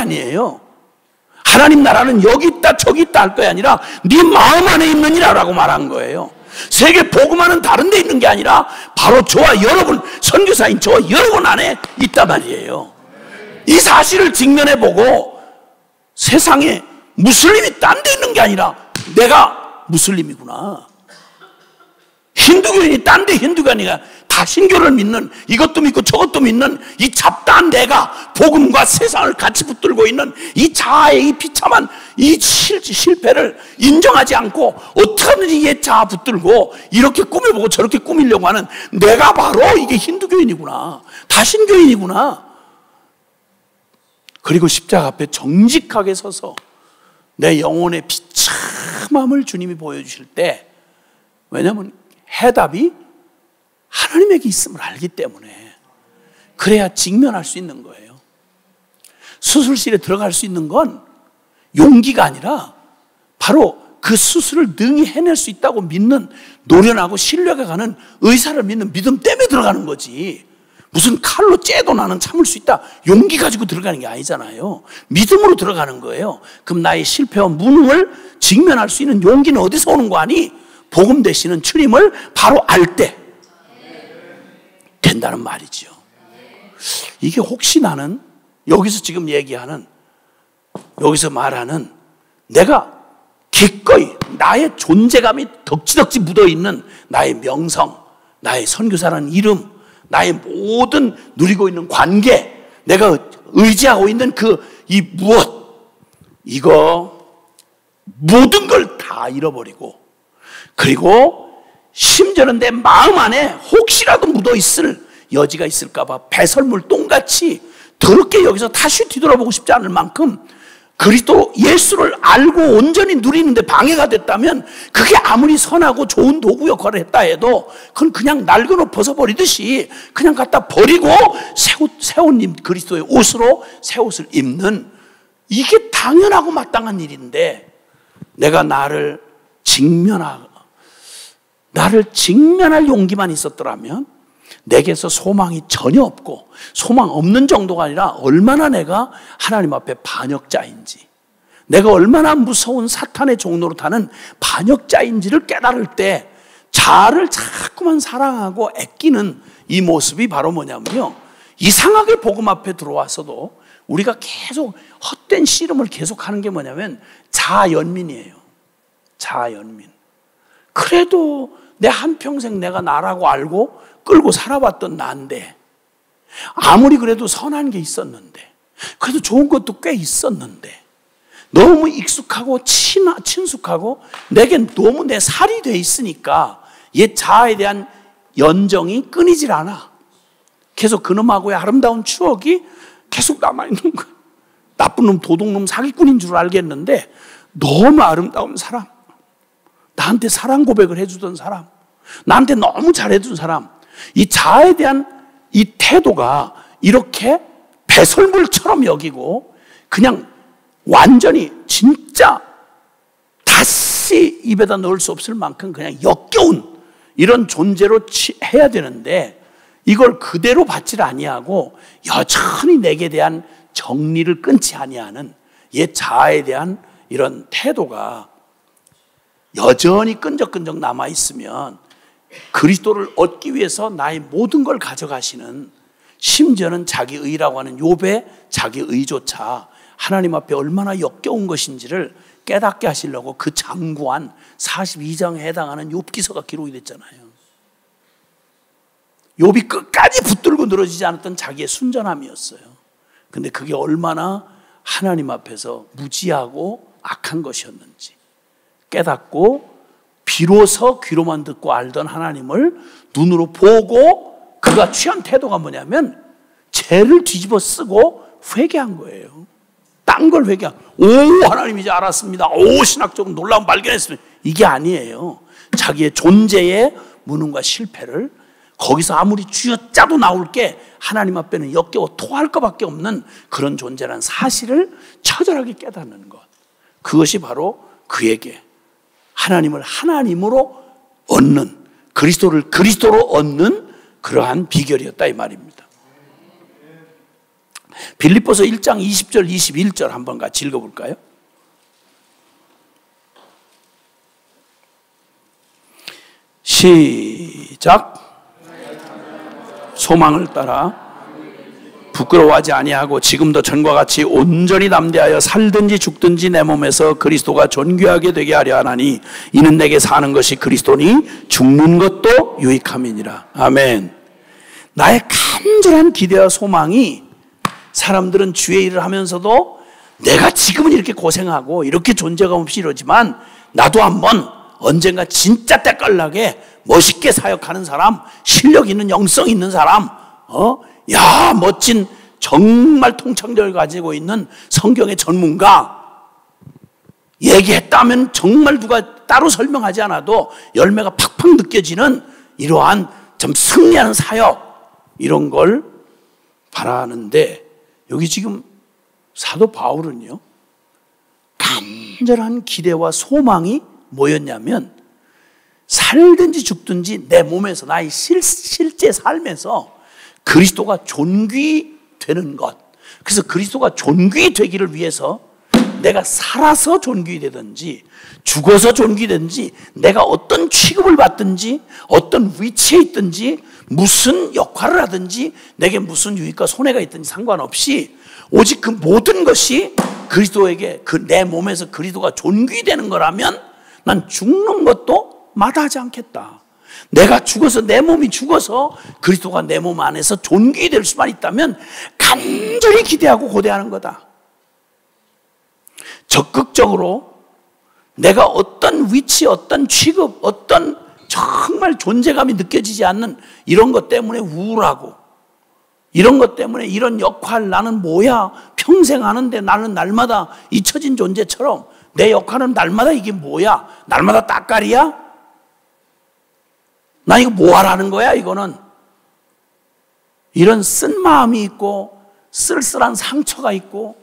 아니에요. 하나님 나라는 여기 있다 저기 있다 할 게 아니라 네 마음 안에 있느니라라고 말한 거예요. 세계 복음화는 다른 데 있는 게 아니라 바로 저와 여러분, 선교사인 저와 여러분 안에 있단 말이에요. 이 사실을 직면해 보고 세상에 무슬림이 딴 데 있는 게 아니라 내가 무슬림이구나, 힌두교인이 딴 데 힌두가 아니라 다 신교를 믿는, 이것도 믿고 저것도 믿는 이 잡다한 내가 복음과 세상을 같이 붙들고 있는 이 자아의 이 비참한 이 실패를 인정하지 않고 어떻게든지 옛 자아 붙들고 이렇게 꾸며보고 저렇게 꾸미려고 하는 내가 바로 이게 힌두교인이구나, 다신교인이구나. 그리고 십자가 앞에 정직하게 서서 내 영혼의 비참함을 주님이 보여주실 때, 왜냐하면 해답이 하나님에게 있음을 알기 때문에, 그래야 직면할 수 있는 거예요. 수술실에 들어갈 수 있는 건 용기가 아니라 바로 그 수술을 능히 해낼 수 있다고 믿는, 노련하고 신뢰가 가는 의사를 믿는 믿음 때문에 들어가는 거지, 무슨 칼로 째도 나는 참을 수 있다 용기 가지고 들어가는 게 아니잖아요. 믿음으로 들어가는 거예요. 그럼 나의 실패와 무능을 직면할 수 있는 용기는 어디서 오는 거 아니? 복음 되시는 주님을 바로 알 때 된다는 말이죠. 이게 혹시 나는 여기서 지금 얘기하는, 여기서 말하는 내가 기꺼이 나의 존재감이 덕지덕지 묻어있는 나의 명성, 나의 선교사라는 이름, 나의 모든 누리고 있는 관계, 내가 의지하고 있는 이 무엇, 이거 모든 걸 다 잃어버리고, 그리고 심지어는 내 마음 안에 혹시라도 묻어있을 여지가 있을까봐 배설물 똥같이 더럽게 여기서 다시 뒤돌아보고 싶지 않을 만큼 그리스도 예수를 알고 온전히 누리는데 방해가 됐다면, 그게 아무리 선하고 좋은 도구 역할을 했다 해도 그건 그냥 낡은 옷 벗어버리듯이 그냥 갖다 버리고 새 옷, 그리스도의 옷으로 새 옷을 입는, 이게 당연하고 마땅한 일인데, 내가 나를 직면할 용기만 있었더라면 내게서 소망이 전혀 없고, 소망 없는 정도가 아니라 얼마나 내가 하나님 앞에 반역자인지, 내가 얼마나 무서운 사탄의 종로로 타는 반역자인지를 깨달을 때 자아를 자꾸만 사랑하고 아끼는 이 모습이 바로 뭐냐면요, 이상하게 복음 앞에 들어와서도 우리가 계속 헛된 씨름을 계속하는 게 뭐냐면 자아연민이에요. 자아연민. 그래도 내 한평생 내가 나라고 알고 끌고 살아왔던 나인데, 아무리 그래도 선한 게 있었는데, 그래도 좋은 것도 꽤 있었는데, 너무 익숙하고 친숙하고 내겐 너무 내 살이 돼 있으니까 옛 자아에 대한 연정이 끊이질 않아. 계속 그놈하고의 아름다운 추억이 계속 남아있는 거야. 나쁜 놈, 도둑놈, 사기꾼인 줄 알겠는데 너무 아름다운 사람, 나한테 사랑 고백을 해주던 사람, 나한테 너무 잘해준 사람, 이 자아에 대한 이 태도가 이렇게 배설물처럼 여기고 그냥 완전히 진짜 다시 입에다 넣을 수 없을 만큼 그냥 역겨운 이런 존재로 해야 되는데, 이걸 그대로 받지를 아니하고 여전히 내게 대한 정리를 끊지 아니하는 옛 자아에 대한 이런 태도가 여전히 끈적끈적 남아있으면, 그리스도를 얻기 위해서 나의 모든 걸 가져가시는, 심지어는 자기 의라고 하는 욥의 자기 의조차 하나님 앞에 얼마나 역겨운 것인지를 깨닫게 하시려고 그 장구한 42장에 해당하는 욥기서가 기록이 됐잖아요. 욥이 끝까지 붙들고 늘어지지 않았던 자기의 순전함이었어요. 근데 그게 얼마나 하나님 앞에서 무지하고 악한 것이었는지 깨닫고, 비로소 귀로만 듣고 알던 하나님을 눈으로 보고 그가 취한 태도가 뭐냐면 죄를 뒤집어 쓰고 회개한 거예요. 딴 걸 회개한, 오 하나님 이제 알았습니다, 오 신학적으로 놀라운 발견했습니다, 이게 아니에요. 자기의 존재의 무능과 실패를, 거기서 아무리 쥐어짜도 나올 게 하나님 앞에는 역겨워 토할 것밖에 없는 그런 존재라는 사실을 처절하게 깨닫는 것, 그것이 바로 그에게 하나님을 하나님으로 얻는, 그리스도를 그리스도로 얻는 그러한 비결이었다 이 말입니다. 빌립보서 1장 20절 21절 한번 같이 읽어볼까요? 시작. 소망을 따라 부끄러워하지 아니하고 지금도 전과 같이 온전히 담대하여 살든지 죽든지 내 몸에서 그리스도가 존귀하게 되게 하려 하나니 이는 내게 사는 것이 그리스도니 죽는 것도 유익함이니라. 아멘. 나의 간절한 기대와 소망이 사람들은 주의 일을 하면서도 내가 지금은 이렇게 고생하고 이렇게 존재감 없이 이러지만 나도 한번 언젠가 진짜 때깔나게 멋있게 사역하는 사람, 실력 있는 영성 있는 사람, 야 멋진 정말 통찰력을 가지고 있는 성경의 전문가 얘기했다면 정말 누가 따로 설명하지 않아도 열매가 팍팍 느껴지는 이러한 좀 승리하는 사역, 이런 걸 바라는데, 여기 지금 사도 바울은요 간절한 기대와 소망이 뭐였냐면 살든지 죽든지 내 몸에서, 나의 실제 삶에서 그리스도가 존귀되는 것. 그래서 그리스도가 존귀되기를 위해서 내가 살아서 존귀되든지 죽어서 존귀되든지 내가 어떤 취급을 받든지 어떤 위치에 있든지 무슨 역할을 하든지 내게 무슨 유익과 손해가 있든지 상관없이 오직 그 모든 것이 그리스도에게, 그 내 몸에서 그리스도가 존귀되는 거라면 난 죽는 것도 마다하지 않겠다. 내가 죽어서, 내 몸이 죽어서 그리스도가 내 몸 안에서 존귀될 수만 있다면 간절히 기대하고 고대하는 거다. 적극적으로 내가 어떤 위치, 어떤 취급, 어떤 정말 존재감이 느껴지지 않는 이런 것 때문에 우울하고, 이런 것 때문에 이런 역할, 나는 뭐야, 평생 하는데 나는 날마다 잊혀진 존재처럼 내 역할은 날마다 이게 뭐야, 날마다 따까리야? 나 이거 뭐 하라는 거야 이거는? 이런 쓴 마음이 있고 쓸쓸한 상처가 있고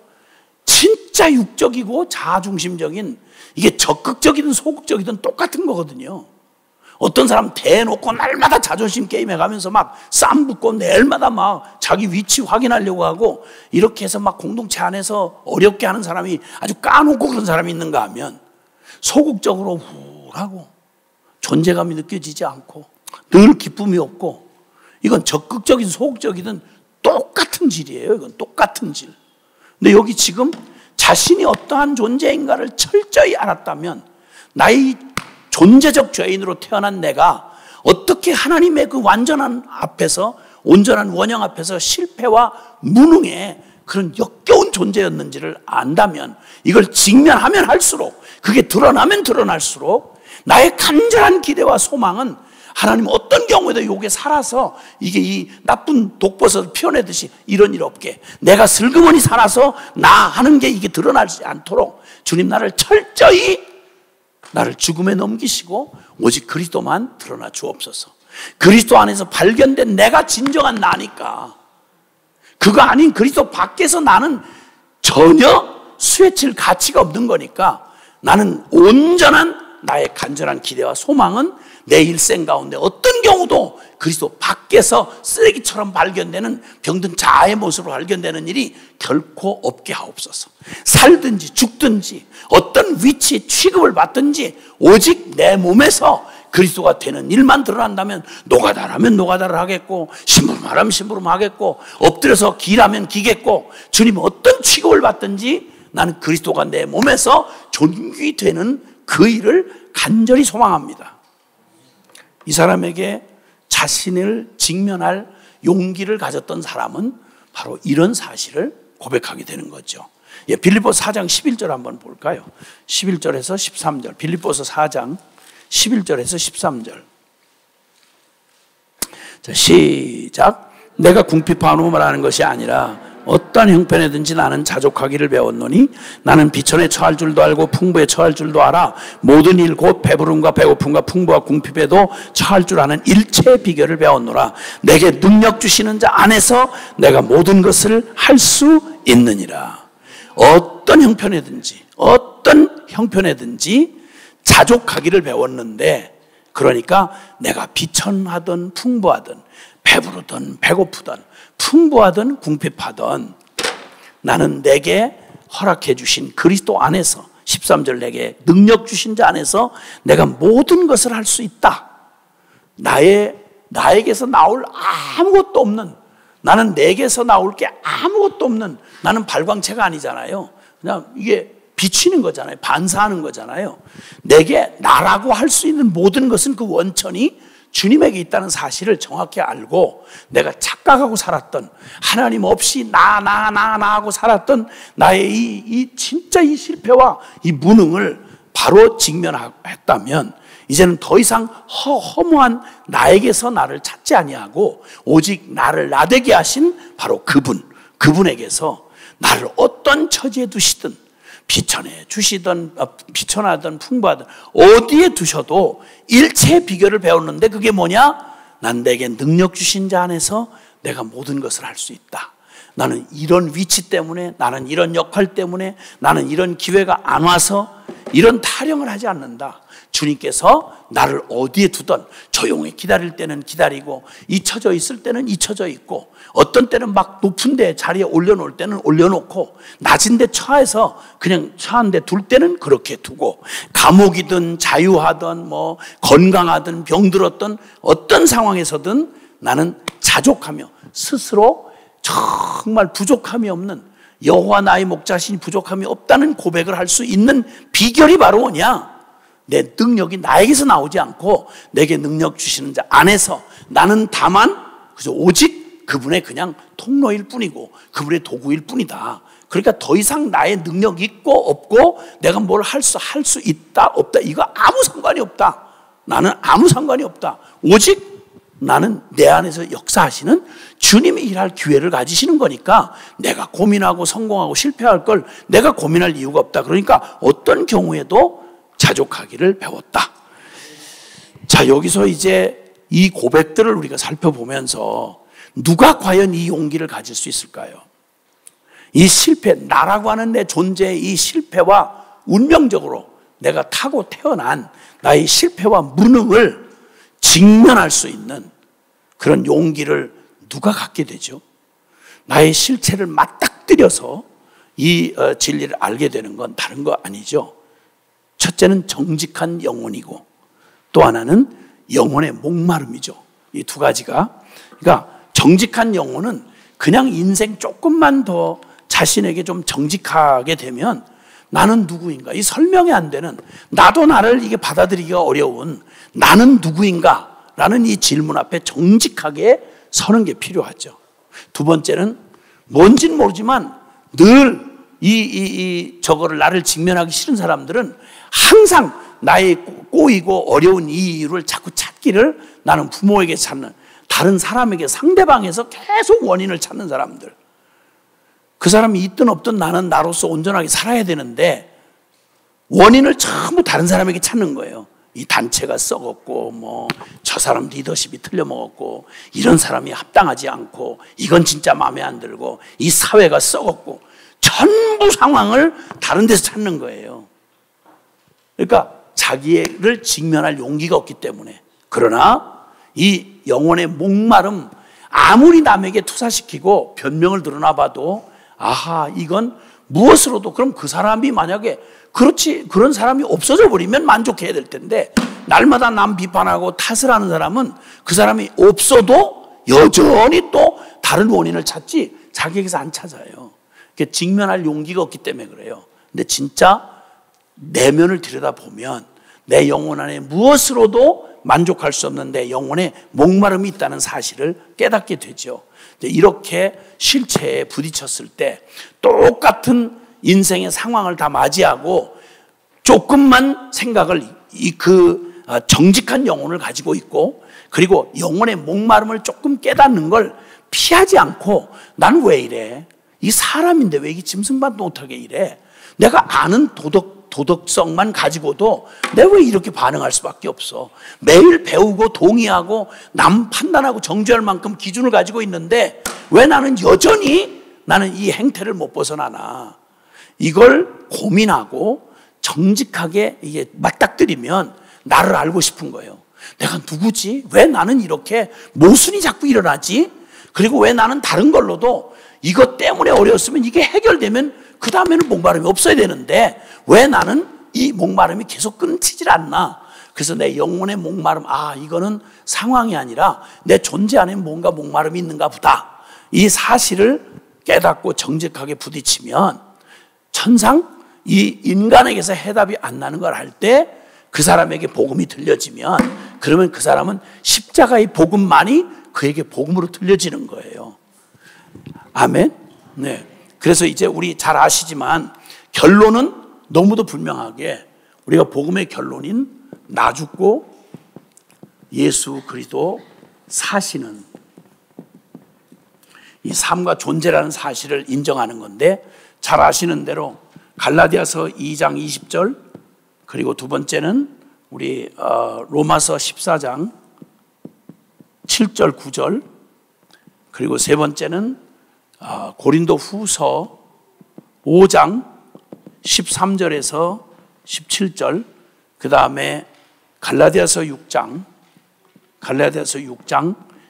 진짜 육적이고 자아중심적인, 이게 적극적이든 소극적이든 똑같은 거거든요. 어떤 사람 대놓고 날마다 자존심 게임 해가면서 막 쌈 붙고 내일마다 막 자기 위치 확인하려고 하고 이렇게 해서 막 공동체 안에서 어렵게 하는 사람이 아주 까놓고 그런 사람이 있는가 하면, 소극적으로 우울하고 존재감이 느껴지지 않고 늘 기쁨이 없고, 이건 적극적인 소극적이든 똑같은 질이에요. 이건 똑같은 질. 근데 여기 지금 자신이 어떠한 존재인가를 철저히 알았다면, 나의 존재적 죄인으로 태어난 내가 어떻게 하나님의 그 완전한 앞에서, 온전한 원형 앞에서 실패와 무능의 그런 역겨운 존재였는지를 안다면, 이걸 직면하면 할수록, 그게 드러나면 드러날수록 나의 간절한 기대와 소망은 하나님 어떤 경우에도 여기에 살아서, 이게 이 나쁜 독버섯을 피워내듯이 이런 일 없게 내가 슬그머니 살아서 나 하는 게 이게 드러나지 않도록 주님 나를 철저히, 나를 죽음에 넘기시고 오직 그리스도만 드러나 주옵소서. 그리스도 안에서 발견된 내가 진정한 나니까, 그거 아닌 그리스도 밖에서 나는 전혀 수혜칠 가치가 없는 거니까, 나는 온전한 나의 간절한 기대와 소망은 내 일생 가운데 어떤 경우도 그리스도 밖에서 쓰레기처럼 발견되는 병든 자아의 모습으로 발견되는 일이 결코 없게 하옵소서. 살든지 죽든지 어떤 위치에 취급을 받든지 오직 내 몸에서 그리스도가 되는 일만 드러난다면, 노가다라면 노가다를 하겠고, 심부름하라면 심부름하겠고, 엎드려서 기라면 기겠고, 주님 어떤 취급을 받든지 나는 그리스도가 내 몸에서 존귀되는 그 일을 간절히 소망합니다. 이 사람에게 자신을 직면할 용기를 가졌던 사람은 바로 이런 사실을 고백하게 되는 거죠. 빌립보서 4장 11절 한번 볼까요? 11절에서 13절. 빌립보서 4장 11절에서 13절. 자, 시작. 내가 궁핍함으로 말하는 것이 아니라 어떤 형편에든지 나는 자족하기를 배웠노니 나는 비천에 처할 줄도 알고 풍부에 처할 줄도 알아. 모든 일 곧 배부름과 배고픔과 풍부와 궁핍에도 처할 줄 아는 일체의 비결을 배웠노라. 내게 능력 주시는 자 안에서 내가 모든 것을 할 수 있느니라. 어떤 형편에든지 자족하기를 배웠는데, 그러니까 내가 비천하든 풍부하든 배부르든 배고프든 풍부하든 궁핍하든 나는 내게 허락해 주신 그리스도 안에서 13절 내게 능력 주신 자 안에서 내가 모든 것을 할 수 있다. 나에게서 나올 아무것도 없는, 나는 내게서 나올 게 아무것도 없는, 나는 발광체가 아니잖아요. 그냥 이게 비치는 거잖아요. 반사하는 거잖아요. 내게 나라고 할 수 있는 모든 것은 그 원천이 주님에게 있다는 사실을 정확히 알고 내가 착각하고 살았던, 하나님 없이 나 하고 살았던 나의 진짜 이 실패와 이 무능을 바로 직면했다면 이제는 더 이상 허무한 나에게서 나를 찾지 아니하고 오직 나를 나되게 하신 바로 그분에게서 나를 어떤 처지에 두시든 비천에 주시든 비천하든 풍부하든 어디에 두셔도 일체의 비결을 배웠는데 그게 뭐냐? 난 내게 능력 주신 자 안에서 내가 모든 것을 할 수 있다. 나는 이런 위치 때문에, 나는 이런 역할 때문에, 나는 이런 기회가 안 와서 이런 타령을 하지 않는다. 주님께서 나를 어디에 두던 조용히 기다릴 때는 기다리고 잊혀져 있을 때는 잊혀져 있고 어떤 때는 막 높은 데 자리에 올려놓을 때는 올려놓고 낮은 데 처해서 그냥 처한 데 둘 때는 그렇게 두고 감옥이든 자유하든 뭐 건강하든 병들었든 어떤 상황에서든 나는 자족하며 스스로 정말 부족함이 없는, 여호와 나의 목자신이 부족함이 없다는 고백을 할 수 있는 비결이 바로 뭐냐? 내 능력이 나에게서 나오지 않고 내게 능력 주시는 자 안에서 나는 다만 그저 오직 그분의 그냥 통로일 뿐이고 그분의 도구일 뿐이다. 그러니까 더 이상 나의 능력이 있고 없고 내가 뭘 할 수 있다 없다 이거 아무 상관이 없다. 나는 아무 상관이 없다. 오직 나는 내 안에서 역사하시는 주님이 일할 기회를 가지시는 거니까 내가 고민하고 성공하고 실패할 걸 내가 고민할 이유가 없다. 그러니까 어떤 경우에도 자족하기를 배웠다. 자, 여기서 이제 이 고백들을 우리가 살펴보면서 누가 과연 이 용기를 가질 수 있을까요? 이 실패, 나라고 하는 내 존재의 이 실패와 운명적으로 내가 타고 태어난 나의 실패와 무능을 직면할 수 있는 그런 용기를 누가 갖게 되죠? 나의 실체를 맞닥뜨려서 이 진리를 알게 되는 건 다른 거 아니죠. 첫째는 정직한 영혼이고 또 하나는 영혼의 목마름이죠. 이 두 가지가. 그러니까 정직한 영혼은 그냥 인생 조금만 더 자신에게 좀 정직하게 되면 나는 누구인가? 이 설명이 안 되는, 나도 나를 이게 받아들이기가 어려운 나는 누구인가? 라는 이 질문 앞에 정직하게 서는 게 필요하죠. 두 번째는 뭔지는 모르지만 늘 저거를 나를 직면하기 싫은 사람들은 항상 나의 꼬이고 어려운 이 이유를 자꾸 찾기를 나는 부모에게 찾는, 다른 사람에게 상대방에서 계속 원인을 찾는 사람들. 그 사람이 있든 없든 나는 나로서 온전하게 살아야 되는데 원인을 전부 다른 사람에게 찾는 거예요. 이 단체가 썩었고 뭐 저 사람 리더십이 틀려먹었고 이런 사람이 합당하지 않고 이건 진짜 마음에 안 들고 이 사회가 썩었고 전부 상황을 다른 데서 찾는 거예요. 그러니까 자기를 직면할 용기가 없기 때문에. 그러나 이 영혼의 목마름, 아무리 남에게 투사시키고 변명을 드러나봐도 아하, 이건 무엇으로도, 그럼 그 사람이 만약에 그런 사람이 없어져 버리면 만족해야 될 텐데 날마다 남 비판하고 탓을 하는 사람은 그 사람이 없어도 여전히 또 다른 원인을 찾지 자기에게서 안 찾아요. 직면할 용기가 없기 때문에 그래요. 근데 진짜 내면을 들여다보면 내 영혼 안에 무엇으로도 만족할 수 없는 내 영혼에 목마름이 있다는 사실을 깨닫게 되죠. 이렇게 실체에 부딪혔을 때 똑같은 인생의 상황을 다 맞이하고 조금만 생각을 정직한 영혼을 가지고 있고 그리고 영혼의 목마름을 조금 깨닫는 걸 피하지 않고 나는 왜 이래? 이 사람인데 왜 이게 짐승만도 못하게 이래? 내가 아는 도덕성만 가지고도 내가 왜 이렇게 반응할 수밖에 없어? 매일 배우고 동의하고 남 판단하고 정죄할 만큼 기준을 가지고 있는데 왜 나는 여전히 나는 이 행태를 못 벗어나나? 이걸 고민하고 정직하게 이게 맞닥뜨리면 나를 알고 싶은 거예요. 내가 누구지? 왜 나는 이렇게 모순이 자꾸 일어나지? 그리고 왜 나는 다른 걸로도 이것 때문에 어려웠으면 이게 해결되면 그 다음에는 목마름이 없어야 되는데 왜 나는 이 목마름이 계속 끊이질 않나? 그래서 내 영혼의 목마름, 이거는 상황이 아니라 내 존재 안에 뭔가 목마름이 있는가 보다. 이 사실을 깨닫고 정직하게 부딪히면 천상 이 인간에게서 해답이 안 나는 걸 알 때 그 사람에게 복음이 들려지면 그러면 그 사람은 십자가의 복음만이 그에게 복음으로 들려지는 거예요. 아멘. 네. 그래서 이제 우리 잘 아시지만 결론은 너무도 분명하게 우리가 복음의 결론인 나 죽고 예수 그리스도 사시는 이 삶과 존재라는 사실을 인정하는 건데 잘 아시는 대로 갈라디아서 2장 20절 그리고 두 번째는 우리 로마서 14장 7절 9절 그리고 세 번째는 고린도 후서 5장 13절에서 17절 그 다음에 갈라디아서 6장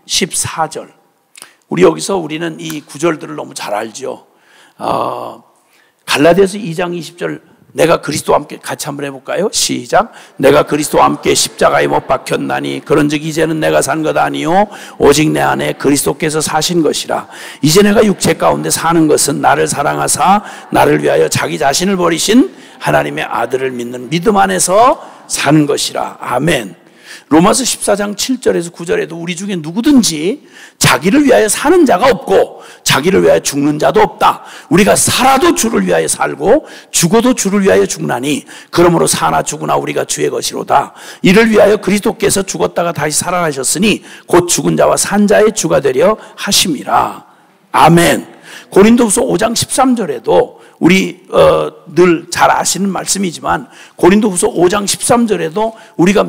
14절 우리 여기서 우리는 이 구절들을 너무 잘 알죠. 갈라디아서 2장 20절 내가 그리스도와 함께 같이 한번 해볼까요? 시작. 내가 그리스도와 함께 십자가에 못 박혔나니 그런즉 이제는 내가 산 것 아니요 오직 내 안에 그리스도께서 사신 것이라. 이제 내가 육체 가운데 사는 것은 나를 사랑하사 나를 위하여 자기 자신을 버리신 하나님의 아들을 믿는 믿음 안에서 사는 것이라. 아멘. 로마서 14장 7절에서 9절에도 우리 중에 누구든지 자기를 위하여 사는 자가 없고 자기를 위하여 죽는 자도 없다. 우리가 살아도 주를 위하여 살고 죽어도 주를 위하여 죽나니 그러므로 사나 죽으나 우리가 주의 것이로다. 이를 위하여 그리스도께서 죽었다가 다시 살아나셨으니 곧 죽은 자와 산 자의 주가 되려 하심이라. 아멘. 고린도후서 5장 13절에도 우리 늘 잘 아시는 말씀이지만 고린도후서 5장 13절에도 우리가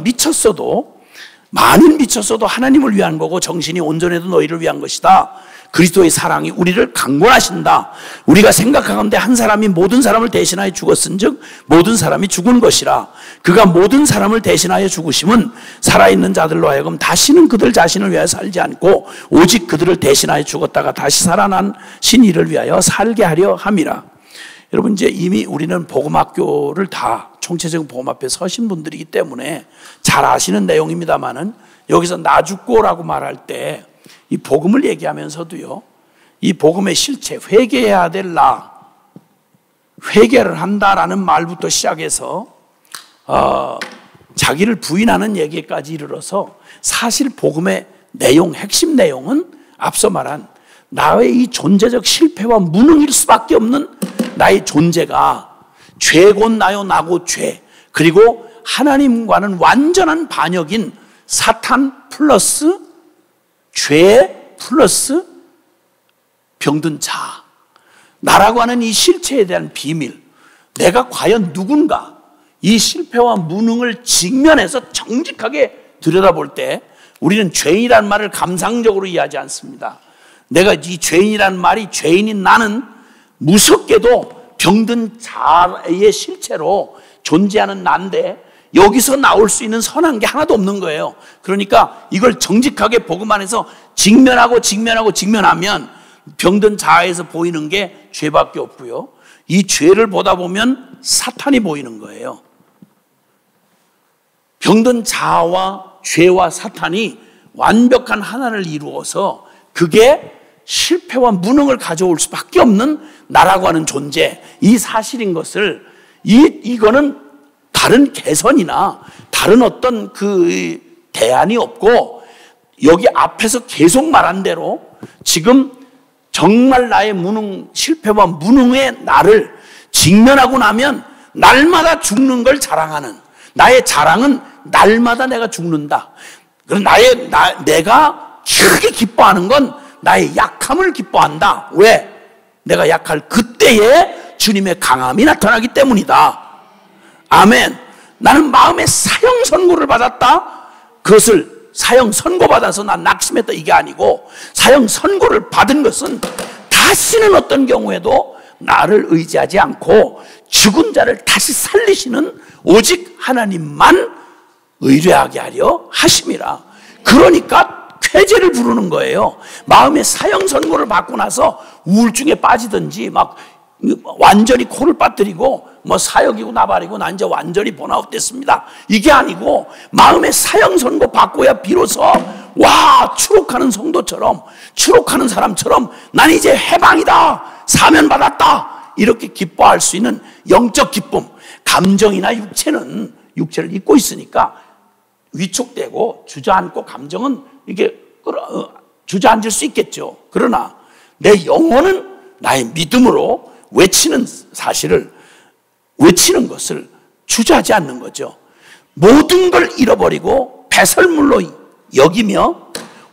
많은 미쳤어도 하나님을 위한 거고 정신이 온전해도 너희를 위한 것이다. 그리스도의 사랑이 우리를 강권하신다. 우리가 생각하건대 한 사람이 모든 사람을 대신하여 죽었은즉 모든 사람이 죽은 것이라. 그가 모든 사람을 대신하여 죽으심은 살아있는 자들로 하여금 다시는 그들 자신을 위하여 살지 않고 오직 그들을 대신하여 죽었다가 다시 살아난 신이를 위하여 살게 하려 함이라. 여러분 이제 이미 우리는 복음학교를 다 총체적인 복음 앞에 서신 분들이기 때문에 잘 아시는 내용입니다만은 여기서 나 죽고라고 말할 때 이 복음을 얘기하면서도요 이 복음의 실체 회개해야 될 나 회개를 한다라는 말부터 시작해서 자기를 부인하는 얘기까지 이르러서 사실 복음의 내용 핵심 내용은 앞서 말한 나의 이 존재적 실패와 무능일 수밖에 없는 나의 존재가 죄곧 나요 나곧 죄 그리고 하나님과는 완전한 반역인 사탄 플러스 죄 플러스 병든 자 나라고 하는 이 실체에 대한 비밀 내가 과연 누군가 이 실패와 무능을 직면해서 정직하게 들여다볼 때 우리는 죄인이라는 말을 감상적으로 이해하지 않습니다. 내가 이 죄인이라는 말이 죄인인 나는 무섭게도 병든 자의 실체로 존재하는 난데 여기서 나올 수 있는 선한 게 하나도 없는 거예요. 그러니까 이걸 정직하게 복음 안에서 직면하면 병든 자에서 보이는 게 죄밖에 없고요. 이 죄를 보다 보면 사탄이 보이는 거예요. 병든 자와 죄와 사탄이 완벽한 하나를 이루어서 그게 실패와 무능을 가져올 수밖에 없는 나라고 하는 존재, 이 사실인 것을 이거는 다른 개선이나 다른 어떤 그 대안이 없고 여기 앞에서 계속 말한 대로 지금 정말 나의 무능, 실패와 무능의 나를 직면하고 나면 날마다 죽는 걸 자랑하는 나의 자랑은 날마다 내가 죽는다. 그럼 내가 크게 기뻐하는 건 나의 약함을 기뻐한다. 왜? 내가 약할 그때에 주님의 강함이 나타나기 때문이다. 아멘. 나는 마음의 사형 선고를 받았다. 그것을 사형 선고받아서 난 낙심했다 이게 아니고 사형 선고를 받은 것은 다시는 어떤 경우에도 나를 의지하지 않고 죽은 자를 다시 살리시는 오직 하나님만 의뢰하게 하려 하심이라. 그러니까 쾌재를 부르는 거예요. 마음의 사형 선고를 받고 나서 우울증에 빠지든지 막 완전히 코를 빠뜨리고 뭐 사역이고 나발이고 난 이제 완전히 번아웃 됐습니다. 이게 아니고 마음의 사형 선고 받고야 비로소 와 추록하는 성도처럼 추록하는 사람처럼 난 이제 해방이다, 사면 받았다, 이렇게 기뻐할 수 있는 영적 기쁨. 감정이나 육체는 육체를 입고 있으니까 위축되고 주저앉고 감정은 이게 주저앉을 수 있겠죠. 그러나 내 영혼은 나의 믿음으로 외치는 사실을, 외치는 것을 주저하지 않는 거죠. 모든 걸 잃어버리고 배설물로 여기며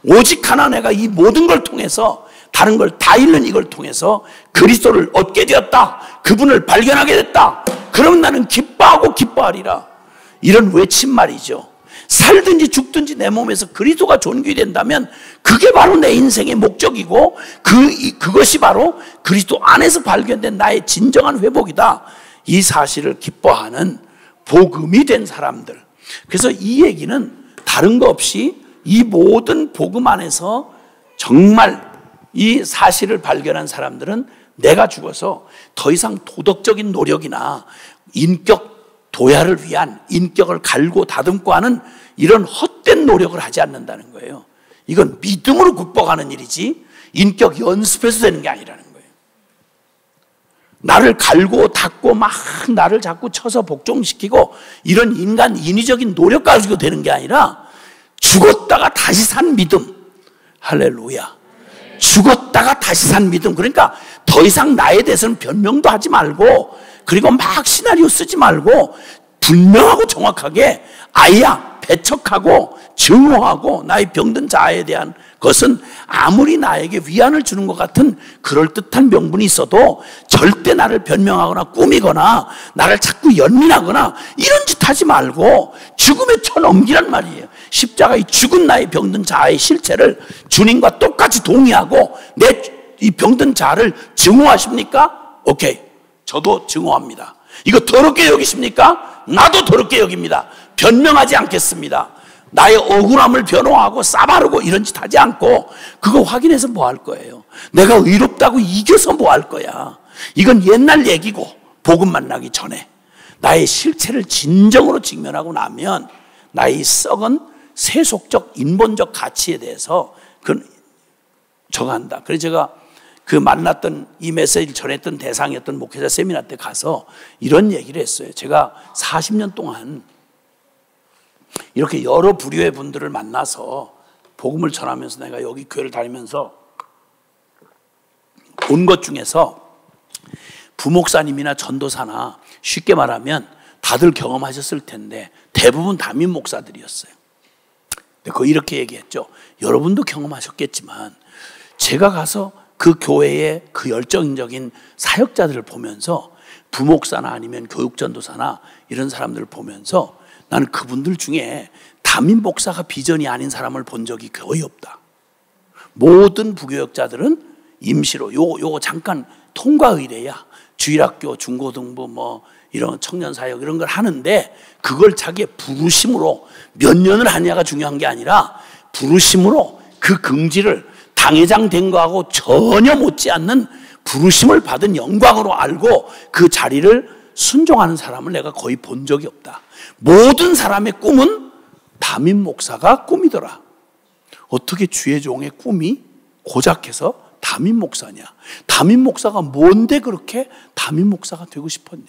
오직 하나 내가 이 모든 걸 통해서, 다른 걸 다 잃는 이걸 통해서 그리스도를 얻게 되었다, 그분을 발견하게 됐다, 그러면 나는 기뻐하고 기뻐하리라. 이런 외침 말이죠. 살든지 죽든지 내 몸에서 그리스도가 존귀된다면 그게 바로 내 인생의 목적이고 그것이 바로 그리스도 안에서 발견된 나의 진정한 회복이다. 이 사실을 기뻐하는 복음이 된 사람들. 그래서 이 얘기는 다른 거 없이 이 모든 복음 안에서 정말 이 사실을 발견한 사람들은 내가 죽어서 더 이상 도덕적인 노력이나 인격 도야를 위한 인격을 갈고 다듬고 하는 이런 헛된 노력을 하지 않는다는 거예요. 이건 믿음으로 극복하는 일이지 인격 연습해서 되는 게 아니라는 거예요. 나를 갈고 닦고 막 나를 자꾸 쳐서 복종시키고 이런 인위적인 노력 가지고 되는 게 아니라 죽었다가 다시 산 믿음. 할렐루야. 죽었다가 다시 산 믿음. 그러니까 더 이상 나에 대해서는 변명도 하지 말고, 그리고 막 시나리오 쓰지 말고 분명하고 정확하게 아야 배척하고 증오하고 나의 병든 자아에 대한 것은 아무리 나에게 위안을 주는 것 같은 그럴듯한 명분이 있어도 절대 나를 변명하거나 꾸미거나 나를 자꾸 연민하거나 이런 짓 하지 말고 죽음에 쳐넘기란 말이에요. 십자가의 죽은 나의 병든 자아의 실체를 주님과 똑같이 동의하고 내 이 병든 자아를 증오하십니까? 오케이, 저도 증오합니다. 이거 더럽게 여기십니까? 나도 더럽게 여깁니다. 변명하지 않겠습니다. 나의 억울함을 변호하고 싸바르고 이런 짓 하지 않고 그거 확인해서 뭐 할 거예요? 내가 의롭다고 이겨서 뭐 할 거야? 이건 옛날 얘기고 복음 만나기 전에 나의 실체를 진정으로 직면하고 나면 나의 썩은 세속적 인본적 가치에 대해서 그건 정한다. 그래서 제가 그 만났던 이 메시지를 전했던 대상이었던 목회자 세미나 때 가서 이런 얘기를 했어요. 제가 40년 동안 이렇게 여러 부류의 분들을 만나서 복음을 전하면서 내가 여기 교회를 다니면서 본 것 중에서 부목사님이나 전도사나 쉽게 말하면 다들 경험하셨을 텐데 대부분 담임 목사들이었어요. 근데 이렇게 얘기했죠. 여러분도 경험하셨겠지만 제가 가서 그 교회의 그 열정적인 사역자들을 보면서 부목사나 아니면 교육전도사나 이런 사람들을 보면서 나는 그분들 중에 담임 목사가 비전이 아닌 사람을 본 적이 거의 없다. 모든 부교역자들은 임시로 요거 잠깐 통과 의례야. 주일학교, 중고등부 뭐 이런 청년사역 이런 걸 하는데 그걸 자기의 부르심으로 몇 년을 하냐가 중요한 게 아니라 부르심으로 그 긍지를 당회장 된 거하고 전혀 못지않는 부르심을 받은 영광으로 알고 그 자리를 순종하는 사람을 내가 거의 본 적이 없다. 모든 사람의 꿈은 담임 목사가 꿈이더라. 어떻게 주의 종의 꿈이 고작해서 담임 목사냐? 담임 목사가 뭔데 그렇게 담임 목사가 되고 싶었냐?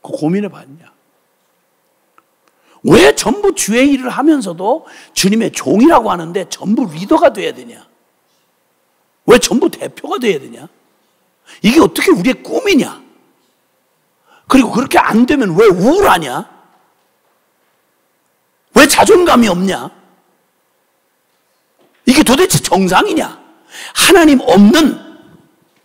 그거 고민해 봤냐? 왜 전부 주의 일을 하면서도 주님의 종이라고 하는데 전부 리더가 돼야 되냐? 왜 전부 대표가 돼야 되냐? 이게 어떻게 우리의 꿈이냐? 그리고 그렇게 안 되면 왜 우울하냐? 왜 자존감이 없냐? 이게 도대체 정상이냐? 하나님 없는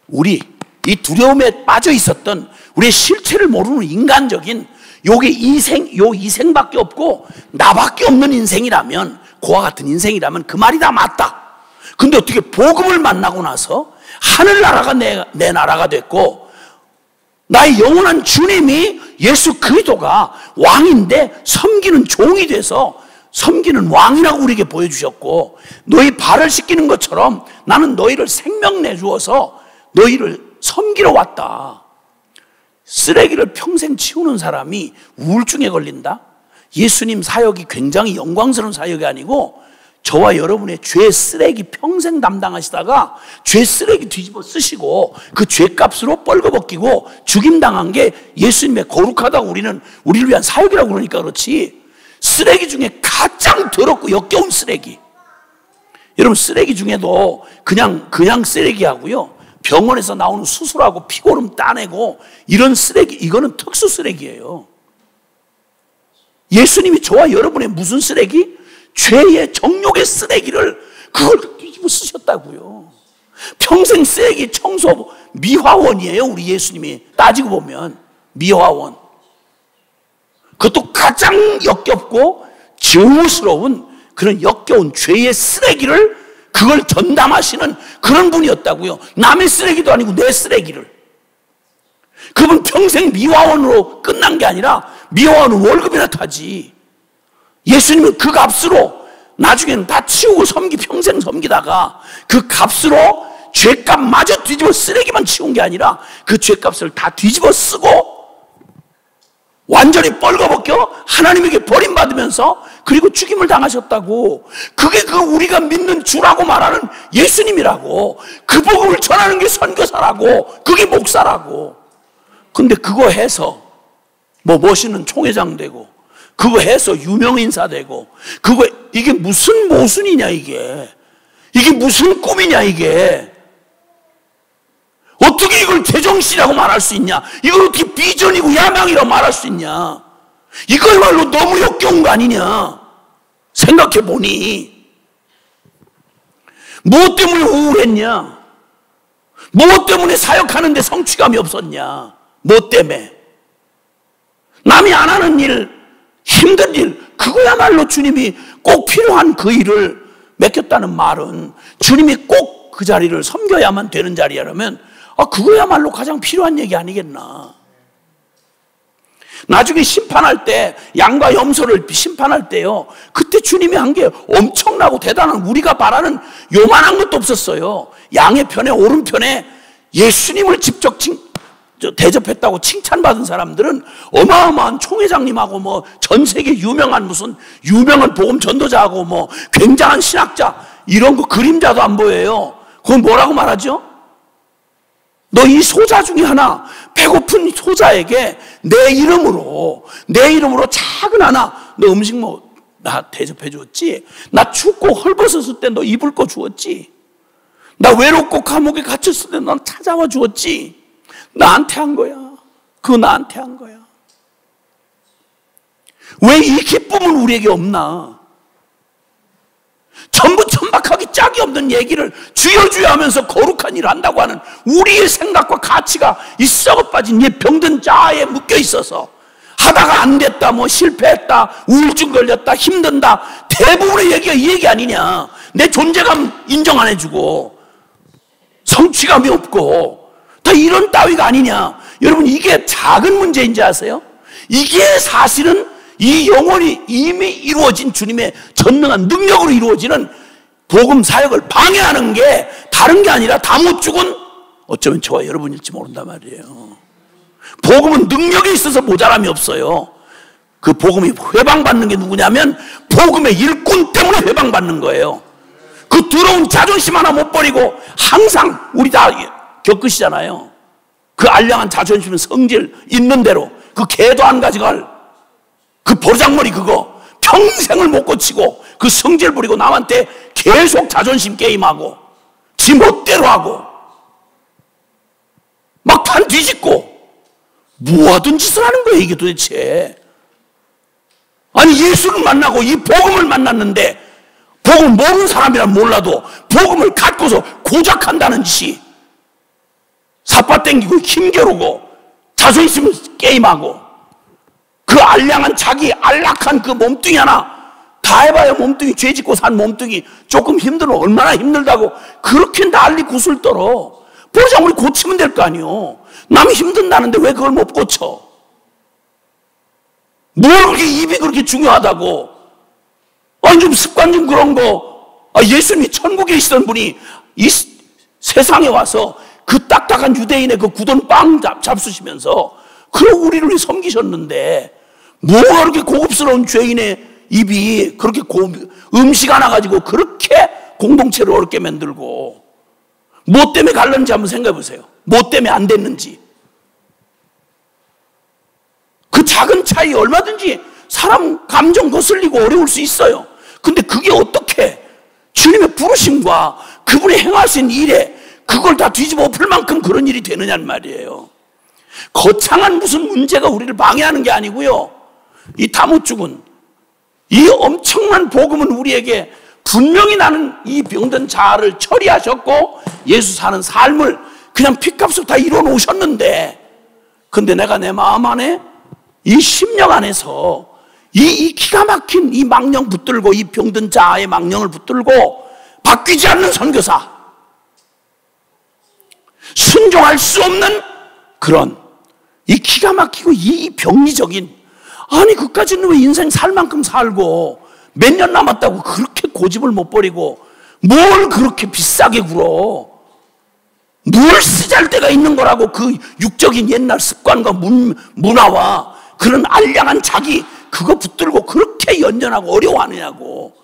우리, 이 두려움에 빠져 있었던 우리의 실체를 모르는 인간적인 요게 이생밖에 없고 나밖에 없는 인생이라면, 그와 같은 인생이라면 그 말이 다 맞다. 근데 어떻게 복음을 만나고 나서 하늘나라가 내 나라가 됐고 나의 영원한 주님이 예수 그리스도가 왕인데 섬기는 종이 돼서 섬기는 왕이라고 우리에게 보여주셨고, 너희 발을 씻기는 것처럼 나는 너희를 생명 내주어서 너희를 섬기러 왔다. 쓰레기를 평생 치우는 사람이 우울증에 걸린다? 예수님 사역이 굉장히 영광스러운 사역이 아니고 저와 여러분의 죄 쓰레기 평생 담당하시다가 죄 쓰레기 뒤집어 쓰시고 그 죄값으로 뻘거벗기고 죽임당한 게 예수님의 거룩하다고 우리를 위한 사역이라고 그러니까 그렇지, 쓰레기 중에 가장 더럽고 역겨운 쓰레기. 여러분, 쓰레기 중에도 그냥 쓰레기하고요, 병원에서 나오는 수술하고 피고름 따내고 이런 쓰레기, 이거는 특수 쓰레기예요. 예수님이 저와 여러분의 무슨 쓰레기? 죄의 정욕의 쓰레기를 그걸 뒤집어 쓰셨다고요. 평생 쓰레기 청소 미화원이에요. 우리 예수님이 따지고 보면 미화원. 그것도 가장 역겹고 증오스러운 그런 역겨운 죄의 쓰레기를 그걸 전담하시는 그런 분이었다고요. 남의 쓰레기도 아니고 내 쓰레기를. 그분 평생 미화원으로 끝난 게 아니라 미화원은 월급이나 타지. 예수님은 그 값으로 나중에는 다 치우고 평생 섬기다가 그 값으로 죄값마저 뒤집어 쓰레기만 치운 게 아니라 그 죄값을 다 뒤집어 쓰고 완전히 뻘거벗겨 하나님에게 버림받으면서 그리고 죽임을 당하셨다고. 그게 그 우리가 믿는 주라고 말하는 예수님이라고. 그 복음을 전하는 게 선교사라고. 그게 목사라고. 근데 그거 해서 뭐 멋있는 총회장 되고 그거 해서 유명인사 되고 이게 무슨 모순이냐 이게 무슨 꿈이냐 이게. 어떻게 이걸 제정신이라고 말할 수 있냐? 이걸 어떻게 비전이고 야망이라고 말할 수 있냐? 이거야말로 너무 역겨운 거 아니냐? 생각해 보니 무엇 때문에 우울했냐? 무엇 때문에 사역하는데 성취감이 없었냐? 무엇 때문에? 남이 안 하는 일, 힘든 일, 그거야말로 주님이 꼭 필요한 그 일을 맡겼다는 말은 주님이 꼭 그 자리를 섬겨야만 되는 자리라면 그거야말로 가장 필요한 얘기 아니겠나. 나중에 심판할 때, 양과 염소를 심판할 때요, 그때 주님이 한 게 엄청나고 대단한, 우리가 바라는 요만한 것도 없었어요. 양의 편에 오른편에 예수님을 직접 대접했다고 칭찬받은 사람들은 어마어마한 총회장님하고 뭐 전 세계 유명한 무슨 유명한 복음 전도자하고 뭐 굉장한 신학자, 이런 거 그림자도 안 보여요. 그건 뭐라고 말하죠? 너 이 소자 중에 하나, 배고픈 소자에게 내 이름으로 작은 하나, 너 음식 나 대접해 주었지? 나 춥고 헐벗었을 때 너 입을 거 주었지? 나 외롭고 감옥에 갇혔을 때 넌 찾아와 주었지? 나한테 한 거야. 그거 나한테 한 거야. 왜 이 기쁨은 우리에게 없나? 전부 천박하기 짝이 없는 얘기를 주여 하면서 거룩한 일을 한다고 하는 우리의 생각과 가치가 이 썩어 빠진 이 병든 자아에 묶여 있어서 하다가 안 됐다, 뭐 실패했다, 우울증 걸렸다, 힘든다, 대부분의 얘기가 이 얘기 아니냐. 내 존재감 인정 안 해주고 성취감이 없고 다 이런 따위가 아니냐. 여러분, 이게 작은 문제인지 아세요? 이게 사실은 이 영원히 이미 이루어진 주님의 전능한 능력으로 이루어지는 복음 사역을 방해하는 게 다른 게 아니라 다 못 죽은 어쩌면 저와 여러분일지 모른단 말이에요. 복음은 능력이 있어서 모자람이 없어요. 그 복음이 회방받는 게 누구냐면 복음의 일꾼 때문에 회방받는 거예요. 그 더러운 자존심 하나 못 버리고 항상 우리 다 겪으시잖아요. 그 알량한 자존심은 성질 있는 대로 그 개도 안 가져갈 그 버장머리 그거 평생을 못 고치고 그 성질 부리고 남한테 계속 자존심 게임하고 지 멋대로 하고 막 판 뒤집고 뭐 하던 짓을 하는 거예요 이게 도대체. 아니 예수를 만나고 이 복음을 만났는데 복음 모르는 사람이란 몰라도 복음을 갖고서 고작한다는 짓이 삿바 땡기고 힘겨루고 자존심 게임하고 그 알량한 자기 안락한 그 몸뚱이 하나 다 해봐야 몸뚱이 죄짓고 산 몸뚱이 조금 힘들어 얼마나 힘들다고 그렇게 난리 구슬 떨어. 버장머리 고치면 될 거 아니요. 남이 힘든다는데 왜 그걸 못 고쳐? 뭘 그렇게 입이 그렇게 중요하다고. 아니 좀 습관 좀 그런 거. 예수님이 천국에 있던 분이 이 세상에 와서 그 딱딱한 유대인의 그 굳은 빵 잡수시면서 그런 우리를 위해 섬기셨는데 뭐가 그렇게 고급스러운 죄인의 입이 그렇게 음식 하나 가지고 그렇게 공동체를 어렵게 만들고 뭐 때문에 갈랐는지 한번 생각해 보세요. 뭐 때문에 안 됐는지. 그 작은 차이 얼마든지 사람 감정 거슬리고 어려울 수 있어요. 근데 그게 어떻게 주님의 부르심과 그분이 행하신 일에 그걸 다 뒤집어 엎을 만큼 그런 일이 되느냐는 말이에요. 거창한 무슨 문제가 우리를 방해하는 게 아니고요. 이 다못죽은 이 엄청난 복음은 우리에게 분명히 나는 이 병든 자를 처리하셨고 예수 사는 삶을 그냥 핏값으로 다 이뤄 놓으셨는데, 근데 내가 내 마음 안에 이 심령 안에서 이 기가 막힌 이 망령 붙들고 이 병든 자의 망령을 붙들고 바뀌지 않는 선교사, 순종할 수 없는 그런 이 기가 막히고 이 병리적인, 아니 그까지는 왜 인생 살 만큼 살고 몇 년 남았다고 그렇게 고집을 못 버리고 뭘 그렇게 비싸게 굴어. 뭘 쓰잘데가 있는 거라고 그 육적인 옛날 습관과 문화와 그런 알량한 자기 그거 붙들고 그렇게 연연하고 어려워하느냐고.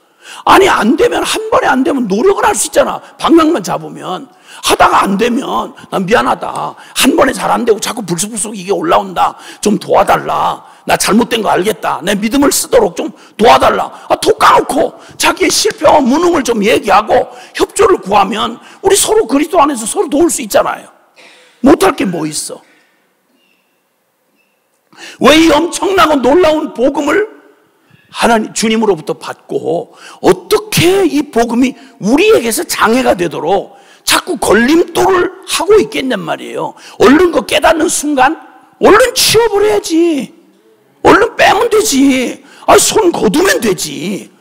아니 안 되면, 한 번에 안 되면 노력을 할 수 있잖아. 방향만 잡으면. 하다가 안 되면 난 미안하다, 한 번에 잘 안 되고 자꾸 불쑥불쑥 이게 올라온다, 좀 도와달라, 나 잘못된 거 알겠다, 내 믿음을 쓰도록 좀 도와달라. 톡 까놓고 자기의 실패와 무능을 좀 얘기하고 협조를 구하면 우리 서로 그리스도 안에서 서로 도울 수 있잖아요. 못할 게 뭐 있어. 왜 이 엄청나고 놀라운 복음을 하나님 주님으로부터 받고 어떻게 이 복음이 우리에게서 장애가 되도록 자꾸 걸림돌을 하고 있겠냔 말이에요. 얼른 그 깨닫는 순간 얼른 치워버려야지. 얼른 빼면 되지. 손 거두면 되지.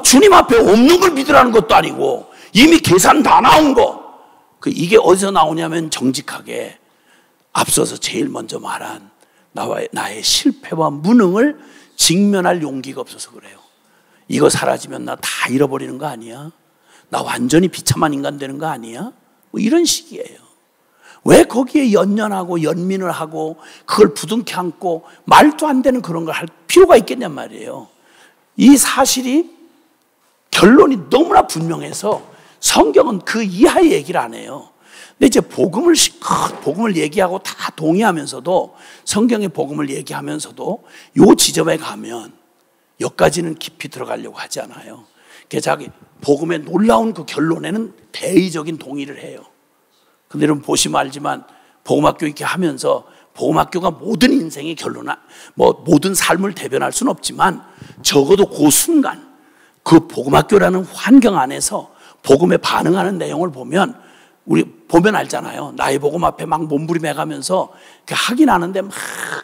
주님 앞에 없는 걸 믿으라는 것도 아니고 이미 계산 다 나온 거. 이게 어디서 나오냐면 정직하게 앞서서 제일 먼저 말한 나의 실패와 무능을 직면할 용기가 없어서 그래요. 이거 사라지면 나 다 잃어버리는 거 아니야? 나 완전히 비참한 인간 되는 거 아니야? 뭐 이런 식이에요. 왜 거기에 연연하고 연민을 하고 그걸 부둥켜 안고 말도 안 되는 그런 걸 할 필요가 있겠냔 말이에요. 이 사실이 결론이 너무나 분명해서 성경은 그 이하의 얘기를 안 해요. 근데 이제 복음을 얘기하고 다 동의하면서도, 성경의 복음을 얘기하면서도 요 지점에 가면 여기까지는 깊이 들어가려고 하지 않아요. 자기 복음의 놀라운 그 결론에는 대의적인 동의를 해요. 근데 여러분 보시면 알지만 복음학교 이렇게 하면서 복음학교가 모든 인생의 결론을, 모든 삶을 대변할 수는 없지만 적어도 그 순간 그 복음학교라는 환경 안에서 복음에 반응하는 내용을 보면 우리 보면 알잖아요. 나의 복음 앞에 막 몸부림해가면서 하긴 하는데 막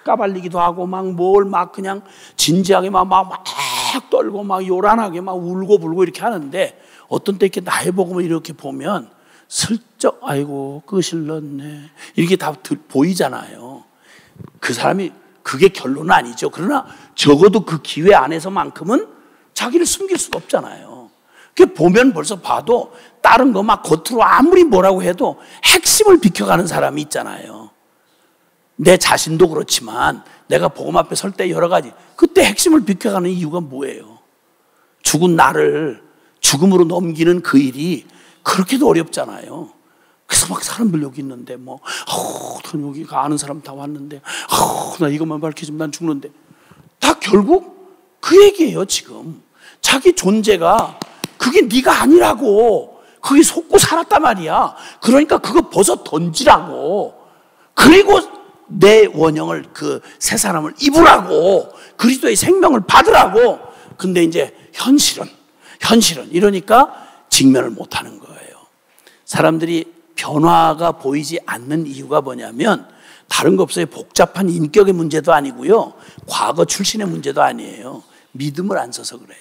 까발리기도 하고 막 그냥 진지하게 막 떨고 막 요란하게 막 울고 불고 이렇게 하는데, 어떤 때 이렇게 나의 복음을 이렇게 보면 슬쩍 아이고 끄실렀네 이렇게 다 보이잖아요. 그 사람이 그게 결론은 아니죠. 그러나 적어도 그 기회 안에서만큼은 자기를 숨길 수가 없잖아요. 그 보면 벌써 봐도 다른 거 막 겉으로 아무리 뭐라고 해도 핵심을 비켜가는 사람이 있잖아요. 내 자신도 그렇지만 내가 복음 앞에 설 때 여러 가지 그때 핵심을 비켜가는 이유가 뭐예요? 죽은 나를 죽음으로 넘기는 그 일이 그렇게도 어렵잖아요. 그래서 막 사람들 여기 있는데 여기 아는 사람 다 왔는데 나 이것만 밝혀주면 난 죽는데, 다 결국 그 얘기예요. 지금 자기 존재가 그게 네가 아니라고 거기 속고 살았단 말이야. 그러니까 그거 벗어 던지라고, 그리고 내 원형을 그 새 사람을 입으라고, 그리스도의 생명을 받으라고. 근데 이제 현실은 이러니까 직면을 못하는 거예요. 사람들이 변화가 보이지 않는 이유가 뭐냐면 다른 거 없어요. 복잡한 인격의 문제도 아니고요, 과거 출신의 문제도 아니에요. 믿음을 안 써서 그래요.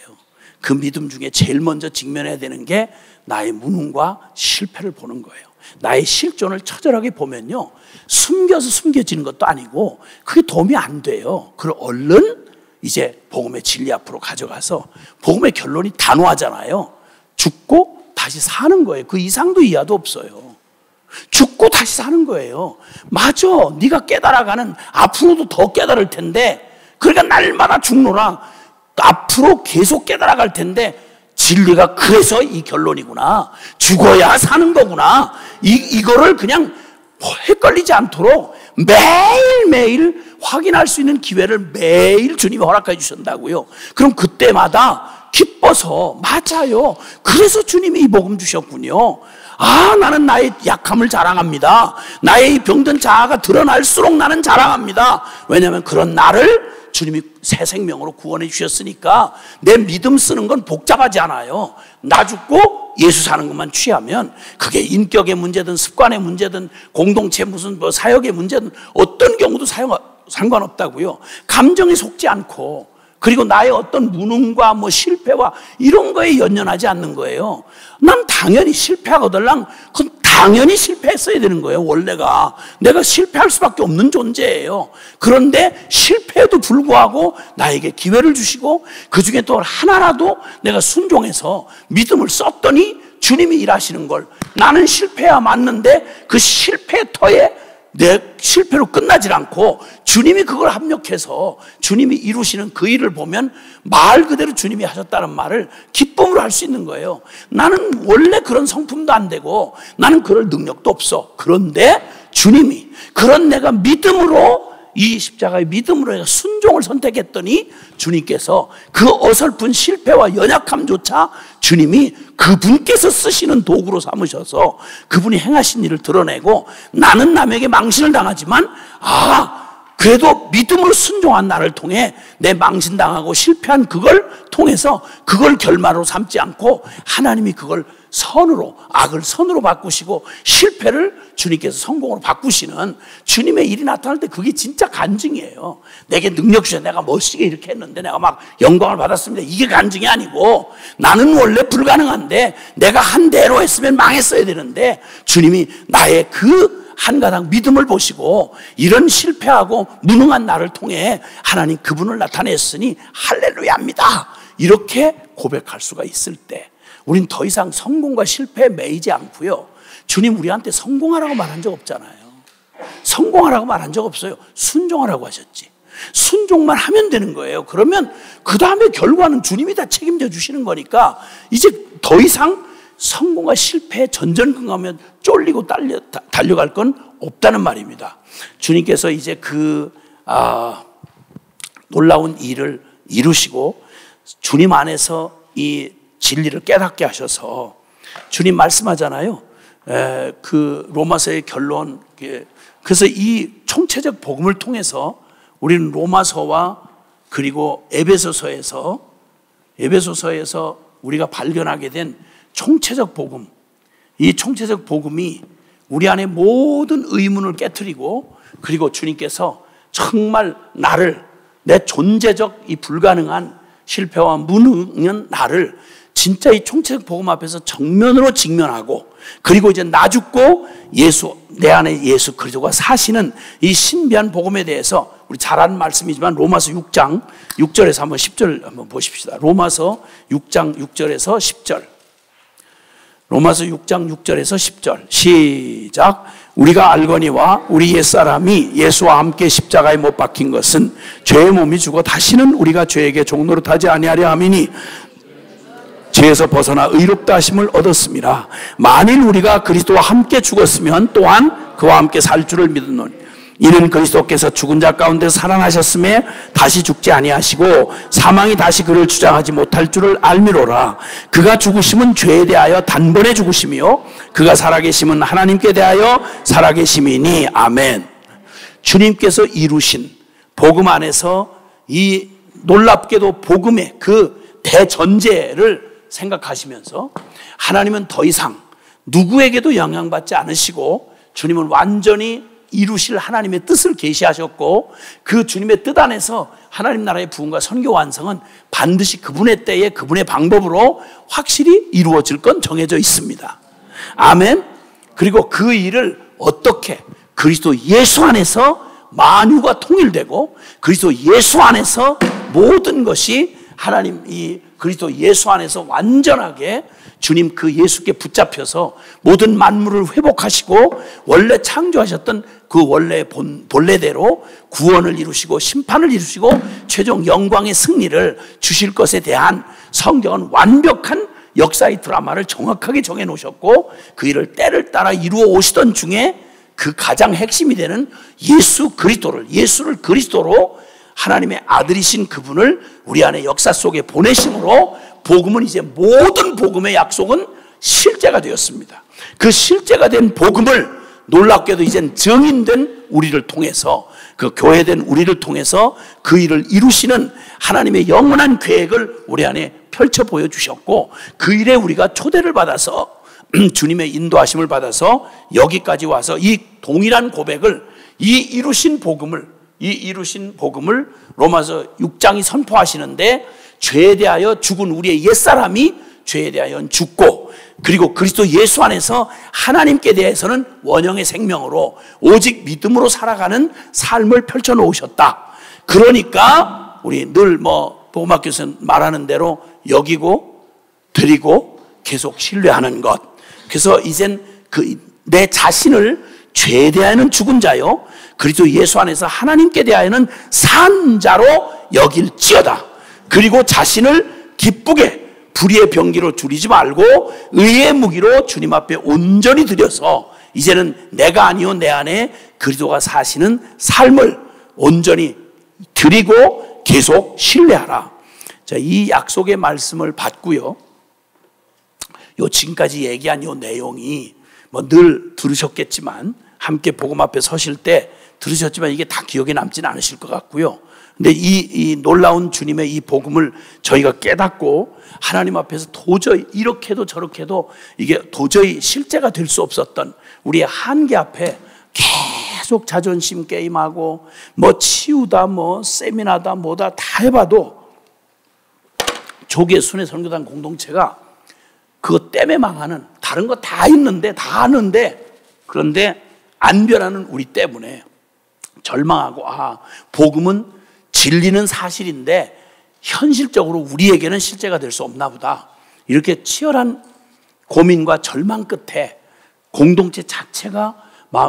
그 믿음 중에 제일 먼저 직면해야 되는 게 나의 무능과 실패를 보는 거예요. 나의 실존을 처절하게 보면요, 숨겨서 숨겨지는 것도 아니고 그게 도움이 안 돼요. 그걸 얼른 이제 복음의 진리 앞으로 가져가서 복음의 결론이 단호하잖아요. 죽고 다시 사는 거예요. 그 이상도 이하도 없어요. 죽고 다시 사는 거예요. 맞아. 네가 깨달아가는, 앞으로도 더 깨달을 텐데, 그러니까 날마다 죽노라. 앞으로 계속 깨달아갈 텐데, 진리가 그래서 이 결론이구나. 죽어야 사는 거구나. 이거를 그냥 헷갈리지 않도록 매일매일 확인할 수 있는 기회를 매일 주님이 허락해 주신다고요. 그럼 그때마다 기뻐서, 맞아요, 그래서 주님이 이 복음 주셨군요. 아, 나는 나의 약함을 자랑합니다. 나의 이 병든 자아가 드러날수록 나는 자랑합니다. 왜냐하면 그런 나를 주님이 새 생명으로 구원해 주셨으니까 내 믿음 쓰는 건 복잡하지 않아요. 나 죽고 예수 사는 것만 취하면, 그게 인격의 문제든 습관의 문제든 공동체 무슨 뭐 사역의 문제든 어떤 경우도 상관없다고요. 감정에 속지 않고, 그리고 나의 어떤 무능과 뭐 실패와 이런 거에 연연하지 않는 거예요. 난 당연히 실패하거들랑 그건 당연히 실패했어야 되는 거예요. 원래가 내가 실패할 수밖에 없는 존재예요. 그런데 실패에도 불구하고 나에게 기회를 주시고 그 중에 또 하나라도 내가 순종해서 믿음을 썼더니 주님이 일하시는 걸, 나는 실패야 맞는데 그 실패터에 내 실패로 끝나질 않고 주님이 그걸 합력해서 주님이 이루시는 그 일을 보면 말 그대로 주님이 하셨다는 말을 기쁨으로 할 수 있는 거예요. 나는 원래 그런 성품도 안 되고 나는 그럴 능력도 없어. 그런데 주님이, 그런 내가 믿음으로, 이 십자가의 믿음으로 내가 순종을 선택했더니 주님께서 그 어설픈 실패와 연약함조차 주님이 그분께서 쓰시는 도구로 삼으셔서 그분이 행하신 일을 드러내고, 나는 남에게 망신을 당하지만 그래도 믿음으로 순종한 나를 통해 내 망신당하고 실패한 그걸 통해서 그걸 결말로 삼지 않고 하나님이 그걸 선으로, 악을 선으로 바꾸시고 실패를 주님께서 성공으로 바꾸시는 주님의 일이 나타날 때 그게 진짜 간증이에요. 내게 능력 주셔, 내가 멋지게 이렇게 했는데 내가 막 영광을 받았습니다. 이게 간증이 아니고, 나는 원래 불가능한데 내가 한 대로 했으면 망했어야 되는데 주님이 나의 그 한 가닥 믿음을 보시고 이런 실패하고 무능한 나를 통해 하나님 그분을 나타냈으니 할렐루야입니다. 이렇게 고백할 수가 있을 때 우린 더 이상 성공과 실패에 매이지 않고요. 주님 우리한테 성공하라고 말한 적 없잖아요. 성공하라고 말한 적 없어요. 순종하라고 하셨지. 순종만 하면 되는 거예요. 그러면 그 다음에 결과는 주님이 다 책임져 주시는 거니까 이제 더 이상 성공과 실패에 전전긍긍하면 쫄리고 달려갈 건 없다는 말입니다. 주님께서 이제 놀라운 일을 이루시고 주님 안에서 이 진리를 깨닫게 하셔서, 주님 말씀하잖아요. 그 로마서의 결론, 그래서 이 총체적 복음을 통해서 우리는 로마서와 그리고 에베소서에서 우리가 발견하게 된 총체적 복음, 이 총체적 복음이 우리 안에 모든 의문을 깨트리고, 그리고 주님께서 정말 나를, 내 존재적 이 불가능한 실패와 무능한 나를 진짜 이 총체적 복음 앞에서 정면으로 직면하고, 그리고 이제 나 죽고 내 안에 예수 그리스도가 사시는 이 신비한 복음에 대해서 우리 잘 아는 말씀이지만 로마서 6장 6절에서 한번 10절 한번 보십시다. 로마서 6장 6절에서 10절. 로마서 6장 6절에서 10절 시작. 우리가 알거니와 우리 옛사람이 예수와 함께 십자가에 못 박힌 것은 죄의 몸이 죽어 다시는 우리가 죄에게 종노릇하지 아니하려 함이니 죄에서 벗어나 의롭다 하심을 얻었습니다. 만일 우리가 그리스도와 함께 죽었으면 또한 그와 함께 살 줄을 믿었노니 이는 그리스도께서 죽은 자 가운데 살아나셨음에 다시 죽지 아니하시고 사망이 다시 그를 주장하지 못할 줄을 알미로라. 그가 죽으심은 죄에 대하여 단번에 죽으심이요 그가 살아계심은 하나님께 대하여 살아계심이니. 아멘. 주님께서 이루신 복음 안에서 이 놀랍게도 복음의 그 대전제를 생각하시면서 하나님은 더 이상 누구에게도 영향받지 않으시고 주님은 완전히 이루실 하나님의 뜻을 계시하셨고, 그 주님의 뜻 안에서 하나님 나라의 부흥과 선교 완성은 반드시 그분의 때에 그분의 방법으로 확실히 이루어질 건 정해져 있습니다. 아멘. 그리고 그 일을 어떻게 그리스도 예수 안에서 만유가 통일되고 그리스도 예수 안에서 모든 것이 하나님 이 그리스도 예수 안에서 완전하게 주님 그 예수께 붙잡혀서 모든 만물을 회복하시고 원래 창조하셨던 그 원래 본래대로 구원을 이루시고 심판을 이루시고 최종 영광의 승리를 주실 것에 대한 성경은 완벽한 역사의 드라마를 정확하게 정해 놓으셨고 그 일을 때를 따라 이루어 오시던 중에 그 가장 핵심이 되는 예수를 그리스도로 하나님의 아들이신 그분을 우리 안에 역사 속에 보내심으로 복음은 이제 모든 복음의 약속은 실제가 되었습니다. 그 실제가 된 복음을 놀랍게도 이젠 증인된 우리를 통해서 그 교회된 우리를 통해서 그 일을 이루시는 하나님의 영원한 계획을 우리 안에 펼쳐 보여주셨고 그 일에 우리가 초대를 받아서 주님의 인도하심을 받아서 여기까지 와서 이 동일한 고백을 이 이루신 복음을 로마서 6장이 선포하시는데 죄에 대하여 죽은 우리의 옛사람이 죄에 대하여 죽고 그리고 그리스도 예수 안에서 하나님께 대해서는 원형의 생명으로 오직 믿음으로 살아가는 삶을 펼쳐 놓으셨다. 그러니까 우리 늘 복음학교에서 말하는 대로 여기고 드리고 계속 신뢰하는 것. 그래서 이젠 내 자신을 죄에 대하여는 죽은 자요 그리스도 예수 안에서 하나님께 대하여는 산 자로 여길지어다. 그리고 자신을 기쁘게 불의의 병기로 줄이지 말고 의의 무기로 주님 앞에 온전히 드려서 이제는 내가 아니요 내 안에 그리스도가 사시는 삶을 온전히 드리고 계속 신뢰하라. 자, 이 약속의 말씀을 받고요. 지금까지 얘기한 이 내용이 늘 들으셨겠지만 함께 복음 앞에 서실 때 들으셨지만 이게 다 기억에 남지는 않으실 것 같고요. 근데 이 놀라운 주님의 이 복음을 저희가 깨닫고 하나님 앞에서 도저히 이렇게도 저렇게도 이게 도저히 실제가 될 수 없었던 우리의 한계 앞에 계속 자존심 게임하고 치우다 세미나다 뭐다 다 해봐도 조기의 순회 선교단 공동체가 그것 때문에 망하는 다른 거 다 있는데 다 아는데 그런데 안 변하는 우리 때문에 절망하고 복음은 진리는 사실인데 현실적으로 우리에게는 실제가 될 수 없나 보다. 이렇게 치열한 고민과 절망 끝에 공동체 자체가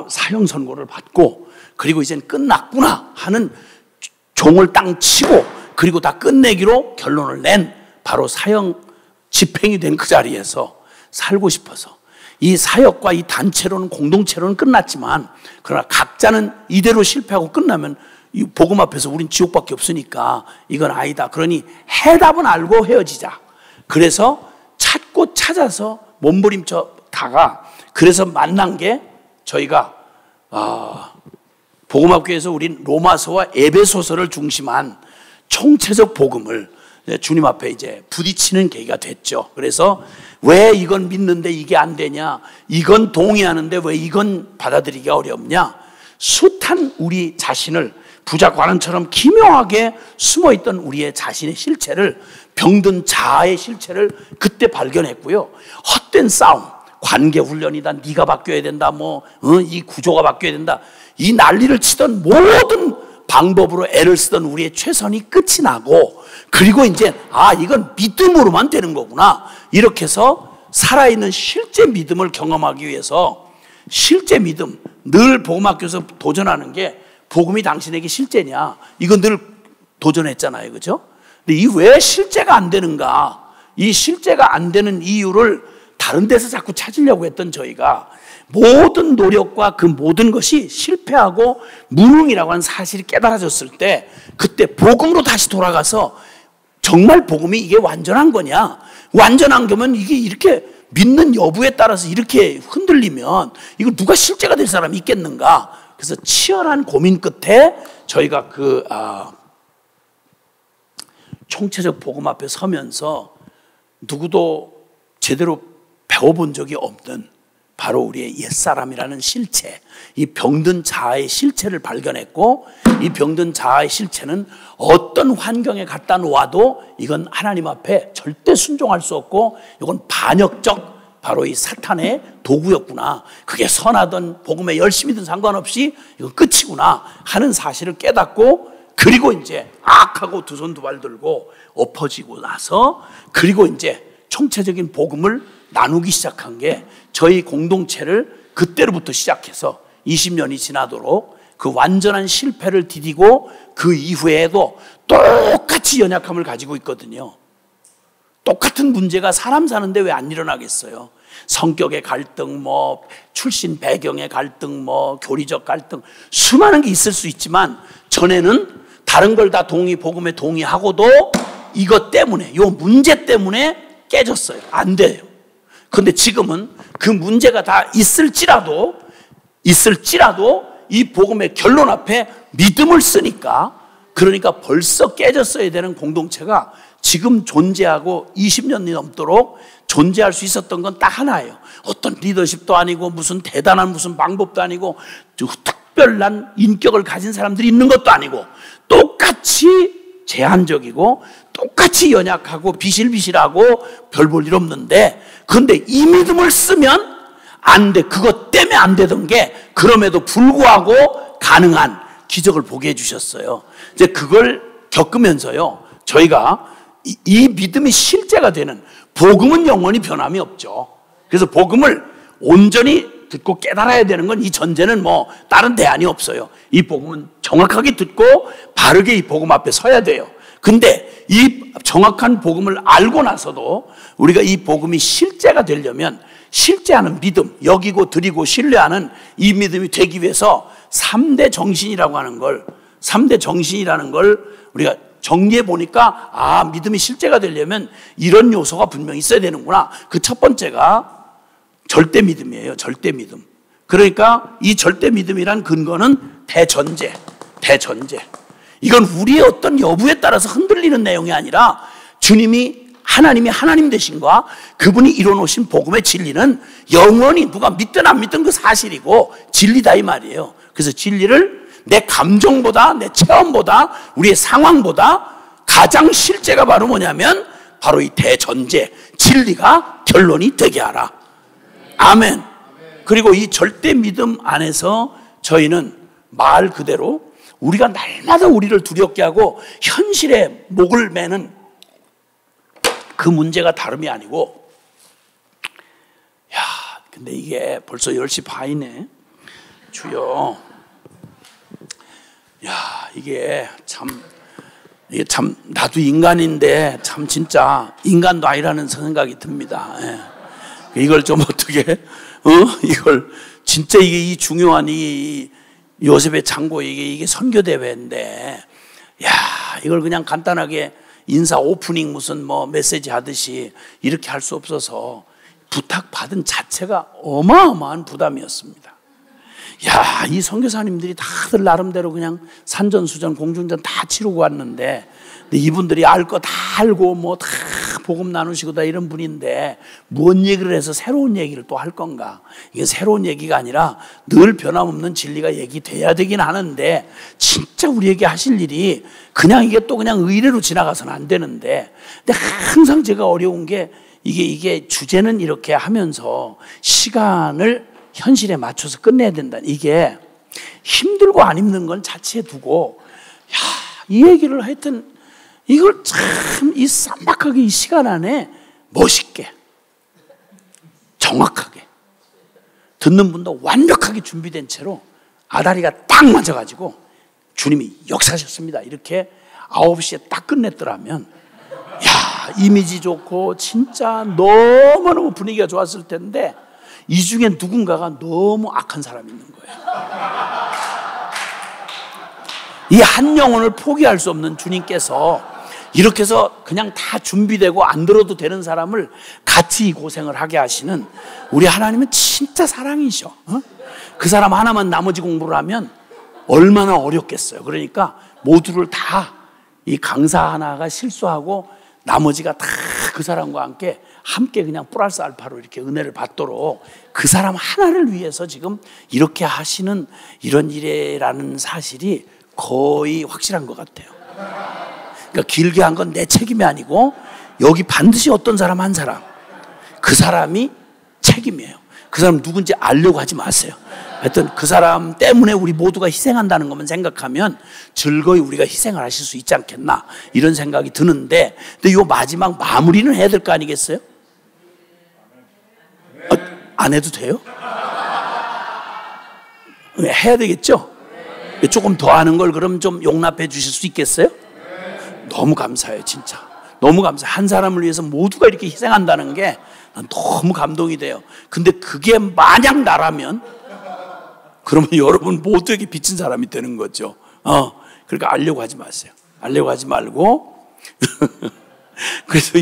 사형 선고를 받고 그리고 이젠 끝났구나 하는 종을 땅 치고 그리고 다 끝내기로 결론을 낸 바로 사형 집행이 된 그 자리에서 살고 싶어서 이 사역과 이 단체로는 공동체로는 끝났지만 그러나 각자는 이대로 실패하고 끝나면 이 복음 앞에서 우린 지옥밖에 없으니까 이건 아니다. 그러니 해답은 알고 헤어지자. 그래서 찾고 찾아서 몸부림쳐다가 그래서 만난 게 저희가 복음학교에서 우린 로마서와 에베소서를 중심한 총체적 복음을 주님 앞에 이제 부딪히는 계기가 됐죠. 그래서 왜 이건 믿는데 이게 안 되냐? 이건 동의하는데 왜 이건 받아들이기가 어렵냐? 숱한 우리 자신을 부자 관원처럼 기묘하게 숨어있던 우리의 자신의 실체를 병든 자아의 실체를 그때 발견했고요. 헛된 싸움, 관계 훈련이다, 네가 바뀌어야 된다, 이 구조가 바뀌어야 된다, 이 난리를 치던 모든 방법으로 애를 쓰던 우리의 최선이 끝이 나고 그리고 이제 이건 믿음으로만 되는 거구나 이렇게 해서 살아있는 실제 믿음을 경험하기 위해서 실제 믿음 늘 복음학교에서 도전하는 게 복음이 당신에게 실제냐 이건 늘 도전했잖아요. 그죠? 근데 이 왜 실제가 안 되는가 이 실제가 안 되는 이유를 다른 데서 자꾸 찾으려고 했던 저희가 모든 노력과 그 모든 것이 실패하고 무능이라고 하는 사실이 깨달아졌을 때 그때 복음으로 다시 돌아가서 정말 복음이 이게 완전한 거냐 완전한 거면 이게 이렇게 믿는 여부에 따라서 이렇게 흔들리면 이거 누가 실제가 될 사람이 있겠는가 그래서 치열한 고민 끝에 저희가 총체적 복음 앞에 서면서 누구도 제대로 배워본 적이 없는 바로 우리의 옛사람이라는 실체, 이 병든 자아의 실체를 발견했고 이 병든 자아의 실체는 어떤 환경에 갖다 놓아도 이건 하나님 앞에 절대 순종할 수 없고 이건 반역적 바로 이 사탄의 도구였구나. 그게 선하든 복음에 열심히든 상관없이 이건 끝이구나 하는 사실을 깨닫고 그리고 이제 악하고 두 손 두 발 들고 엎어지고 나서 그리고 이제 총체적인 복음을 나누기 시작한 게 저희 공동체를 그때로부터 시작해서 20년이 지나도록 그 완전한 실패를 디디고 그 이후에도 똑같이 연약함을 가지고 있거든요. 똑같은 문제가 사람 사는데 왜 안 일어나겠어요? 성격의 갈등, 출신 배경의 갈등, 교리적 갈등, 수많은 게 있을 수 있지만 전에는 다른 걸 다 복음에 동의하고도 이것 때문에, 이 문제 때문에 깨졌어요. 안 돼요. 그런데 지금은 그 문제가 다 있을지라도 이 복음의 결론 앞에 믿음을 쓰니까, 그러니까 벌써 깨졌어야 되는 공동체가 지금 존재하고 20년이 넘도록 존재할 수 있었던 건 딱 하나예요. 어떤 리더십도 아니고 무슨 대단한 무슨 방법도 아니고 특별한 인격을 가진 사람들이 있는 것도 아니고 똑같이 제한적이고 똑같이 연약하고 비실비실하고 별 볼 일 없는데, 그런데 이 믿음을 쓰면 안 돼. 그것 때문에 안 되던 게 그럼에도 불구하고 가능한 기적을 보게 해주셨어요. 이제 그걸 겪으면서요, 저희가 이 믿음이 실제가 되는, 복음은 영원히 변함이 없죠. 그래서 복음을 온전히 듣고 깨달아야 되는 건 이 전제는 다른 대안이 없어요. 이 복음은 정확하게 듣고 바르게 이 복음 앞에 서야 돼요. 근데 이 정확한 복음을 알고 나서도 우리가 이 복음이 실제가 되려면 실제하는 믿음, 여기고 드리고 신뢰하는 이 믿음이 되기 위해서 3대 정신이라고 하는 걸, 3대 정신이라는 걸 우리가 정리해 보니까 믿음이 실제가 되려면 이런 요소가 분명히 있어야 되는구나. 그 첫 번째가 절대 믿음이에요. 절대 믿음. 그러니까 이 절대 믿음이란 근거는 대전제. 이건 우리의 어떤 여부에 따라서 흔들리는 내용이 아니라 하나님이 하나님 되신과 그분이 이뤄놓으신 복음의 진리는 영원히 누가 믿든 안 믿든 그 사실이고 진리다 이 말이에요. 그래서 진리를 내 감정보다, 내 체험보다, 우리의 상황보다 가장 실제가 바로 뭐냐면 바로 이 대전제, 진리가 결론이 되게 하라. 아멘. 그리고 이 절대 믿음 안에서 저희는 말 그대로 우리가 날마다 우리를 두렵게 하고 현실에 목을 매는 그 문제가 다름이 아니고, 근데 이게 벌써 10시 반이네. 주여. 이게 참 나도 인간인데 참 진짜 인간도 아니라는 생각이 듭니다. 이걸 좀 어떻게 이걸 진짜 이 중요한 이 요셉의 창고 이게 선교 대회인데, 이걸 그냥 간단하게 인사 오프닝 무슨 메시지 하듯이 이렇게 할 수 없어서 부탁받은 자체가 어마어마한 부담이었습니다. 이 선교사님들이 다들 나름대로 그냥 산전수전 공중전 다 치르고 왔는데, 근데 이분들이 알 거 다 알고 다 복음 나누시고 다 이런 분인데 뭔 얘기를 해서 새로운 얘기를 또 할 건가? 이게 새로운 얘기가 아니라 늘 변함없는 진리가 얘기돼야 되긴 하는데, 진짜 우리에게 하실 일이 그냥 이게 또 그냥 의례로 지나가서는 안 되는데, 근데 항상 제가 어려운 게 이게 주제는 이렇게 하면서 시간을 현실에 맞춰서 끝내야 된다. 이게 힘들고 안 힘든 건 자체에 두고, 이 얘기를 하여튼 이걸 참 이 쌈박하게 이 시간 안에 멋있게 정확하게 듣는 분도 완벽하게 준비된 채로 아다리가 딱 맞아가지고 주님이 역사하셨습니다. 이렇게 9시에 딱 끝냈더라면 이미지 좋고 진짜 너무너무 분위기가 좋았을 텐데, 이 중에 누군가가 너무 악한 사람이 있는 거예요. 이 한 영혼을 포기할 수 없는 주님께서 이렇게 해서 그냥 다 준비되고 안 들어도 되는 사람을 같이 이 고생을 하게 하시는 우리 하나님은 진짜 사랑이셔. 그 사람 하나만 나머지 공부를 하면 얼마나 어렵겠어요. 그러니까 모두를 다 이 강사 하나가 실수하고 나머지가 다 그 사람과 함께 그냥 플러스 알파로 이렇게 은혜를 받도록 그 사람 하나를 위해서 지금 이렇게 하시는 이런 일이라는 사실이 거의 확실한 것 같아요. 그러니까 길게 한 건 내 책임이 아니고 여기 반드시 어떤 사람 한 사람, 그 사람이 책임이에요. 그 사람 누군지 알려고 하지 마세요. 하여튼 그 사람 때문에 우리 모두가 희생한다는 것만 생각하면 즐거이 우리가 희생을 하실 수 있지 않겠나 이런 생각이 드는데, 근데 요 마지막 마무리는 해야 될 거 아니겠어요? 안 해도 돼요? 해야 되겠죠? 조금 더 하는 걸 그럼 좀 용납해 주실 수 있겠어요? 너무 감사해요, 진짜. 너무 감사해요. 한 사람을 위해서 모두가 이렇게 희생한다는 게 난 너무 감동이 돼요. 근데 그게 만약 나라면 그러면 여러분 모두에게 빚진 사람이 되는 거죠. 그러니까 알려고 하지 마세요. 알려고 하지 말고. 그래서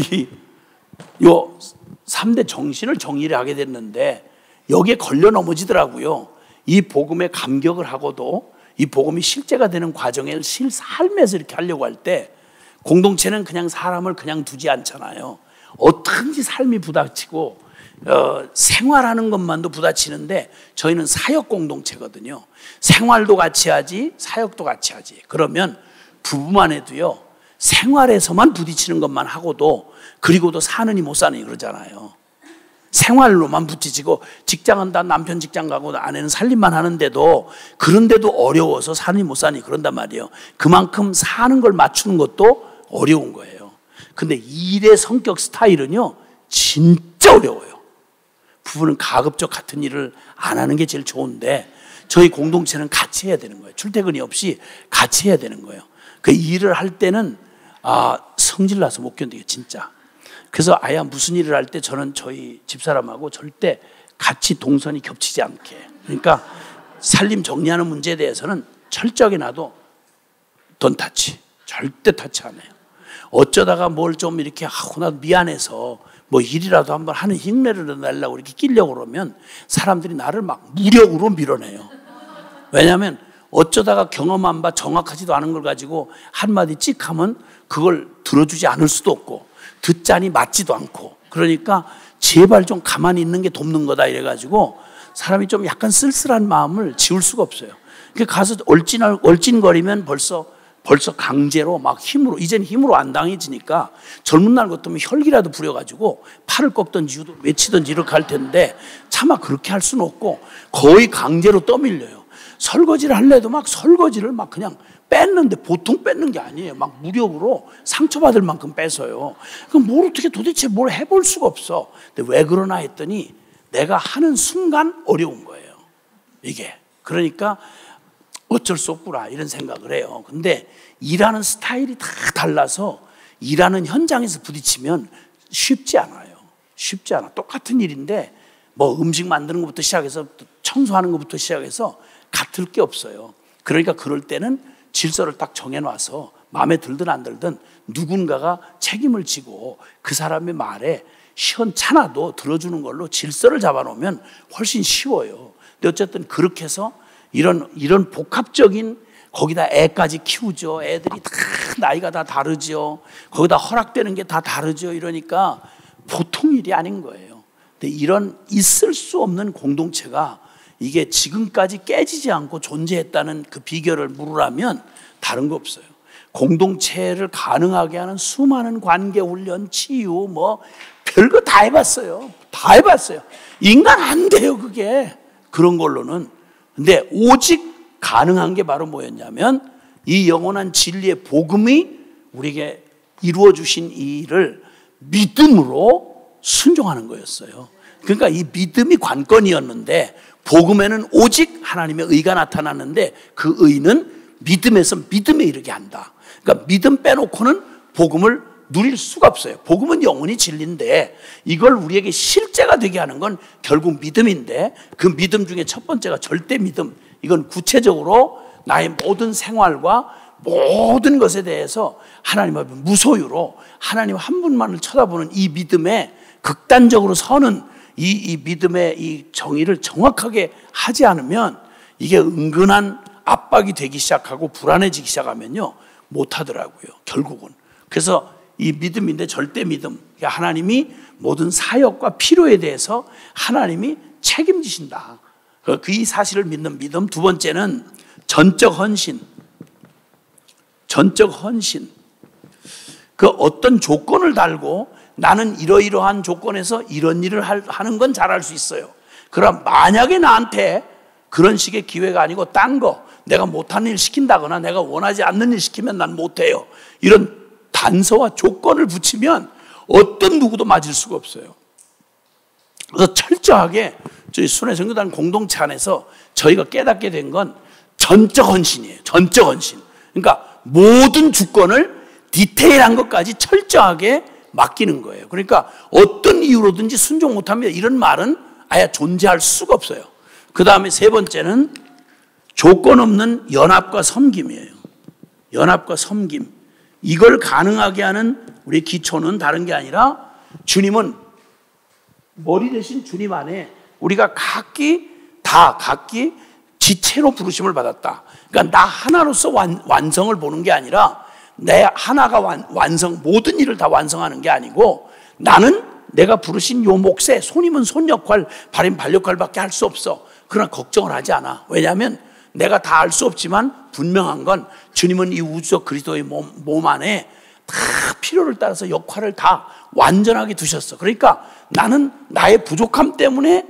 요 3대 정신을 정의를 하게 됐는데 여기에 걸려 넘어지더라고요. 이 복음에 감격을 하고도 이 복음이 실제가 되는 과정에 삶에서 이렇게 하려고 할 때 공동체는 그냥 사람을 그냥 두지 않잖아요. 어떻게든지 삶이 부닥치고 생활하는 것만도 부딪히는데 저희는 사역 공동체거든요. 생활도 같이 하지 사역도 같이 하지. 그러면 부부만 해도요, 생활에서만 부딪히는 것만 하고도 그리고도 사느니 못 사느니 그러잖아요. 생활로만 부딪히고 직장은 다 남편 직장 가고 아내는 살림만 하는데도 그런데도 어려워서 사느니 못 사느니 그런단 말이에요. 그만큼 사는 걸 맞추는 것도 어려운 거예요. 근데 일의 성격 스타일은요 진짜 어려워요. 부부는 가급적 같은 일을 안 하는 게 제일 좋은데 저희 공동체는 같이 해야 되는 거예요. 출퇴근이 없이 같이 해야 되는 거예요. 그 일을 할 때는 성질나서 못 견디게 진짜. 그래서 아예 무슨 일을 할 때 저는 저희 집사람하고 절대 같이 동선이 겹치지 않게, 그러니까 살림 정리하는 문제에 대해서는 철저하게 놔도 돈 타치, 절대 타치 안 해요. 어쩌다가 뭘 좀 이렇게 하고 나도 미안해서 뭐 일이라도 한번 하는 흉내를 내려고 이렇게 끼려고 그러면 사람들이 나를 막 무력으로 밀어내요. 왜냐하면 어쩌다가 경험한 바 정확하지도 않은 걸 가지고 한마디 찍 하면 그걸 들어주지 않을 수도 없고 듣자니 맞지도 않고, 그러니까 제발 좀 가만히 있는 게 돕는 거다 이래가지고 사람이 좀 약간 쓸쓸한 마음을 지울 수가 없어요. 그러니까 가서 얼찐거리면 벌써 강제로 막 힘으로, 이제는 힘으로 안 당해지니까 젊은 날 같으면 혈기라도 부려가지고 팔을 꺾든지 외치든지 이렇게 할 텐데 차마 그렇게 할 수는 없고 거의 강제로 떠밀려요. 설거지를 할래도 막 설거지를 막 그냥 뺐는데 보통 뺏는 게 아니에요. 막 무력으로 상처받을 만큼 뺏어요. 그럼 어떻게 도대체 뭘 해볼 수가 없어. 근데 왜 그러나 했더니 내가 하는 순간 어려운 거예요. 이게. 그러니까 어쩔 수 없구나 이런 생각을 해요. 근데 일하는 스타일이 다 달라서 일하는 현장에서 부딪히면 쉽지 않아요. 쉽지 않아. 똑같은 일인데 뭐 음식 만드는 것부터 시작해서 청소하는 것부터 시작해서 같을 게 없어요. 그러니까 그럴 때는 질서를 딱 정해놔서 마음에 들든 안 들든 누군가가 책임을 지고 그 사람의 말에 시원찮아도 들어주는 걸로 질서를 잡아놓으면 훨씬 쉬워요. 근데 어쨌든 그렇게 해서 이런 복합적인, 거기다 애까지 키우죠. 애들이 다 나이가 다 다르죠. 거기다 허락되는 게 다 다르죠. 이러니까 보통 일이 아닌 거예요. 근데 이런 있을 수 없는 공동체가 이게 지금까지 깨지지 않고 존재했다는 그 비결을 물으라면 다른 거 없어요. 공동체를 가능하게 하는 수많은 관계 훈련, 치유, 뭐 별거 다 해봤어요. 다 해봤어요. 인간 안 돼요, 그게. 그런 걸로는. 근데 오직 가능한 게 바로 뭐였냐면 이 영원한 진리의 복음이 우리에게 이루어 주신 이 일을 믿음으로 순종하는 거였어요. 그러니까 이 믿음이 관건이었는데 복음에는 오직 하나님의 의가 나타났는데 그 의는 믿음에서 믿음에 이르게 한다. 그러니까 믿음 빼놓고는 복음을 누릴 수가 없어요. 복음은 영원히 진리인데 이걸 우리에게 실제가 되게 하는 건 결국 믿음인데 그 믿음 중에 첫 번째가 절대 믿음. 이건 구체적으로 나의 모든 생활과 모든 것에 대해서 하나님 앞에 무소유로 하나님 한 분만을 쳐다보는 이 믿음에 극단적으로 서는 이 믿음의 이 정의를 정확하게 하지 않으면 이게 은근한 압박이 되기 시작하고 불안해지기 시작하면요 못하더라고요, 결국은. 그래서 이 믿음인데 절대 믿음, 하나님이 모든 사역과 필요에 대해서 하나님이 책임지신다. 그 이 사실을 믿는 믿음. 두 번째는 전적 헌신. 전적 헌신. 그 어떤 조건을 달고 나는 이러이러한 조건에서 이런 일을 하는 건 잘할 수 있어요. 그럼 만약에 나한테 그런 식의 기회가 아니고 딴 거, 내가 못하는 일 시킨다거나 내가 원하지 않는 일 시키면 난 못해요, 이런 단서와 조건을 붙이면 어떤 누구도 맞을 수가 없어요. 그래서 철저하게 저희 순회선교단 공동체 안에서 저희가 깨닫게 된 건 전적 헌신이에요. 전적 헌신. 그러니까 모든 주권을 디테일한 것까지 철저하게 맡기는 거예요. 그러니까 어떤 이유로든지 순종 못하면 이런 말은 아예 존재할 수가 없어요. 그 다음에 세 번째는 조건 없는 연합과 섬김이에요. 연합과 섬김. 이걸 가능하게 하는 우리 기초는 다른 게 아니라 주님은 머리 대신 주님 안에 우리가 각기 지체로 부르심을 받았다. 그러니까 나 하나로서 완성을 보는 게 아니라 내 하나가 완성, 모든 일을 다 완성하는 게 아니고 나는 내가 부르신 요 몫에 손이면 손 역할, 발이면 발 역할밖에 할 수 없어. 그러나 걱정을 하지 않아. 왜냐하면 내가 다 알 수 없지만 분명한 건 주님은 이 우주적 그리스도의 몸 안에 다 필요를 따라서 역할을 다 완전하게 두셨어. 그러니까 나는 나의 부족함 때문에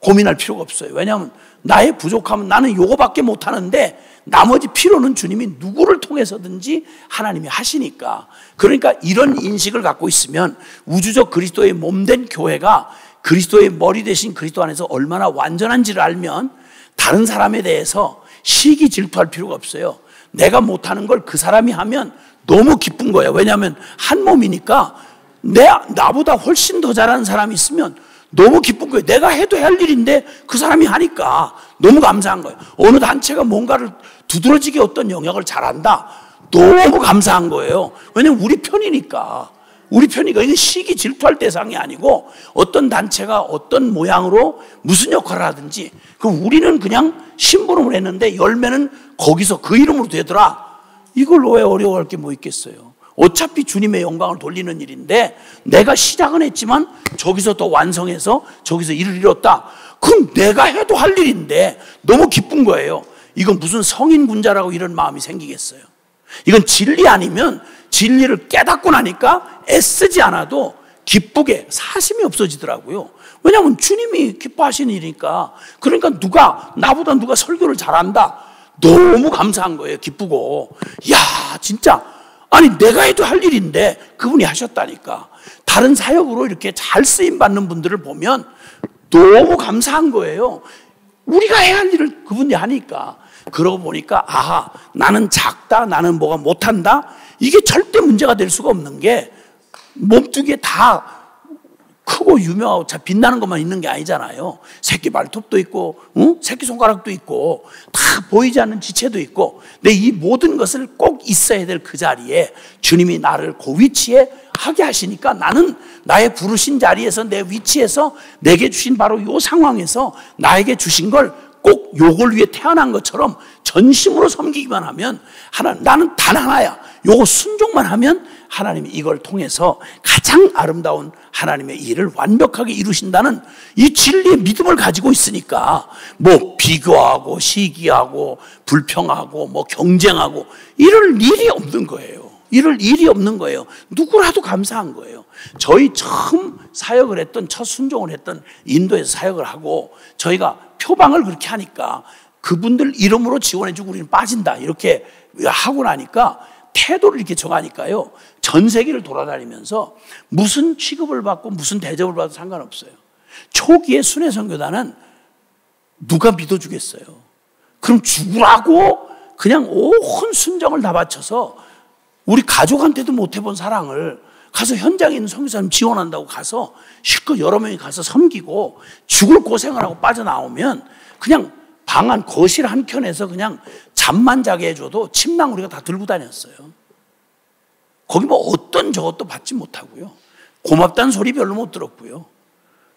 고민할 필요가 없어요. 왜냐하면 나의 부족함은 나는 요거밖에 못하는데 나머지 필요는 주님이 누구를 통해서든지 하나님이 하시니까. 그러니까 이런 인식을 갖고 있으면 우주적 그리스도의 몸된 교회가 그리스도의 머리 대신 그리스도 안에서 얼마나 완전한지를 알면 다른 사람에 대해서 시기 질투할 필요가 없어요. 내가 못하는 걸 그 사람이 하면 너무 기쁜 거예요. 왜냐하면 한 몸이니까 나보다 훨씬 더 잘하는 사람이 있으면 너무 기쁜 거예요. 내가 해도 할 일인데 그 사람이 하니까 너무 감사한 거예요. 어느 단체가 뭔가를 두드러지게 어떤 영역을 잘한다, 너무 감사한 거예요. 왜냐하면 우리 편이니까. 이건 시기 질투할 대상이 아니고 어떤 단체가 어떤 모양으로 무슨 역할을 하든지 그럼 우리는 그냥 심부름을 했는데 열매는 거기서 그 이름으로 되더라. 이걸 왜 어려워할 게 뭐 있겠어요. 어차피 주님의 영광을 돌리는 일인데 내가 시작은 했지만 저기서 더 완성해서 저기서 일을 이뤘다. 그럼 내가 해도 할 일인데 너무 기쁜 거예요. 이건 무슨 성인군자라고 이런 마음이 생기겠어요. 이건 진리 아니면 진리를 깨닫고 나니까 애쓰지 않아도 기쁘게 사심이 없어지더라고요. 왜냐하면 주님이 기뻐하시는 일이니까. 그러니까 나보다 누가 설교를 잘한다, 너무 감사한 거예요. 기쁘고. 야, 진짜 아니 내가 해도 할 일인데 그분이 하셨다니까. 다른 사역으로 이렇게 잘 쓰임 받는 분들을 보면 너무 감사한 거예요. 우리가 해야 할 일을 그분이 하니까. 그러고 보니까 아하, 나는 작다, 나는 뭐가 못한다, 이게 절대 문제가 될 수가 없는 게 몸뚱이에 다 크고 유명하고 빛나는 것만 있는 게 아니잖아요. 새끼 발톱도 있고 새끼손가락도 있고 다 보이지 않는 지체도 있고. 근데 이 모든 것을 꼭 있어야 될 그 자리에 주님이 나를 그 위치에 하게 하시니까 나는 나의 부르신 자리에서 내 위치에서 내게 주신 바로 이 상황에서 나에게 주신 걸 꼭 요걸 위해 태어난 것처럼 전심으로 섬기기만 하면 나는 단 하나야. 요거 순종만 하면 하나님이 이걸 통해서 가장 아름다운 하나님의 일을 완벽하게 이루신다는 이 진리의 믿음을 가지고 있으니까 뭐 비교하고 시기하고 불평하고 뭐 경쟁하고 이럴 일이 없는 거예요. 이럴 일이 없는 거예요. 누구라도 감사한 거예요. 저희 처음 사역을 했던, 첫 순종을 했던 인도에서 사역을 하고 저희가 표방을 그렇게 하니까 그분들 이름으로 지원해주고 우리는 빠진다 이렇게 하고 나니까 태도를 이렇게 정하니까요, 전 세계를 돌아다니면서 무슨 취급을 받고 무슨 대접을 받아도 상관없어요. 초기에 순회선교단은 누가 믿어주겠어요. 그럼 죽으라고 그냥 온 순정을 다 바쳐서 우리 가족한테도 못 해본 사랑을 가서 현장에 있는 선교사님 지원한다고 가서 실컷 여러 명이 가서 섬기고 죽을 고생을 하고 빠져나오면 그냥 방 안 거실 한 켠에서 그냥 잠만 자게 해줘도 침낭 우리가 다 들고 다녔어요. 거기 뭐 어떤 저것도 받지 못하고요. 고맙다는 소리 별로 못 들었고요.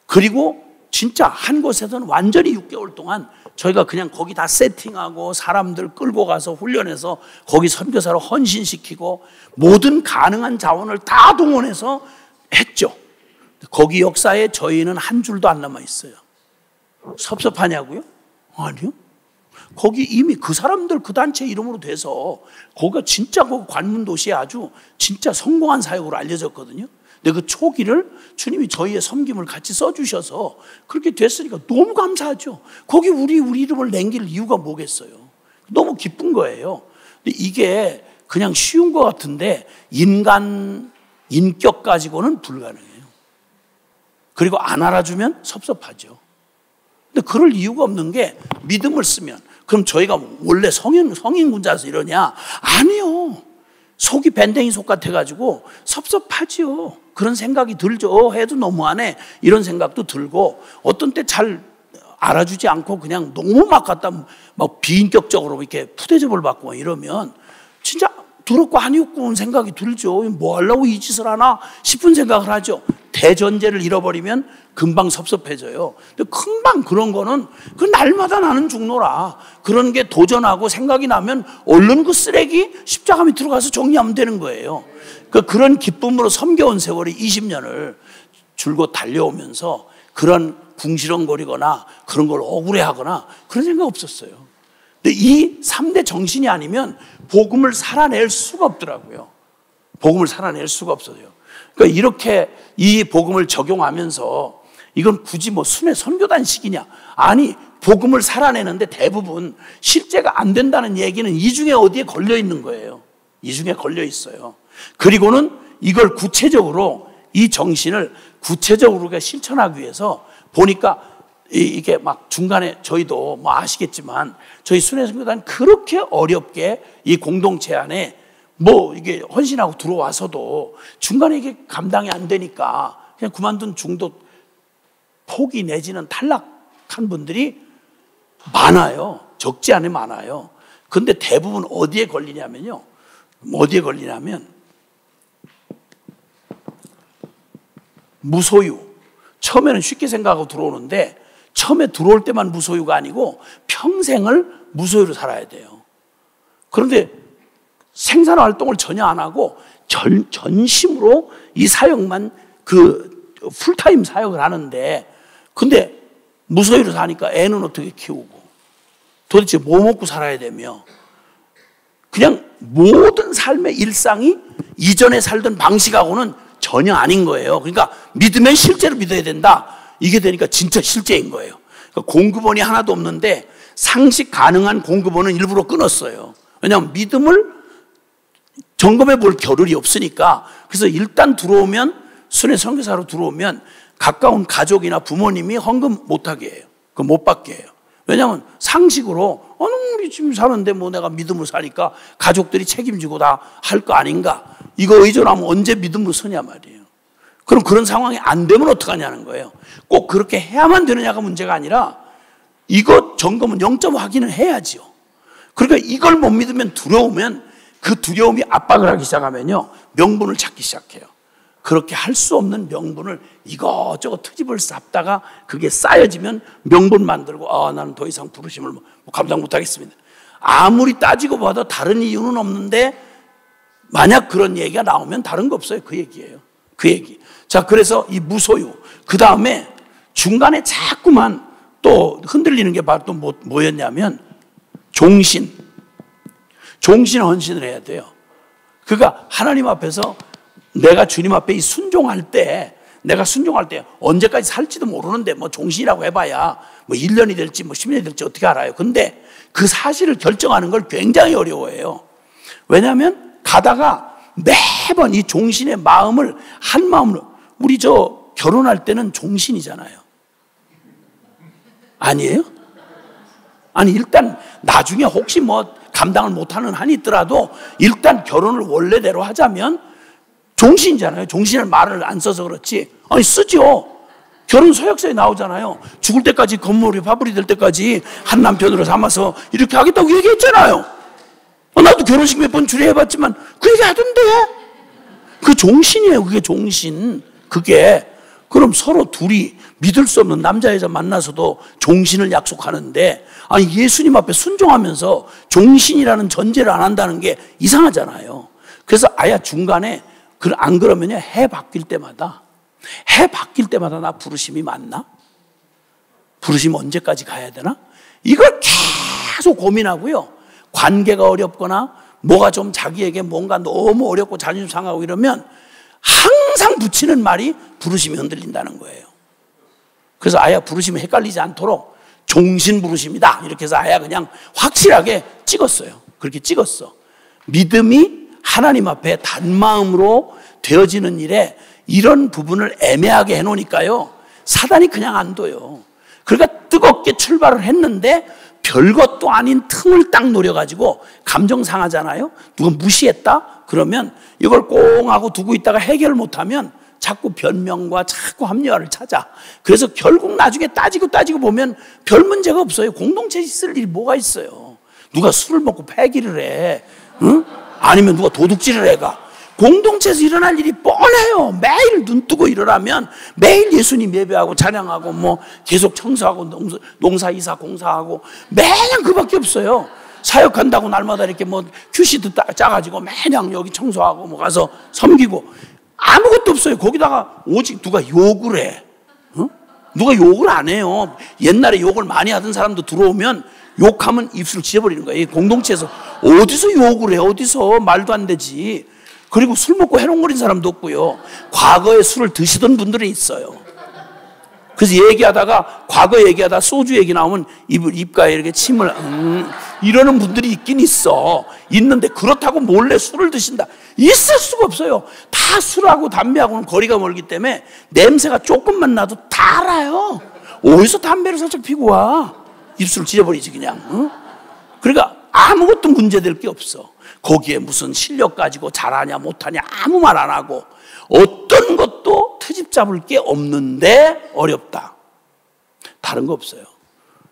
그리고 진짜 한 곳에서는 완전히 6개월 동안 저희가 그냥 거기 다 세팅하고 사람들 끌고 가서 훈련해서 거기 선교사로 헌신시키고 모든 가능한 자원을 다 동원해서 했죠. 거기 역사에 저희는 한 줄도 안 남아 있어요. 섭섭하냐고요? 아니요. 거기 이미 그 사람들 그 단체 이름으로 돼서 거기가 진짜 그 관문 도시에 아주 진짜 성공한 사역으로 알려졌거든요. 근데 그 초기를 주님이 저희의 섬김을 같이 써주셔서 그렇게 됐으니까 너무 감사하죠. 거기 우리 이름을 남길 이유가 뭐겠어요. 너무 기쁜 거예요. 근데 이게 그냥 쉬운 것 같은데 인간 인격 가지고는 불가능해요. 그리고 안 알아주면 섭섭하죠. 근데 그럴 이유가 없는 게 믿음을 쓰면, 그럼 저희가 원래 성인군자라서 이러냐? 아니요. 속이 밴댕이 속 같아가지고 섭섭하지요. 그런 생각이 들죠. 해도 너무하네. 이런 생각도 들고, 어떤 때 잘 알아주지 않고 그냥 너무 막 갖다 막 비인격적으로 이렇게 푸대접을 받고 이러면 진짜 더럽고 아니었고 생각이 들죠. 뭐 하려고 이 짓을 하나 싶은 생각을 하죠. 대전제를 잃어버리면 금방 섭섭해져요. 근데 금방 그런 거는 그 날마다 나는 죽노라. 그런 게 도전하고 생각이 나면 얼른 그 쓰레기 십자가 밑으로 가서 정리하면 되는 거예요. 그런 기쁨으로 섬겨온 세월이 20년을 줄곧 달려오면서 그런 궁시렁거리거나 그런 걸 억울해하거나 그런 생각 없었어요. 근데 이 3대 정신이 아니면 복음을 살아낼 수가 없더라고요. 복음을 살아낼 수가 없어요. 그러니까 이렇게 이 복음을 적용하면서 이건 굳이 뭐 순회 선교단식이냐? 아니, 복음을 살아내는데 대부분 실제가 안 된다는 얘기는 이 중에 어디에 걸려 있는 거예요. 이 중에 걸려 있어요. 그리고는 이걸 구체적으로, 이 정신을 구체적으로 실천하기 위해서 보니까 이게 막 중간에 저희도 뭐 아시겠지만 저희 순회선교단 그렇게 어렵게 이 공동체 안에 뭐 이게 헌신하고 들어와서도 중간에 이게 감당이 안 되니까 그냥 그만둔 중도 포기 내지는 탈락한 분들이 많아요. 적지 않게 많아요. 근데 대부분 어디에 걸리냐면요. 어디에 걸리냐면 무소유. 처음에는 쉽게 생각하고 들어오는데 처음에 들어올 때만 무소유가 아니고 평생을 무소유로 살아야 돼요. 그런데 생산활동을 전혀 안 하고 전심으로 이 사역만 그 풀타임 사역을 하는데, 근데 무소유로 사니까 애는 어떻게 키우고 도대체 뭐 먹고 살아야 되며 그냥 모든 삶의 일상이 이전에 살던 방식하고는 전혀 아닌 거예요. 그러니까 믿으면 실제로 믿어야 된다. 이게 되니까 진짜 실제인 거예요. 그러니까 공급원이 하나도 없는데 상식 가능한 공급원은 일부러 끊었어요. 왜냐하면 믿음을 점검해 볼 겨를이 없으니까. 그래서 일단 들어오면, 순회 선교사로 들어오면 가까운 가족이나 부모님이 헌금 못하게 해요. 그 못 받게 해요. 왜냐하면 상식으로 우리 지금 사는데 뭐 내가 믿음으로 사니까 가족들이 책임지고 다 할 거 아닌가. 이거 의존하면 언제 믿음으로 서냐 말이에요. 그럼 그런 상황이 안 되면 어떡하냐는 거예요. 꼭 그렇게 해야만 되느냐가 문제가 아니라 이거 점검은 0점 확인을 해야지요. 그러니까 이걸 못 믿으면 두려우면 그 두려움이 압박을 하기 시작하면요, 명분을 찾기 시작해요. 그렇게 할 수 없는 명분을 이것저것 트집을 쌓다가 그게 쌓여지면 명분 만들고, 나는 더 이상 부르심을 감당 못하겠습니다. 아무리 따지고 봐도 다른 이유는 없는데 만약 그런 얘기가 나오면 다른 거 없어요. 그 얘기예요. 그 얘기. 자, 그래서 이 무소유. 그 다음에 중간에 자꾸만 또 흔들리는 게 바로 또 뭐였냐면 종신. 종신 헌신을 해야 돼요. 그러니까 하나님 앞에서 내가 주님 앞에 이 순종할 때, 내가 순종할 때 언제까지 살지도 모르는데 뭐 종신이라고 해봐야 뭐 1년이 될지 뭐 10년이 될지 어떻게 알아요. 근데 그 사실을 결정하는 걸 굉장히 어려워해요. 왜냐하면 가다가 매번 이 종신의 마음을 한 마음으로, 우리 결혼할 때는 종신이잖아요. 아니에요? 아니, 일단 나중에 혹시 뭐 감당을 못하는 한이 있더라도 일단 결혼을 원래대로 하자면 종신이잖아요. 종신을 말을 안 써서 그렇지. 아니, 쓰죠. 결혼 서약서에 나오잖아요. 죽을 때까지 건물이 파벌이 될 때까지 한 남편으로 삼아서 이렇게 하겠다고 얘기했잖아요. 나도 결혼식 몇 번 주례해봤지만 그 얘기 하던데. 그 종신이에요. 그게 종신. 그게. 그럼 서로 둘이 믿을 수 없는 남자 여자 만나서도 종신을 약속하는데, 아니 예수님 앞에 순종하면서 종신이라는 전제를 안 한다는 게 이상하잖아요. 그래서 아예 중간에 안 그러면요, 해 바뀔 때마다 나 부르심이 맞나? 부르심 언제까지 가야 되나? 이걸 계속 고민하고요. 관계가 어렵거나 뭐가 좀 자기에게 뭔가 너무 어렵고 자존심 상하고 이러면 항상 붙이는 말이 부르심이 흔들린다는 거예요. 그래서 아야 부르심이 헷갈리지 않도록 종신 부르심이다 이렇게 해서 아야 그냥 확실하게 찍었어요. 그렇게 찍었어. 믿음이 하나님 앞에 단마음으로 되어지는 일에 이런 부분을 애매하게 해놓으니까요, 사단이 그냥 안 둬요. 그러니까 뜨겁게 출발을 했는데 별것도 아닌 틈을 딱 노려가지고 감정 상하잖아요. 누가 무시했다? 그러면 이걸 꽁 하고 두고 있다가 해결을 못하면 자꾸 변명과 자꾸 합리화를 찾아. 그래서 결국 나중에 따지고 보면 별 문제가 없어요. 공동체 있을 일이 뭐가 있어요. 누가 술을 먹고 패기를 해, 응? 아니면 누가 도둑질을 해가. 공동체에서 일어날 일이 뻔해요. 매일 눈 뜨고 일어나면 매일 예수님 예배하고 찬양하고 뭐 계속 청소하고 농사이사 공사하고 매년 그밖에 없어요. 사역한다고 날마다 이렇게 뭐 큐시트 짜가지고 매년 여기 청소하고 뭐 가서 섬기고 아무것도 없어요. 거기다가 오직 누가 욕을 해. 어? 누가 욕을 안 해요. 옛날에 욕을 많이 하던 사람도 들어오면 욕하면 입술을 찢어버리는 거예요. 공동체에서 어디서 욕을 해. 어디서 말도 안 되지. 그리고 술 먹고 해롱거린 사람도 없고요. 과거에 술을 드시던 분들이 있어요. 그래서 얘기하다가 과거 얘기하다 소주 얘기 나오면 입가에 이렇게 침을 이러는 분들이 있긴 있어. 있는데 그렇다고 몰래 술을 드신다. 있을 수가 없어요. 다 술하고 담배하고는 거리가 멀기 때문에 냄새가 조금만 나도 다 알아요. 어디서 담배를 살짝 피고 와. 입술을 찢어버리지 그냥. 응? 그러니까 아무것도 문제될 게 없어. 거기에 무슨 실력 가지고 잘하냐 못하냐 아무 말 안 하고 어떤 것도 트집 잡을 게 없는데 어렵다. 다른 거 없어요.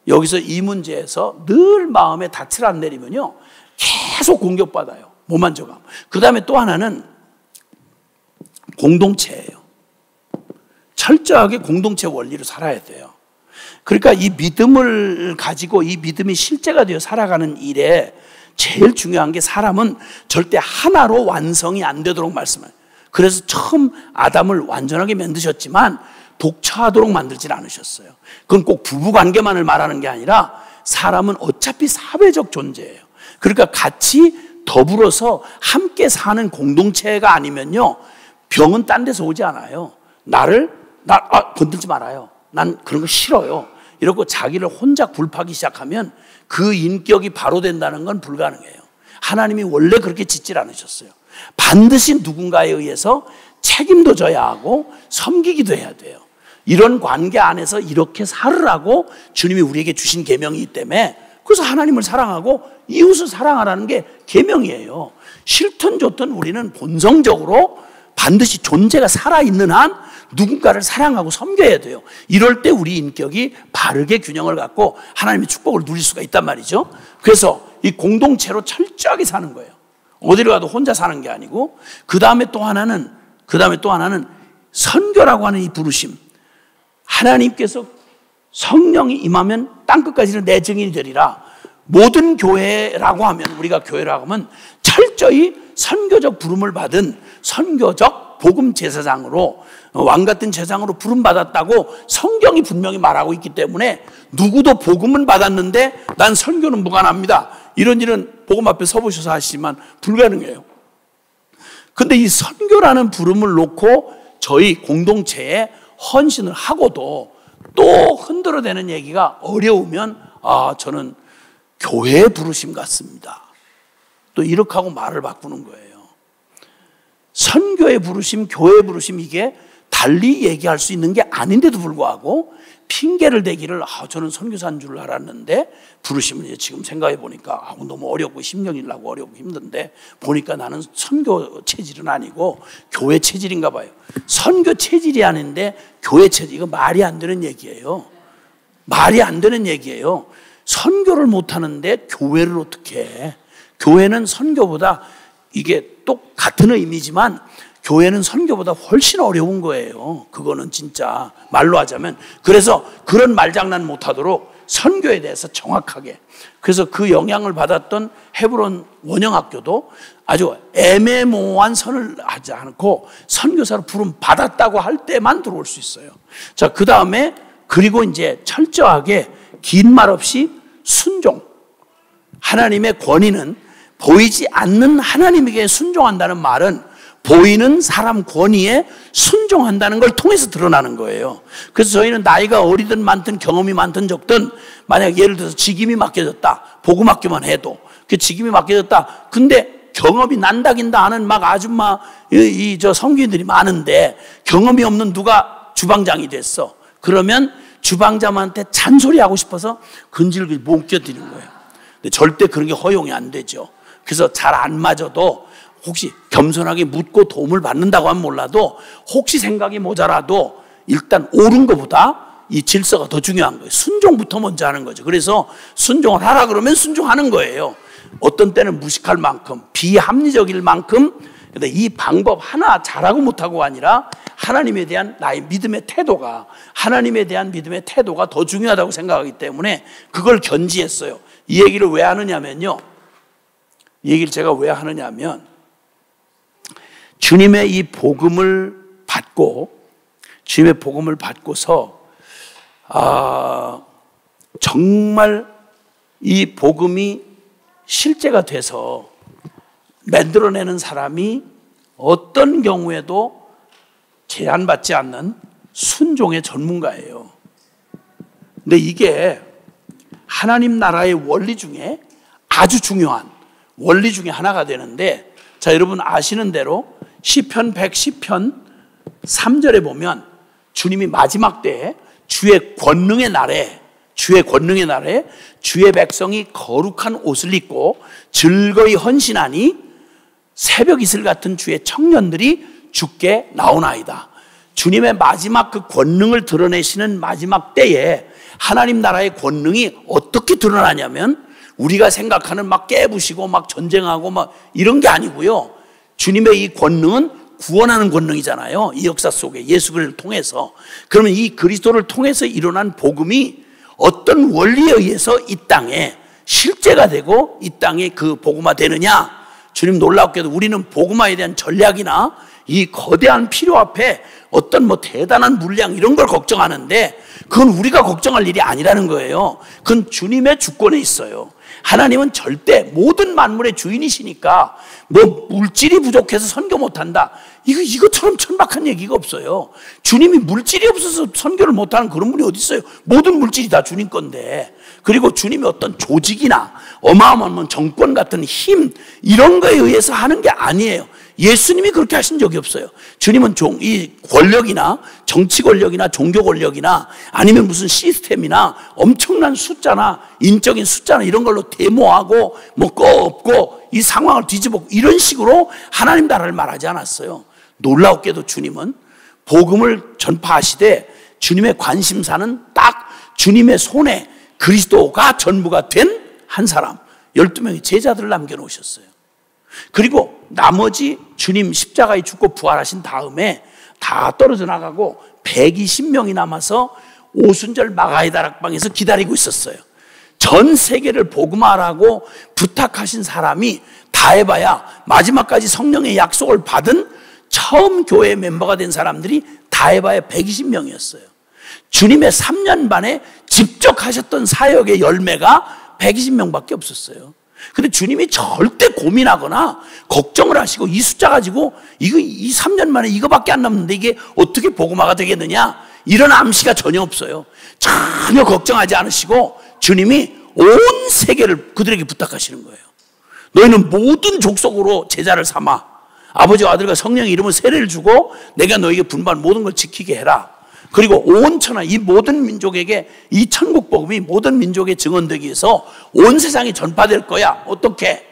여기서 이 문제에서 늘 마음에 닻을 안 내리면요 계속 공격받아요. 못 만져가. 그 다음에 또 하나는 공동체예요. 철저하게 공동체 원리로 살아야 돼요. 그러니까 이 믿음을 가지고 이 믿음이 실제가 되어 살아가는 일에 제일 중요한 게 사람은 절대 하나로 완성이 안 되도록 말씀해요. 그래서 처음 아담을 완전하게 만드셨지만 독처하도록 만들진 않으셨어요. 그건 꼭 부부관계만을 말하는 게 아니라 사람은 어차피 사회적 존재예요. 그러니까 같이 더불어서 함께 사는 공동체가 아니면요 병은 딴 데서 오지 않아요. 건들지 말아요. 난 그런 거 싫어요. 이러고 자기를 혼자 굴파기 시작하면 그 인격이 바로 된다는 건 불가능해요. 하나님이 원래 그렇게 짓질 않으셨어요. 반드시 누군가에 의해서 책임도 져야 하고 섬기기도 해야 돼요. 이런 관계 안에서 이렇게 살으라고 주님이 우리에게 주신 계명이기 때문에 그래서 하나님을 사랑하고 이웃을 사랑하라는 게 계명이에요. 싫든 좋든 우리는 본성적으로 반드시 존재가 살아있는 한 누군가를 사랑하고 섬겨야 돼요. 이럴 때 우리 인격이 바르게 균형을 갖고 하나님의 축복을 누릴 수가 있단 말이죠. 그래서 이 공동체로 철저하게 사는 거예요. 어디로 가도 혼자 사는 게 아니고 그 다음에 또 하나는 선교라고 하는 이 부르심. 하나님께서 성령이 임하면 땅끝까지는 내 증인이 되리라. 모든 교회라고 하면 우리가 교회라고 하면 철저히 선교적 부름을 받은 선교적 복음 제사장으로 왕 같은 제사장으로 부름받았다고 성경이 분명히 말하고 있기 때문에 누구도 복음은 받았는데 난 선교는 무관합니다. 이런 일은 복음 앞에 서보셔서 하시지만 불가능해요. 근데 이 선교라는 부름을 놓고 저희 공동체에 헌신을 하고도 또 흔들어대는 얘기가 어려우면 저는 교회의 부르심 같습니다. 또 이렇게 하고 말을 바꾸는 거예요. 선교의 부르심, 교회의 부르심 이게 달리 얘기할 수 있는 게 아닌데도 불구하고 핑계를 대기를 저는 선교사인 줄 알았는데 부르심은 이제 지금 생각해 보니까 너무 어렵고 심령이라고 어렵고 힘든데 보니까 나는 선교 체질은 아니고 교회 체질인가 봐요. 선교 체질이 아닌데 교회 체질, 이거 말이 안 되는 얘기예요. 말이 안 되는 얘기예요. 선교를 못하는데 교회를 어떻게 해. 교회는 선교보다 이게 똑같은 의미지만 교회는 선교보다 훨씬 어려운 거예요. 그거는 진짜 말로 하자면. 그래서 그런 말장난 못하도록 선교에 대해서 정확하게. 그래서 그 영향을 받았던 헤브론 원형학교도 아주 애매모호한 선을 하지 않고 선교사로 부름 받았다고 할 때만 들어올 수 있어요. 자, 그 다음에 그리고 이제 철저하게 긴 말 없이 순종. 하나님의 권위는 보이지 않는 하나님에게 순종한다는 말은 보이는 사람 권위에 순종한다는 걸 통해서 드러나는 거예요. 그래서 저희는 나이가 어리든 많든 경험이 많든 적든 만약 예를 들어서 직임이 맡겨졌다. 복음학교만 해도 그 직임이 맡겨졌다. 근데 경험이 난다긴다 하는 막 아줌마 저 성교인들이 많은데 경험이 없는 누가 주방장이 됐어. 그러면 주방장한테 잔소리하고 싶어서 근질근질 못 견디는 거예요. 근데 절대 그런 게 허용이 안 되죠. 그래서 잘 안 맞아도 혹시 겸손하게 묻고 도움을 받는다고 하면 몰라도 혹시 생각이 모자라도 일단 옳은 것보다 이 질서가 더 중요한 거예요. 순종부터 먼저 하는 거죠. 그래서 순종을 하라 그러면 순종하는 거예요. 어떤 때는 무식할 만큼 비합리적일 만큼. 근데 이 방법 하나 잘하고 못하고가 아니라 하나님에 대한 나의 믿음의 태도가 하나님에 대한 믿음의 태도가 더 중요하다고 생각하기 때문에 그걸 견지했어요. 이 얘기를 왜 하느냐면요. 이 얘기를 제가 왜 하느냐면 주님의 이 복음을 받고 주님의 복음을 받고서 정말 이 복음이 실제가 돼서 만들어내는 사람이 어떤 경우에도 제한받지 않는 순종의 전문가예요. 근데 이게 하나님 나라의 원리 중에 아주 중요한 원리 중에 하나가 되는데, 자, 여러분 아시는 대로 시편 110편 3절에 보면 주님이 마지막 때에 주의 권능의 날에 주의 백성이 거룩한 옷을 입고 즐거이 헌신하니 새벽 이슬 같은 주의 청년들이 주께 나오나이다. 주님의 마지막 그 권능을 드러내시는 마지막 때에 하나님 나라의 권능이 어떻게 드러나냐면 우리가 생각하는 막 깨부시고 막 전쟁하고 막 이런 게 아니고요. 주님의 이 권능은 구원하는 권능이잖아요. 이 역사 속에 예수 그리스도를 통해서. 그러면 이 그리스도를 통해서 일어난 복음이 어떤 원리에 의해서 이 땅에 실제가 되고 이 땅에 그 복음화 되느냐? 주님 놀랍게도 우리는 복음화에 대한 전략이나 이 거대한 필요 앞에 어떤 뭐 대단한 물량 이런 걸 걱정하는데 그건 우리가 걱정할 일이 아니라는 거예요. 그건 주님의 주권에 있어요. 하나님은 절대 모든 만물의 주인이시니까 뭐 물질이 부족해서 선교 못한다. 이것처럼 천박한 얘기가 없어요. 주님이 물질이 없어서 선교를 못하는 그런 분이 어디 있어요. 모든 물질이 다 주님 건데. 그리고 주님이 어떤 조직이나 어마어마한 정권 같은 힘 이런 거에 의해서 하는 게 아니에요. 예수님이 그렇게 하신 적이 없어요. 주님은 이 권력이나 정치 권력이나 종교 권력이나 아니면 무슨 시스템이나 엄청난 숫자나 인적인 숫자나 이런 걸로 데모하고 뭐 없고 이 상황을 뒤집어 이런 식으로 하나님 나라를 말하지 않았어요. 놀랍게도 주님은 복음을 전파하시되 주님의 관심사는 딱 주님의 손에 그리스도가 전부가 된 한 사람 12명의 제자들을 남겨놓으셨어요. 그리고 나머지 주님 십자가에 죽고 부활하신 다음에 다 떨어져 나가고 120명이 남아서 오순절 마가의 다락방에서 기다리고 있었어요. 전 세계를 복음화하라고 부탁하신 사람이 다 해봐야 마지막까지 성령의 약속을 받은 처음 교회 멤버가 된 사람들이 다 해봐야 120명이었어요. 주님의 3년 반에 직접 하셨던 사역의 열매가 120명밖에 없었어요. 근데 주님이 절대 고민하거나 걱정을 하시고 이 숫자 가지고 이 3년 만에 이거밖에 안 남는데 이게 어떻게 복음화가 되겠느냐 이런 암시가 전혀 없어요. 전혀 걱정하지 않으시고 주님이 온 세계를 그들에게 부탁하시는 거예요. 너희는 모든 족속으로 제자를 삼아 아버지와 아들과 성령의 이름으로 세례를 주고 내가 너희에게 분부한 모든 걸 지키게 해라. 그리고 온 천하 이 모든 민족에게 이 천국 복음이 모든 민족에 증언되기 위해서 온 세상에 전파될 거야. 어떻게?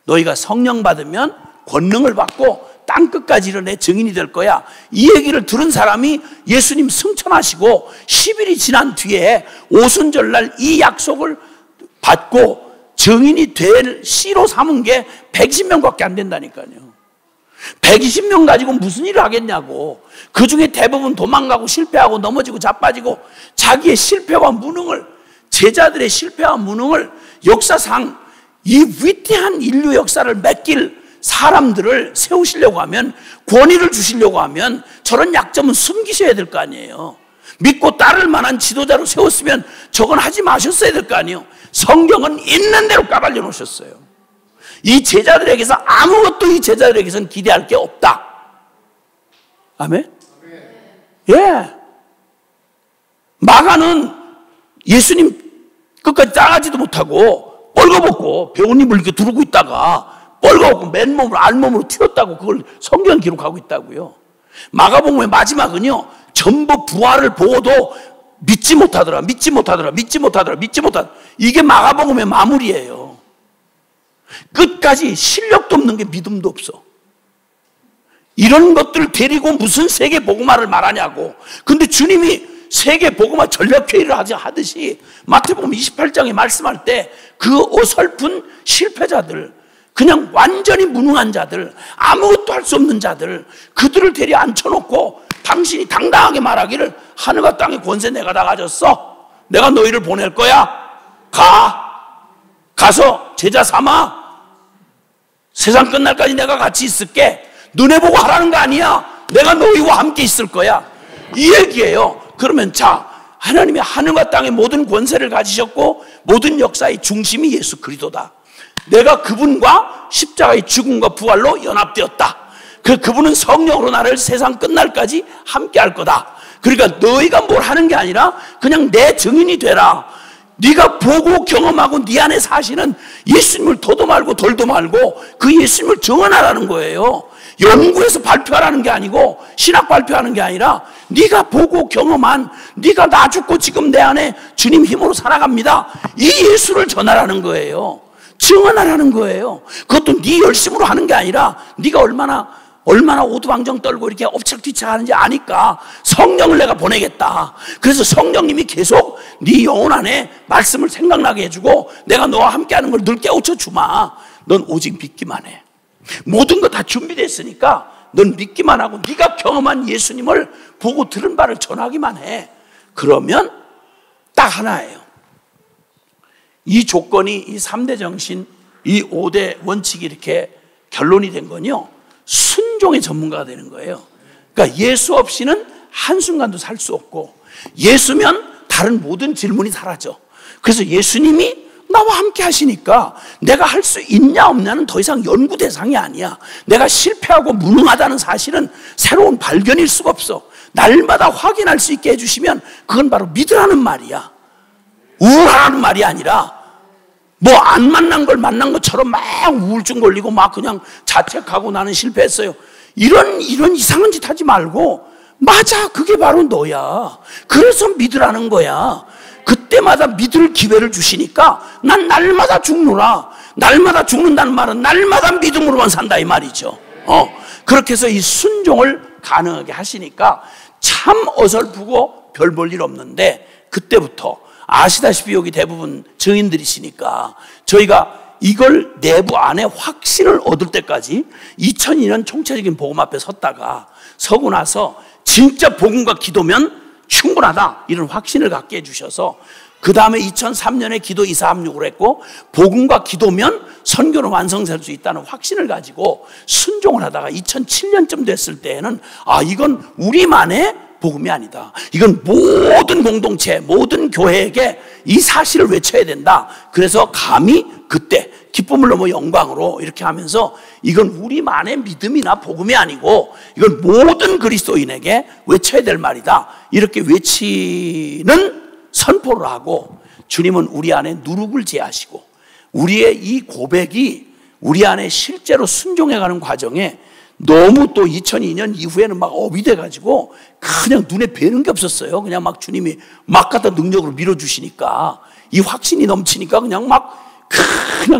너희가 성령 받으면 권능을 받고 땅끝까지 이르내 증인이 될 거야. 이 얘기를 들은 사람이 예수님 승천하시고 10일이 지난 뒤에 오순절날 이 약속을 받고 증인이 될 씨로 삼은 게 120명밖에 안 된다니까요. 120명 가지고 무슨 일을 하겠냐고. 그 중에 대부분 도망가고 실패하고 넘어지고 자빠지고 자기의 실패와 무능을 제자들의 실패와 무능을 역사상 이 위대한 인류 역사를 맡길 사람들을 세우시려고 하면 권위를 주시려고 하면 저런 약점은 숨기셔야 될 거 아니에요. 믿고 따를 만한 지도자로 세웠으면 저건 하지 마셨어야 될 거 아니에요. 성경은 있는 대로 까발려 놓으셨어요. 이 제자들에게서 아무것도 이 제자들에게서는 기대할 게 없다. 아멘? 예. 마가는 예수님 끝까지 따라가지도 못하고 뻘거벗고 배우님을 이렇게 두르고 있다가 뻘거벗고 맨몸으로 알몸으로 튀었다고 그걸 성경 기록하고 있다고요. 마가복음의 마지막은요, 전부 부활을 보고도 믿지 못하더라. 이게 마가복음의 마무리예요. 끝까지 실력도 없는 게 믿음도 없어. 이런 것들을 데리고 무슨 세계 복음화를 말하냐고. 근데 주님이 세계 복음화 전략회의를 하듯이 마태복음 28장에 말씀할 때 그 어설픈 실패자들, 그냥 완전히 무능한 자들, 아무것도 할 수 없는 자들, 그들을 데려 앉혀놓고 당신이 당당하게 말하기를 하늘과 땅의 권세 내가 다 가졌어. 내가 너희를 보낼 거야. 가서 제자 삼아. 세상 끝날까지 내가 같이 있을게. 너네 보고 하라는 거 아니야. 내가 너희와 함께 있을 거야. 이 얘기예요. 그러면 자, 하나님이 하늘과 땅의 모든 권세를 가지셨고 모든 역사의 중심이 예수 그리스도다. 내가 그분과 십자가의 죽음과 부활로 연합되었다. 그분은 성령으로 나를 세상 끝날까지 함께 할 거다. 그러니까 너희가 뭘 하는 게 아니라 그냥 내 증인이 되라. 네가 보고 경험하고 네 안에 사시는 예수님을 더도 말고 덜도 말고 그 예수님을 증언하라는 거예요. 연구해서 발표하라는 게 아니고 신학 발표하는 게 아니라 네가 보고 경험한, 네가 나 죽고 지금 내 안에 주님 힘으로 살아갑니다, 이 예수를 전하라는 거예요. 증언하라는 거예요. 그것도 네 열심으로 하는 게 아니라 네가 얼마나 오두방정 떨고 이렇게 엎치락뒤치락 하는지 아니까 성령을 내가 보내겠다. 그래서 성령님이 계속 네 영혼 안에 말씀을 생각나게 해주고 내가 너와 함께하는 걸 늘 깨우쳐 주마. 넌 오직 믿기만 해. 모든 거 다 준비됐으니까 넌 믿기만 하고 네가 경험한 예수님을 보고 들은 바를 전하기만 해. 그러면 딱 하나예요. 이 조건이, 이 3대 정신, 이 5대 원칙이 이렇게 결론이 된 건요, 순종의 전문가가 되는 거예요. 그러니까 예수 없이는 한순간도 살 수 없고, 예수면 다른 모든 질문이 사라져. 그래서 예수님이 나와 함께 하시니까 내가 할 수 있냐 없냐는 더 이상 연구 대상이 아니야. 내가 실패하고 무능하다는 사실은 새로운 발견일 수가 없어. 날마다 확인할 수 있게 해주시면 그건 바로 믿으라는 말이야. 우울하라는 말이 아니라 뭐 안 만난 걸 만난 것처럼 막 우울증 걸리고 막 그냥 자책하고 나는 실패했어요. 이런 이상한 짓 하지 말고, 맞아, 그게 바로 너야. 그래서 믿으라는 거야. 그때마다 믿을 기회를 주시니까 난 날마다 죽노라. 날마다 죽는다는 말은 날마다 믿음으로만 산다 이 말이죠. 그렇게 해서 이 순종을 가능하게 하시니까 참 어설프고 별 볼 일 없는데, 그때부터 아시다시피 여기 대부분 증인들이시니까 저희가 이걸 내부 안에 확신을 얻을 때까지 2002년 총체적인 복음 앞에 서고 나서 진짜 복음과 기도면 충분하다, 이런 확신을 갖게 해주셔서 그 다음에 2003년에 기도 246을 했고, 복음과 기도면 선교는 완성될 수 있다는 확신을 가지고 순종을 하다가 2007년쯤 됐을 때에는 이건 우리만의 복음이 아니다. 이건 모든 공동체, 모든 교회에게 이 사실을 외쳐야 된다. 그래서 감히 그때 기쁨을 넘어 영광으로 이렇게 하면서 이건 우리만의 믿음이나 복음이 아니고 이건 모든 그리스도인에게 외쳐야 될 말이다, 이렇게 외치는 선포를 하고, 주님은 우리 안에 누룩을 제하시고 우리의 이 고백이 우리 안에 실제로 순종해가는 과정에 너무 또 2002년 이후에는 막 업이 돼가지고 그냥 눈에 뵈는 게 없었어요. 그냥 막 주님이 막 갖다 능력으로 밀어주시니까 이 확신이 넘치니까 그냥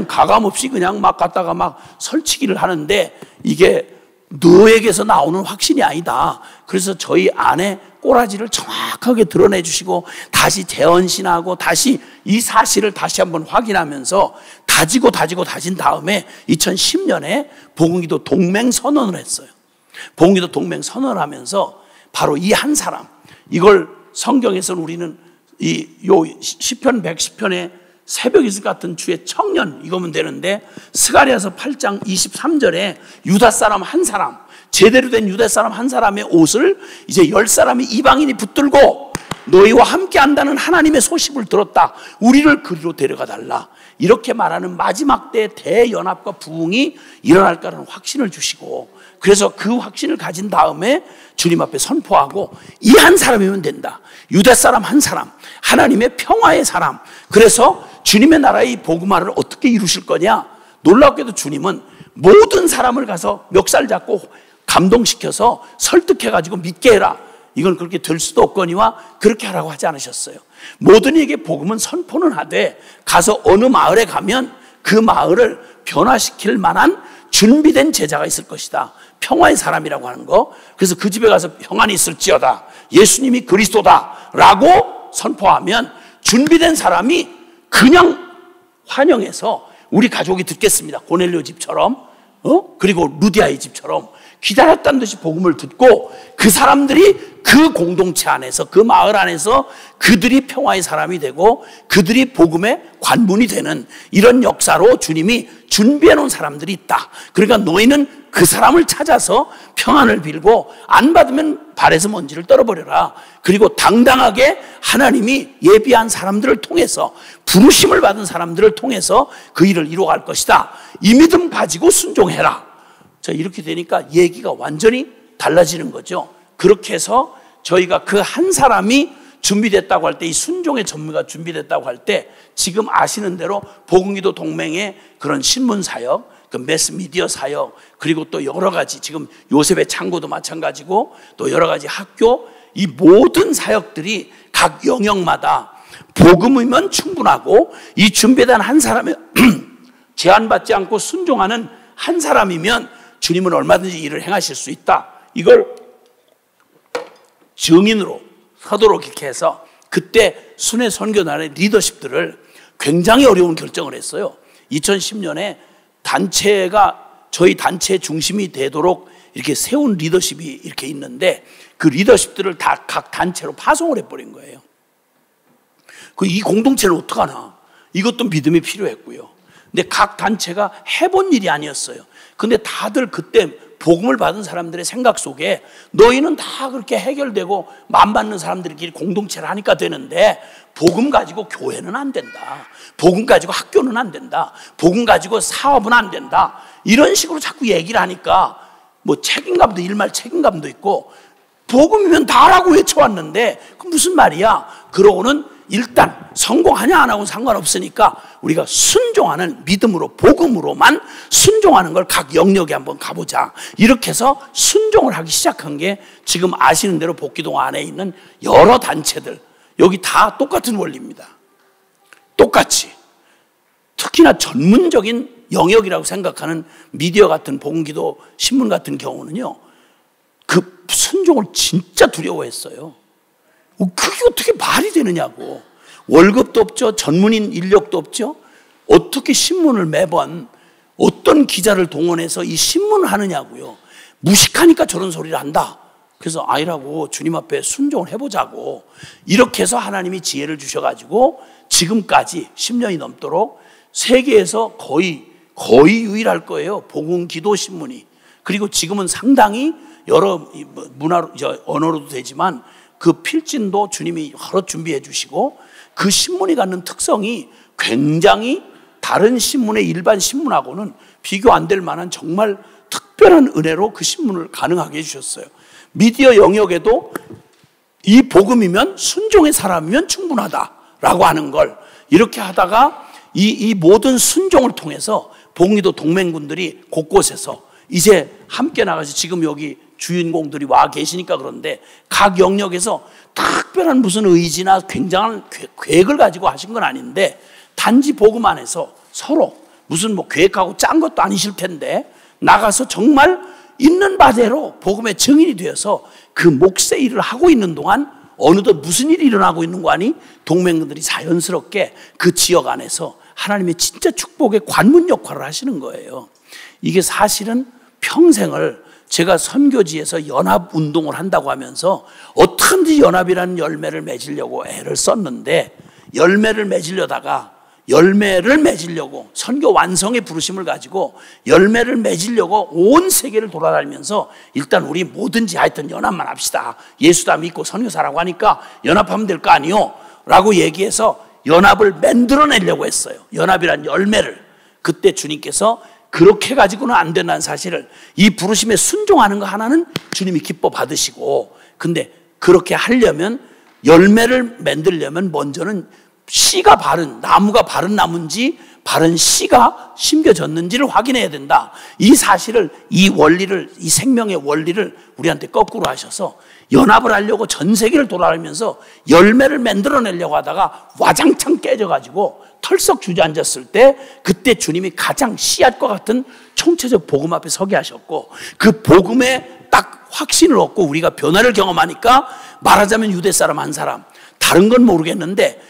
가감 없이 그냥 막 갖다가 막 설치기를 하는데, 이게 너에게서 나오는 확신이 아니다. 그래서 저희 안에 꼬라지를 정확하게 드러내 주시고 다시 재헌신하고 다시 이 사실을 다시 한번 확인하면서 다지고 다진 다음에 2010년에 복음기도 동맹선언을 했어요. 복음기도 동맹선언을 하면서 바로 이 한 사람, 이걸 성경에서는 우리는 요 시편 110편에 새벽 이슬 같은 주의 청년, 이거면 되는데, 스가랴서 8장 23절에 유다 사람 한 사람, 제대로 된 유다 사람 한 사람의 옷을 이제 10사람이 이방인이 붙들고 너희와 함께 한다는 하나님의 소식을 들었다. 우리를 그리로 데려가 달라. 이렇게 말하는 마지막 때 대연합과 부흥이 일어날 거라는 확신을 주시고, 그래서 그 확신을 가진 다음에 주님 앞에 선포하고, 이 한 사람이면 된다. 유대 사람 한 사람, 하나님의 평화의 사람. 그래서 주님의 나라의 복음화를 어떻게 이루실 거냐? 놀랍게도 주님은 모든 사람을 가서 멱살 잡고 감동시켜서 설득해가지고 믿게 해라. 이건 그렇게 될 수도 없거니와 그렇게 하라고 하지 않으셨어요. 모든 이에게 복음은 선포는 하되, 가서 어느 마을에 가면 그 마을을 변화시킬 만한 준비된 제자가 있을 것이다. 평화의 사람이라고 하는 거. 그래서 그 집에 가서 평안이 있을지어다, 예수님이 그리스도다 라고 선포하면 준비된 사람이 그냥 환영해서 우리 가족이 듣겠습니다. 고넬료 집처럼, 그리고 루디아의 집처럼 기다렸다는 듯이 복음을 듣고, 그 사람들이 그 공동체 안에서, 그 마을 안에서 그들이 평화의 사람이 되고 그들이 복음의 관문이 되는 이런 역사로 주님이 준비해 놓은 사람들이 있다. 그러니까 너희는 그 사람을 찾아서 평안을 빌고, 안 받으면 발에서 먼지를 떨어버려라. 그리고 당당하게 하나님이 예비한 사람들을 통해서, 부르심을 받은 사람들을 통해서 그 일을 이루어갈 것이다. 이 믿음 가지고 순종해라. 자, 이렇게 되니까 얘기가 완전히 달라지는 거죠. 그렇게 해서 저희가 그 한 사람이 준비됐다고 할 때, 이 순종의 전무가 준비됐다고 할 때, 지금 아시는 대로 복음기도 동맹의 그런 신문 사역, 그 매스미디어 사역, 그리고 또 여러 가지, 지금 요셉의 창고도 마찬가지고 또 여러 가지 학교, 이 모든 사역들이 각 영역마다 복음이면 충분하고, 이 준비된 한 사람의 제한받지 않고 순종하는 한 사람이면 주님은 얼마든지 일을 행하실 수 있다. 이걸 증인으로 서도록 이렇게 해서, 그때 순회 선교단의 리더십들을 굉장히 어려운 결정을 했어요. 2010년에 단체가 저희 단체 중심이 되도록 이렇게 세운 리더십이 이렇게 있는데, 그 리더십들을 다 각 단체로 파송을 해버린 거예요. 이 공동체를 어떡하나, 이것도 믿음이 필요했고요. 근데 각 단체가 해본 일이 아니었어요. 근데 다들 그때 복음을 받은 사람들의 생각 속에, 너희는 다 그렇게 해결되고 맘 받는 사람들끼리 공동체를 하니까 되는데, 복음 가지고 교회는 안 된다, 복음 가지고 학교는 안 된다, 복음 가지고 사업은 안 된다, 이런 식으로 자꾸 얘기를 하니까 뭐 책임감도, 일말 책임감도 있고, 복음이면 다라고 외쳐왔는데 그 무슨 말이야. 그러고는 일단 성공하냐 안 하고는 상관없으니까 우리가 순종하는 믿음으로, 복음으로만 순종하는 걸 각 영역에 한번 가보자. 이렇게 해서 순종을 하기 시작한 게 지금 아시는 대로 복기동 안에 있는 여러 단체들, 여기 다 똑같은 원리입니다. 똑같이. 특히나 전문적인 영역이라고 생각하는 미디어 같은, 복음기도 신문 같은 경우는요, 그 순종을 진짜 두려워했어요. 그게 어떻게 말이 되느냐고. 월급도 없죠, 전문인 인력도 없죠. 어떻게 신문을 매번 어떤 기자를 동원해서 이 신문을 하느냐고요. 무식하니까 저런 소리를 한다. 그래서 아니라고, 주님 앞에 순종을 해보자고. 이렇게 해서 하나님이 지혜를 주셔가지고 지금까지 10년이 넘도록 세계에서 거의 유일할 거예요, 복음 기도 신문이. 그리고 지금은 상당히 여러 문화로, 언어로도 되지만 그 필진도 주님이 여러 준비해 주시고, 그 신문이 갖는 특성이 굉장히 다른 신문의 일반 신문하고는 비교 안 될 만한 정말 특별한 은혜로 그 신문을 가능하게 해주셨어요. 미디어 영역에도 이 복음이면, 순종의 사람이면 충분하다라고 하는 걸 이렇게 하다가, 이 모든 순종을 통해서 복음기도 동맹군들이 곳곳에서 이제 함께 나가서, 지금 여기 주인공들이 와 계시니까 그런데, 각 영역에서 특별한 무슨 의지나 굉장한 계획을 가지고 하신 건 아닌데, 단지 복음 안에서 서로 무슨 뭐 계획하고 짠 것도 아니실 텐데 나가서 정말 있는 바대로 복음의 증인이 되어서 그 몫의 일을 하고 있는 동안 어느덧 무슨 일이 일어나고 있는 거 아니? 동맹들이 자연스럽게 그 지역 안에서 하나님의 진짜 축복의 관문 역할을 하시는 거예요. 이게 사실은 평생을 제가 선교지에서 연합운동을 한다고 하면서 어떻게든지 연합이라는 열매를 맺으려고 애를 썼는데, 열매를 맺으려다가 열매를 맺으려고, 선교 완성의 부르심을 가지고 열매를 맺으려고 온 세계를 돌아다니면서 일단 우리 뭐든지 하여튼 연합만 합시다. 예수 다 믿고 선교사라고 하니까 연합하면 될 거 아니요? 라고 얘기해서 연합을 만들어내려고 했어요. 연합이란 열매를. 그때 주님께서 그렇게 가지고는 안 된다는 사실을, 이 부르심에 순종하는 거 하나는 주님이 기뻐 받으시고, 근데 그렇게 하려면, 열매를 만들려면 먼저는 씨가 바른, 나무가 바른 나무인지 바른 씨가 심겨졌는지를 확인해야 된다. 이 사실을, 이 원리를, 이 생명의 원리를 우리한테 거꾸로 하셔서 연합을 하려고 전 세계를 돌아다니면서 열매를 만들어내려고 하다가 와장창 깨져가지고 털썩 주저앉았을 때, 그때 주님이 가장 씨앗과 같은 총체적 복음 앞에 서게 하셨고, 그 복음에 딱 확신을 얻고 우리가 변화를 경험하니까, 말하자면 유대 사람 한 사람, 다른 건 모르겠는데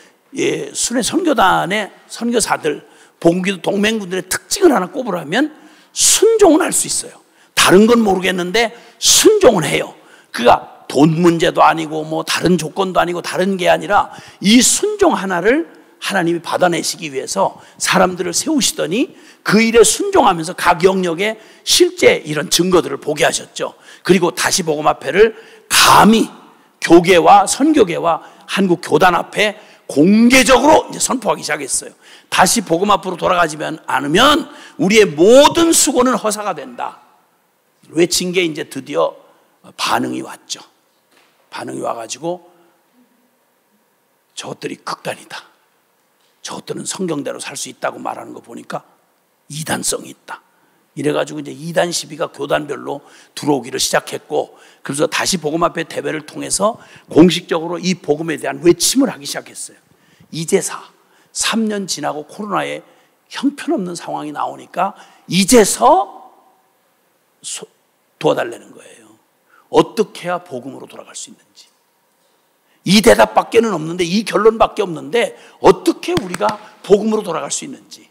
순회 선교단의 선교사들, 복음기도 동맹군들의 특징을 하나 꼽으라면 순종은 할 수 있어요. 다른 건 모르겠는데 순종은 해요. 그가 돈 문제도 아니고 뭐 다른 조건도 아니고 다른 게 아니라 이 순종 하나를 하나님이 받아내시기 위해서 사람들을 세우시더니 그 일에 순종하면서 각 영역에 실제 이런 증거들을 보게 하셨죠. 그리고 다시 복음 앞에를 감히 교계와 선교계와 한국 교단 앞에 공개적으로 이제 선포하기 시작했어요. 다시 복음 앞으로 돌아가지 않으면 우리의 모든 수고는 허사가 된다. 외친 게 이제 드디어 반응이 왔죠. 반응이 와가지고 저것들이 극단이다. 저것들은 성경대로 살 수 있다고 말하는 거 보니까 이단성이 있다. 이래가지고 이제 이단 시비가 교단별로 들어오기를 시작했고, 그래서 다시 복음 앞에 대회를 통해서 공식적으로 이 복음에 대한 외침을 하기 시작했어요. 이제사 3년 지나고 코로나에 형편없는 상황이 나오니까 이제서 도와달라는 거예요. 어떻게 해야 복음으로 돌아갈 수 있는지. 이 대답밖에는 없는데, 이 결론밖에 없는데 어떻게 우리가 복음으로 돌아갈 수 있는지,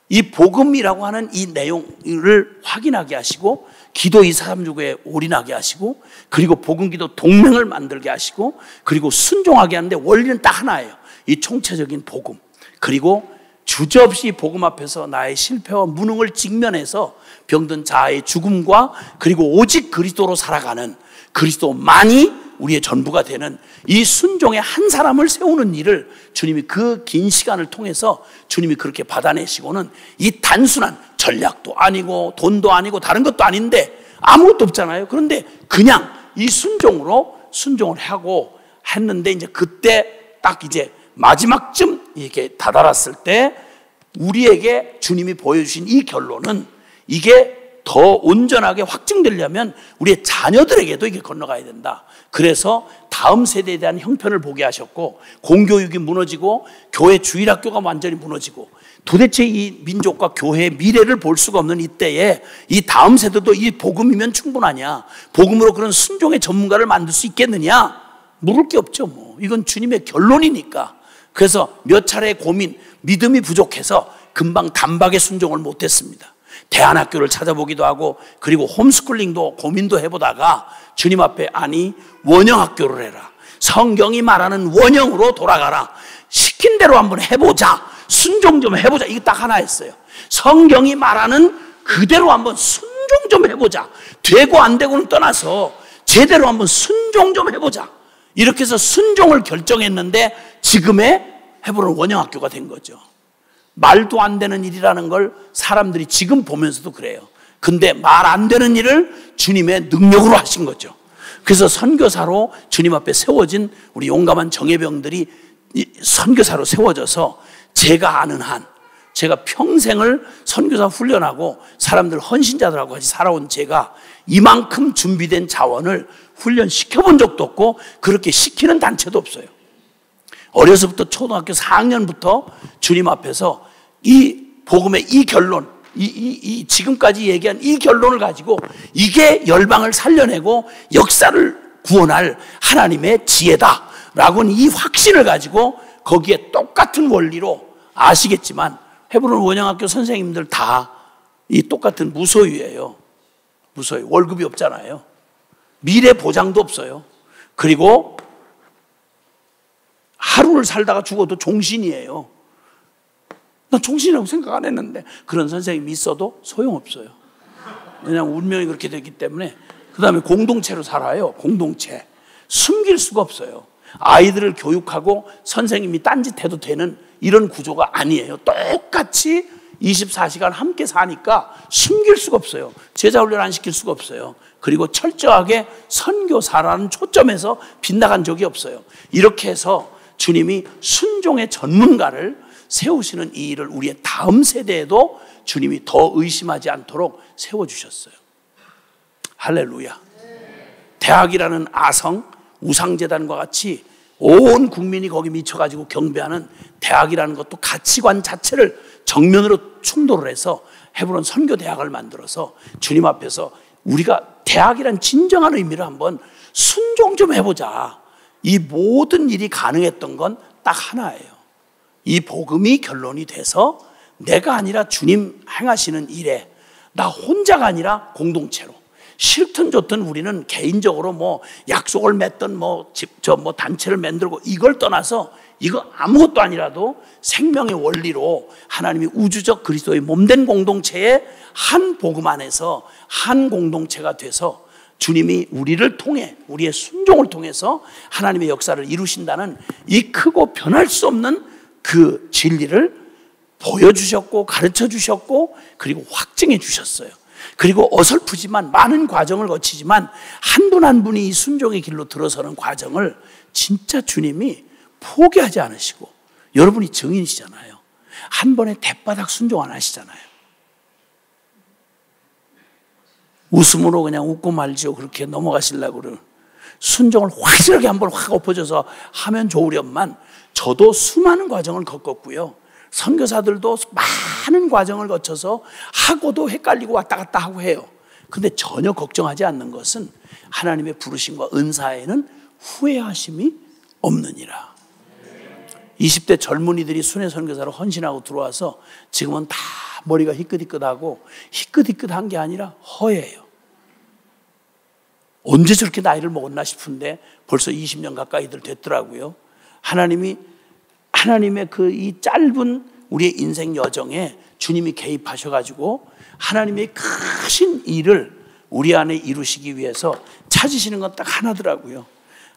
이 복음이라고 하는 이 내용을 확인하게 하시고, 기도 2,3주에 올인하게 하시고, 그리고 복음기도 동맹을 만들게 하시고, 그리고 순종하게 하는데 원리는 딱 하나예요. 이 총체적인 복음. 그리고 주저없이 복음 앞에서 나의 실패와 무능을 직면해서 병든 자아의 죽음과, 그리고 오직 그리스도로 살아가는, 그리스도만이 우리의 전부가 되는 이 순종의 한 사람을 세우는 일을 주님이 그 긴 시간을 통해서 주님이 그렇게 받아내시고는, 이 단순한 전략도 아니고 돈도 아니고 다른 것도 아닌데 아무것도 없잖아요. 그런데 그냥 이 순종으로 순종을 하고 했는데, 이제 그때 딱 이제 마지막쯤 이렇게 다다랐을 때 우리에게 주님이 보여주신 이 결론은, 이게 더 온전하게 확증되려면 우리의 자녀들에게도 이게 건너가야 된다. 그래서 다음 세대에 대한 형편을 보게 하셨고, 공교육이 무너지고 교회 주일학교가 완전히 무너지고, 도대체 이 민족과 교회의 미래를 볼 수가 없는 이때에 이 다음 세대도 이 복음이면 충분하냐, 복음으로 그런 순종의 전문가를 만들 수 있겠느냐, 물을 게 없죠. 뭐 이건 주님의 결론이니까. 그래서 몇 차례 고민, 믿음이 부족해서 금방 단박에 순종을 못했습니다. 대안학교를 찾아보기도 하고, 그리고 홈스쿨링도 고민도 해보다가 주님 앞에, 아니 원형학교를 해라, 성경이 말하는 원형으로 돌아가라, 시킨 대로 한번 해보자, 순종 좀 해보자, 이게 딱 하나 했어요. 성경이 말하는 그대로 한번 순종 좀 해보자. 되고 안 되고는 떠나서 제대로 한번 순종 좀 해보자. 이렇게 해서 순종을 결정했는데 지금의 헤브론 원형학교가 된 거죠. 말도 안 되는 일이라는 걸 사람들이 지금 보면서도 그래요. 근데 말 안 되는 일을 주님의 능력으로 하신 거죠. 그래서 선교사로 주님 앞에 세워진 우리 용감한 정예병들이 선교사로 세워져서, 제가 아는 한, 제가 평생을 선교사 훈련하고 사람들 헌신자들하고 같이 살아온 제가 이만큼 준비된 자원을 훈련시켜본 적도 없고 그렇게 시키는 단체도 없어요. 어려서부터 초등학교 4학년부터 주님 앞에서 이 복음의 이 결론, 지금까지 얘기한 이 결론을 가지고 이게 열방을 살려내고 역사를 구원할 하나님의 지혜다라고는 이 확신을 가지고, 거기에 똑같은 원리로, 아시겠지만 헤브론 원형학교 선생님들 다 이 똑같은 무소유예요. 무소유. 월급이 없잖아요. 미래 보장도 없어요. 그리고 하루를 살다가 죽어도 종신이에요. 나 종신이라고 생각 안 했는데. 그런 선생님이 있어도 소용없어요. 왜냐하면 운명이 그렇게 되기 때문에. 그 다음에 공동체로 살아요. 공동체. 숨길 수가 없어요. 아이들을 교육하고 선생님이 딴짓해도 되는 이런 구조가 아니에요. 똑같이 24시간 함께 사니까 숨길 수가 없어요. 제자 훈련 안 시킬 수가 없어요. 그리고 철저하게 선교사라는 초점에서 빗나간 적이 없어요. 이렇게 해서 주님이 순종의 전문가를 세우시는 이 일을 우리의 다음 세대에도 주님이 더 의심하지 않도록 세워주셨어요. 할렐루야. 대학이라는 아성, 우상재단과 같이 온 국민이 거기 미쳐가지고 경배하는 대학이라는 것도 가치관 자체를 정면으로 충돌을 해서 헤브론 선교대학을 만들어서 주님 앞에서 우리가 대학이란 진정한 의미를 한번 순종 좀 해보자. 이 모든 일이 가능했던 건 딱 하나예요. 이 복음이 결론이 돼서 내가 아니라 주님 행하시는 일에 나 혼자가 아니라 공동체로 싫든 좋든 우리는 개인적으로 뭐 약속을 맺든 뭐 단체를 만들고 이걸 떠나서 이거 아무것도 아니라도 생명의 원리로 하나님이 우주적 그리스도의 몸된 공동체의 한 복음 안에서 한 공동체가 돼서 주님이 우리를 통해 우리의 순종을 통해서 하나님의 역사를 이루신다는 이 크고 변할 수 없는 그 진리를 보여주셨고 가르쳐 주셨고 그리고 확증해 주셨어요. 그리고 어설프지만 많은 과정을 거치지만 한 분 한 분이 이 순종의 길로 들어서는 과정을 진짜 주님이 포기하지 않으시고 여러분이 증인이시잖아요. 한 번에 대바닥 순종 안 하시잖아요. 웃음으로 그냥 웃고 말지요 그렇게 넘어가시려고 그러는 순종을 확실하게 한번 확 엎어져서 하면 좋으련만 저도 수많은 과정을 겪었고요. 선교사들도 많은 과정을 거쳐서 하고도 헷갈리고 왔다 갔다 하고 해요. 근데 전혀 걱정하지 않는 것은 하나님의 부르심과 은사에는 후회하심이 없느니라. 20대 젊은이들이 순회 선교사로 헌신하고 들어와서 지금은 다 머리가 희끗희끗하고 희끗희끗한 게 아니라 허예요. 언제 저렇게 나이를 먹었나 싶은데 벌써 20년 가까이들 됐더라고요. 하나님의 그 이 짧은 우리의 인생 여정에 주님이 개입하셔가지고 하나님의 크신 일을 우리 안에 이루시기 위해서 찾으시는 건 딱 하나더라고요.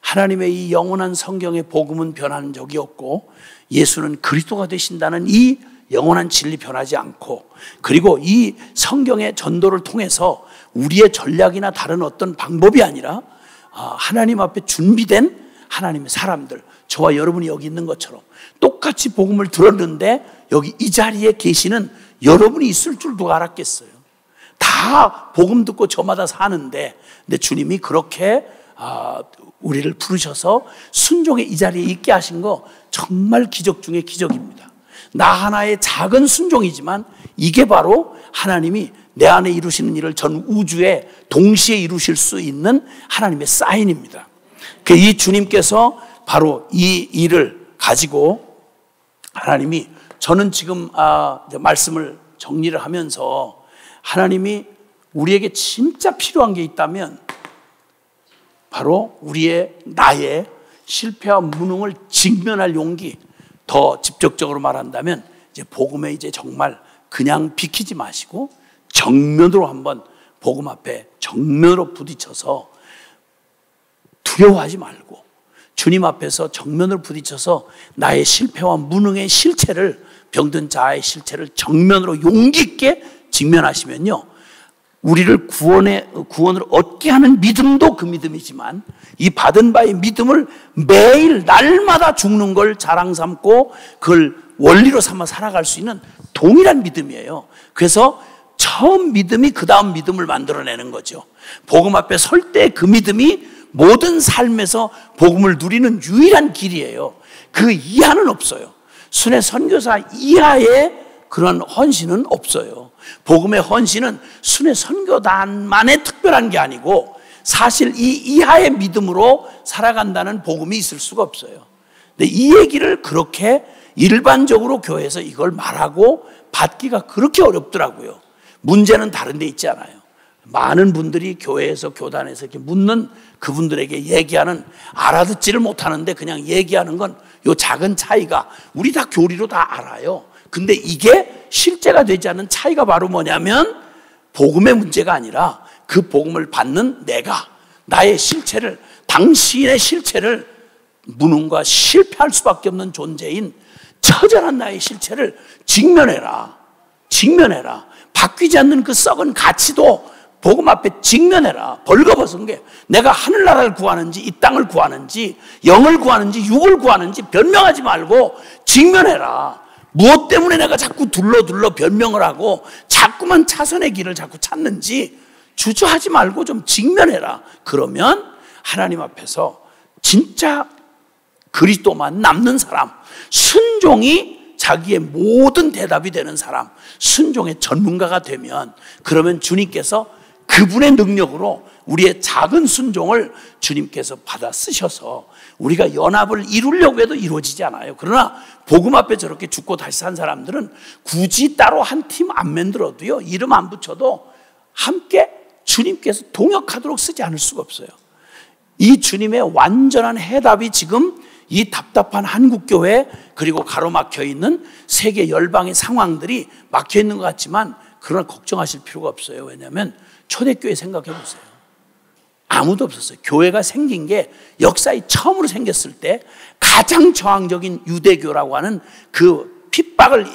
하나님의 이 영원한 성경의 복음은 변하는 적이 없고 예수는 그리스도가 되신다는 이 영원한 진리 변하지 않고 그리고 이 성경의 전도를 통해서 우리의 전략이나 다른 어떤 방법이 아니라 하나님 앞에 준비된 하나님의 사람들 저와 여러분이 여기 있는 것처럼 똑같이 복음을 들었는데 여기 이 자리에 계시는 여러분이 있을 줄 누가 알았겠어요. 다 복음 듣고 저마다 사는데 근데 주님이 그렇게 우리를 부르셔서 순종의 이 자리에 있게 하신 거 정말 기적 중에 기적입니다. 나 하나의 작은 순종이지만 이게 바로 하나님이 내 안에 이루시는 일을 전 우주에 동시에 이루실 수 있는 하나님의 사인입니다. 이 주님께서 바로 이 일을 가지고 하나님이 저는 지금 말씀을 정리를 하면서 하나님이 우리에게 진짜 필요한 게 있다면 바로 나의 실패와 무능을 직면할 용기, 더 직접적으로 말한다면 이제 복음에 이제 정말 그냥 비키지 마시고 정면으로 한번 복음 앞에 정면으로 부딪혀서 두려워하지 말고 주님 앞에서 정면으로 부딪혀서 나의 실패와 무능의 실체를 병든 자아의 실체를 정면으로 용기 있게 직면하시면요. 우리를 구원을 얻게 하는 믿음도 그 믿음이지만 이 받은 바의 믿음을 매일 날마다 죽는 걸 자랑 삼고 그걸 원리로 삼아 살아갈 수 있는 동일한 믿음이에요. 그래서 처음 믿음이 그 다음 믿음을 만들어내는 거죠. 복음 앞에 설 때 그 믿음이 모든 삶에서 복음을 누리는 유일한 길이에요. 그 이하는 없어요. 순회 선교사 이하의 그런 헌신은 없어요. 복음의 헌신은 순회 선교단만의 특별한 게 아니고 사실 이 이하의 믿음으로 살아간다는 복음이 있을 수가 없어요. 근데 이 얘기를 그렇게 일반적으로 교회에서 이걸 말하고 받기가 그렇게 어렵더라고요. 문제는 다른 데 있지 않아요. 많은 분들이 교회에서 교단에서 이렇게 묻는 그분들에게 얘기하는 알아듣지를 못하는데 그냥 얘기하는 건 요 작은 차이가 우리 다 교리로 다 알아요. 근데 이게 실제가 되지 않는 차이가 바로 뭐냐면 복음의 문제가 아니라 그 복음을 받는 내가 나의 실체를, 당신의 실체를, 무능과 실패할 수밖에 없는 존재인 처절한 나의 실체를 직면해라. 직면해라. 바뀌지 않는 그 썩은 가치도 복음 앞에 직면해라. 벌거벗은 게 내가 하늘나라를 구하는지 이 땅을 구하는지 영을 구하는지 육을 구하는지 변명하지 말고 직면해라. 무엇 때문에 내가 자꾸 둘러 변명을 하고 자꾸만 차선의 길을 자꾸 찾는지 주저하지 말고 좀 직면해라. 그러면 하나님 앞에서 진짜 그리스도만 남는 사람, 순종이 자기의 모든 대답이 되는 사람, 순종의 전문가가 되면, 그러면 주님께서 그분의 능력으로 우리의 작은 순종을 주님께서 받아 쓰셔서 우리가 연합을 이루려고 해도 이루어지지 않아요. 그러나 복음 앞에 저렇게 죽고 다시 산 사람들은 굳이 따로 한 팀 안 만들어도요, 이름 안 붙여도 함께 주님께서 동역하도록 쓰지 않을 수가 없어요. 이 주님의 완전한 해답이 지금 이 답답한 한국교회, 그리고 가로막혀 있는 세계 열방의 상황들이 막혀 있는 것 같지만, 그러나 걱정하실 필요가 없어요. 왜냐하면 초대교회 생각해 보세요. 아무도 없었어요. 교회가 생긴 게 역사에 처음으로 생겼을 때 가장 저항적인 유대교라고 하는 그 핍박을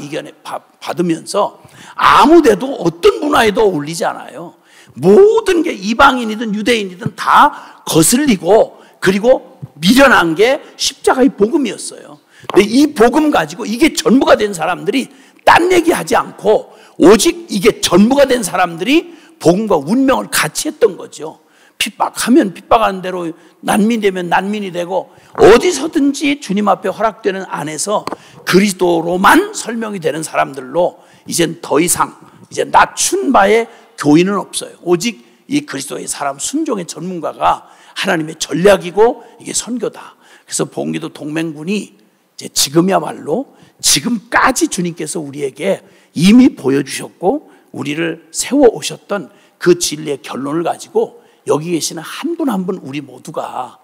받으면서 아무 데도 어떤 문화에도 어울리지 않아요. 모든 게 이방인이든 유대인이든 다 거슬리고, 그리고 미련한 게 십자가의 복음이었어요. 근데 이 복음 가지고 이게 전부가 된 사람들이 딴 얘기하지 않고 오직 이게 전부가 된 사람들이 복음과 운명을 같이 했던 거죠. 핍박하면 핍박하는 대로, 난민이 되면 난민이 되고, 어디서든지 주님 앞에 허락되는 안에서 그리스도로만 설명이 되는 사람들로 이젠 더 이상 이제 낮춘 바에 교인은 없어요. 오직 이 그리스도의 사람, 순종의 전문가가 하나님의 전략이고 이게 선교다. 그래서 봉기도 동맹군이 이제 지금이야말로, 지금까지 주님께서 우리에게 이미 보여주셨고 우리를 세워 오셨던 그 진리의 결론을 가지고 여기 계시는 한 분 한 분 우리 모두가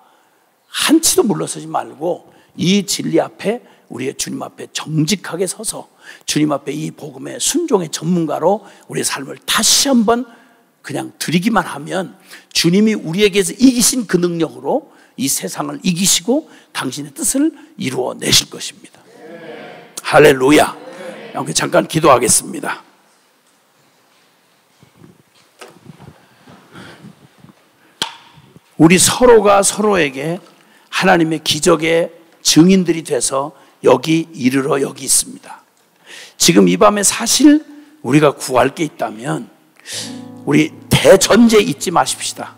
한치도 물러서지 말고 이 진리 앞에, 우리의 주님 앞에 정직하게 서서 주님 앞에 이 복음의 순종의 전문가로 우리의 삶을 다시 한번 그냥 드리기만 하면 주님이 우리에게서 이기신 그 능력으로 이 세상을 이기시고 당신의 뜻을 이루어 내실 것입니다. 할렐루야. 함께 잠깐 기도하겠습니다. 우리 서로가 서로에게 하나님의 기적의 증인들이 돼서 여기 이르러 여기 있습니다. 지금 이 밤에 사실 우리가 구할 게 있다면 우리 대전제 잊지 마십시다.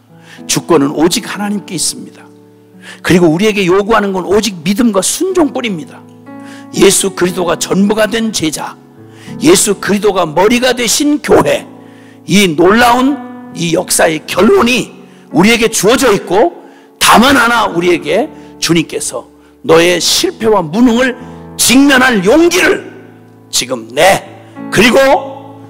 주권은 오직 하나님께 있습니다. 그리고 우리에게 요구하는 건 오직 믿음과 순종뿐입니다. 예수 그리스도가 전부가 된 제자, 예수 그리스도가 머리가 되신 교회, 이 놀라운 이 역사의 결론이 우리에게 주어져 있고, 다만 하나 우리에게 주님께서 너의 실패와 무능을 직면할 용기를 지금 내, 그리고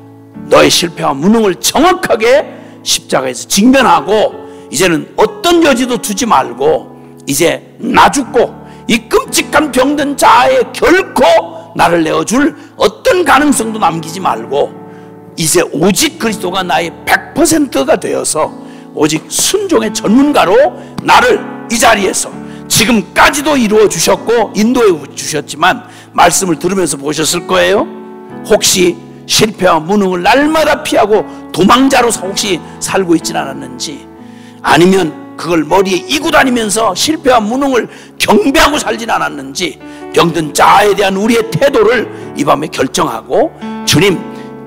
너의 실패와 무능을 정확하게 십자가에서 직면하고 이제는 어떤 여지도 두지 말고 이제 나 죽고 이 끔찍한 병든 자아에 결코 나를 내어줄 어떤 가능성도 남기지 말고 이제 오직 그리스도가 나의 100%가 되어서 오직 순종의 전문가로 나를 이 자리에서 지금까지도 이루어 주셨고 인도해 주셨지만, 말씀을 들으면서 보셨을 거예요. 혹시 실패와 무능을 날마다 피하고 도망자로 혹시 살고 있진 않았는지, 아니면 그걸 머리에 이고 다니면서 실패와 무능을 경배하고 살진 않았는지, 병든 자아에 대한 우리의 태도를 이 밤에 결정하고 주님,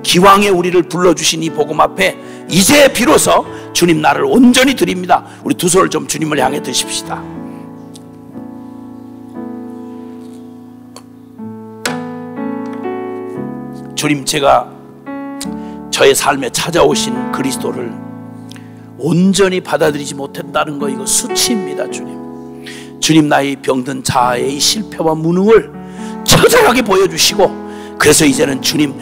기왕에 우리를 불러주신 이 복음 앞에 이제 비로소 주님 나를 온전히 드립니다. 우리 두 손을 좀 주님을 향해 드십시다. 주님, 제가 저의 삶에 찾아오신 그리스도를 온전히 받아들이지 못했다는 거, 이거 수치입니다. 주님, 나의 병든 자아의 실패와 무능을 처절하게 보여주시고, 그래서 이제는 주님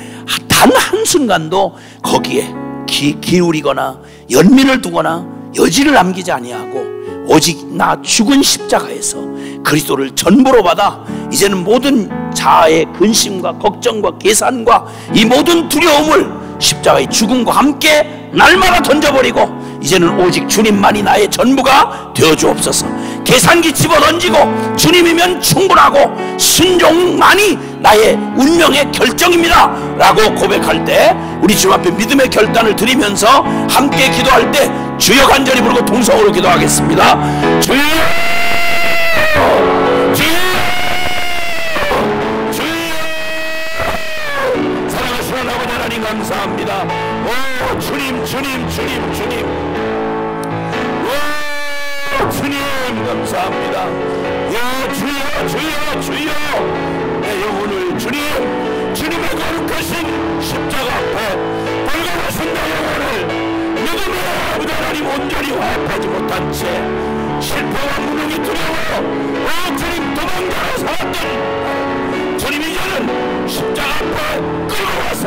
단 한순간도 거기에 기울이거나 연민을 두거나 여지를 남기지 아니하고 오직 나 죽은 십자가에서 그리스도를 전부로 받아 이제는 모든 자아의 근심과 걱정과 계산과 이 모든 두려움을 십자가의 죽음과 함께 날마다 던져버리고 이제는 오직 주님만이 나의 전부가 되어주옵소서. 계산기 집어던지고 주님이면 충분하고 순종만이 나의 운명의 결정입니다 라고 고백할 때 우리 주님 앞에 믿음의 결단을 드리면서 함께 기도할 때 주여 간절히 부르고 동성으로 기도하겠습니다. 주여, 주여, 주여. 사랑하시는 아버지 하나님 감사합니다. 오 주님, 주님, 주님, 주님. 오 주님 감사합니다. 야 주여, 주여, 주여. 내 영혼을 주님, 주님의 거룩하신 십자가 앞에 벌거벗은 내 영혼을 믿음의 아버지 하나님 온전히 화합하지 못한 채 실패와 무능이 두려워 오 주님 도망가러 살았던 주님 이제는 십자가 앞에 끌고 와서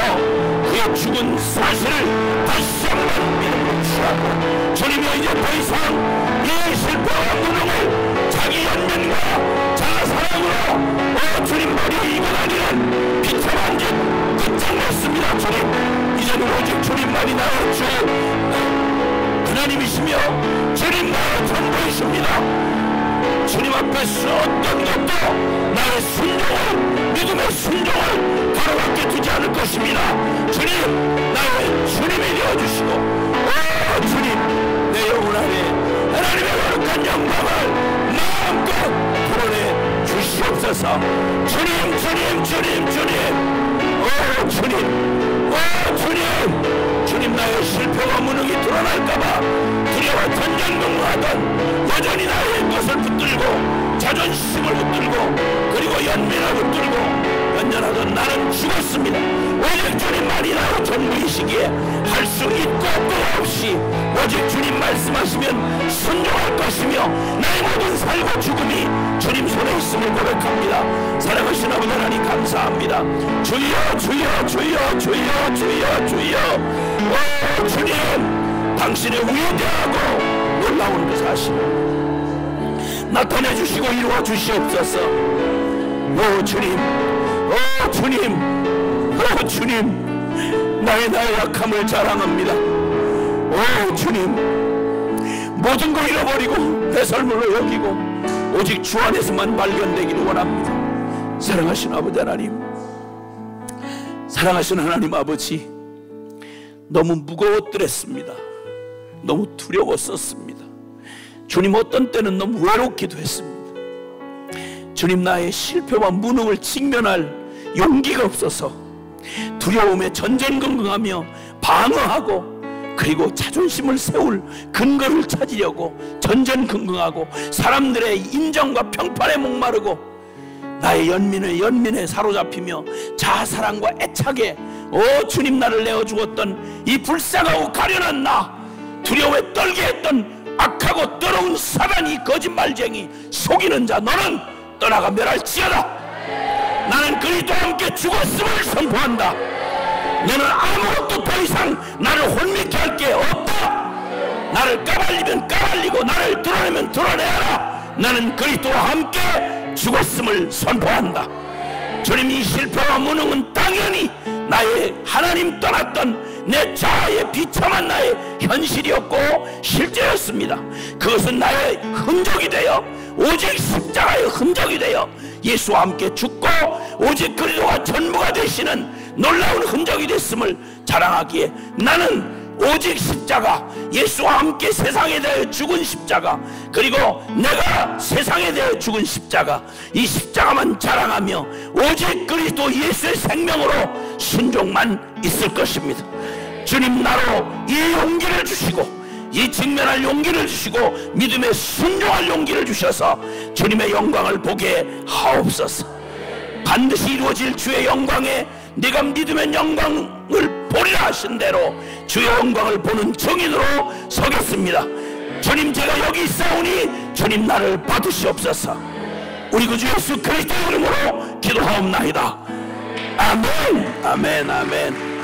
그의 죽은 사실을 다시 한번 믿음으로 취하고 주님이 이제 더 이상 이 실패와 무능을 자기 연민과 자아사랑으로 오 주님 머리에 이고 다니는 비참한 짓 끝장냈습니다. 주님 이제는 오직 주님만이 나의 주 하나님이시며 주님 나의 전부이십니다. 주님 앞에서 어떤 것도 나의 순종을 믿음의 순종을 가로막게 두지 않을 것입니다. 주님 나의 주님이 되어주시고 오 주님 내 영혼 안에 하나님의 거룩한 영광을 마음껏 풀어내 주시옵소서. 주님 주님 주님 주님 오 주님 오 주님 주님 나의 실패와 무능이 드러날까봐 두려워 전전긍긍하던 여전히 나의 것을 붙들고 자존심을 붙들고 그리고 연민을 붙들고 연연하던 나는 죽었습니다. 오직 주님만이 나의 전부이시기에 할 수 있고 없고 없이 오직 주님 말씀하시면 순종할 것이며 나의 모든 살과 죽음이 주님 손에 있음을 고백합니다. 사랑하신 아버지 하나님 감사합니다. 주여 주여 주여 주여 주여 주여 오 주님 당신의 위대하고 놀라운 그 사실을 나타내 주시고 이루어 주시옵소서. 오 주님 오 주님 오 주님 나의 약함을 자랑합니다. 오 주님 모든 걸 잃어버리고 내 삶으로 여기고 오직 주 안에서만 발견되기를 원합니다. 사랑하신 아버지 하나님 사랑하신 하나님 아버지 너무 무거웠더랬습니다. 너무 두려웠었습니다. 주님 어떤 때는 너무 외롭기도 했습니다. 주님 나의 실패와 무능을 직면할 용기가 없어서 두려움에 전전긍긍하며 방어하고 그리고 자존심을 세울 근거를 찾으려고 전전긍긍하고 사람들의 인정과 평판에 목마르고 나의 연민에 사로잡히며 자아사랑과 애착에 오 주님 나를 내어주었던 이 불쌍하고 가련한 나 두려움에 떨게 했던 악하고 더러운 사단이 거짓말쟁이 속이는 자 너는 떠나가 멸할지어다. 나는 그리스도와 함께 죽었음을 선포한다. 너는 아무것도 더 이상 나를 혼미케 할 게 없다. 나를 까발리면 까발리고 나를 드러내면 드러내라. 나는 그리스도와 함께 죽었음을 선포한다. 주님 이 실패와 무능은 당연히 나의 하나님 떠났던 내 자아의 비참한 나의 현실이었고 실제였습니다. 그것은 나의 흔적이 되어 오직 십자가의 흔적이 되어 예수와 함께 죽고 오직 그리스도가 전부가 되시는 놀라운 흔적이 됐음을 자랑하기에 나는 오직 십자가 예수와 함께 세상에 대해 죽은 십자가 그리고 내가 세상에 대해 죽은 십자가 이 십자가만 자랑하며 오직 그리스도 예수의 생명으로 순종만 있을 것입니다. 주님 나로 이 용기를 주시고 이 직면할 용기를 주시고 믿음에 순종할 용기를 주셔서 주님의 영광을 보게 하옵소서. 반드시 이루어질 주의 영광에 네가 믿음의 영광을 보리라 하신 대로 주의 영광을 보는 증인으로 서겠습니다. 주님 제가 여기 있사오니 주님 나를 받으시옵소서. 우리 구주 예수 그리스도의 이름으로 기도하옵나이다. 아멘 아멘 아멘.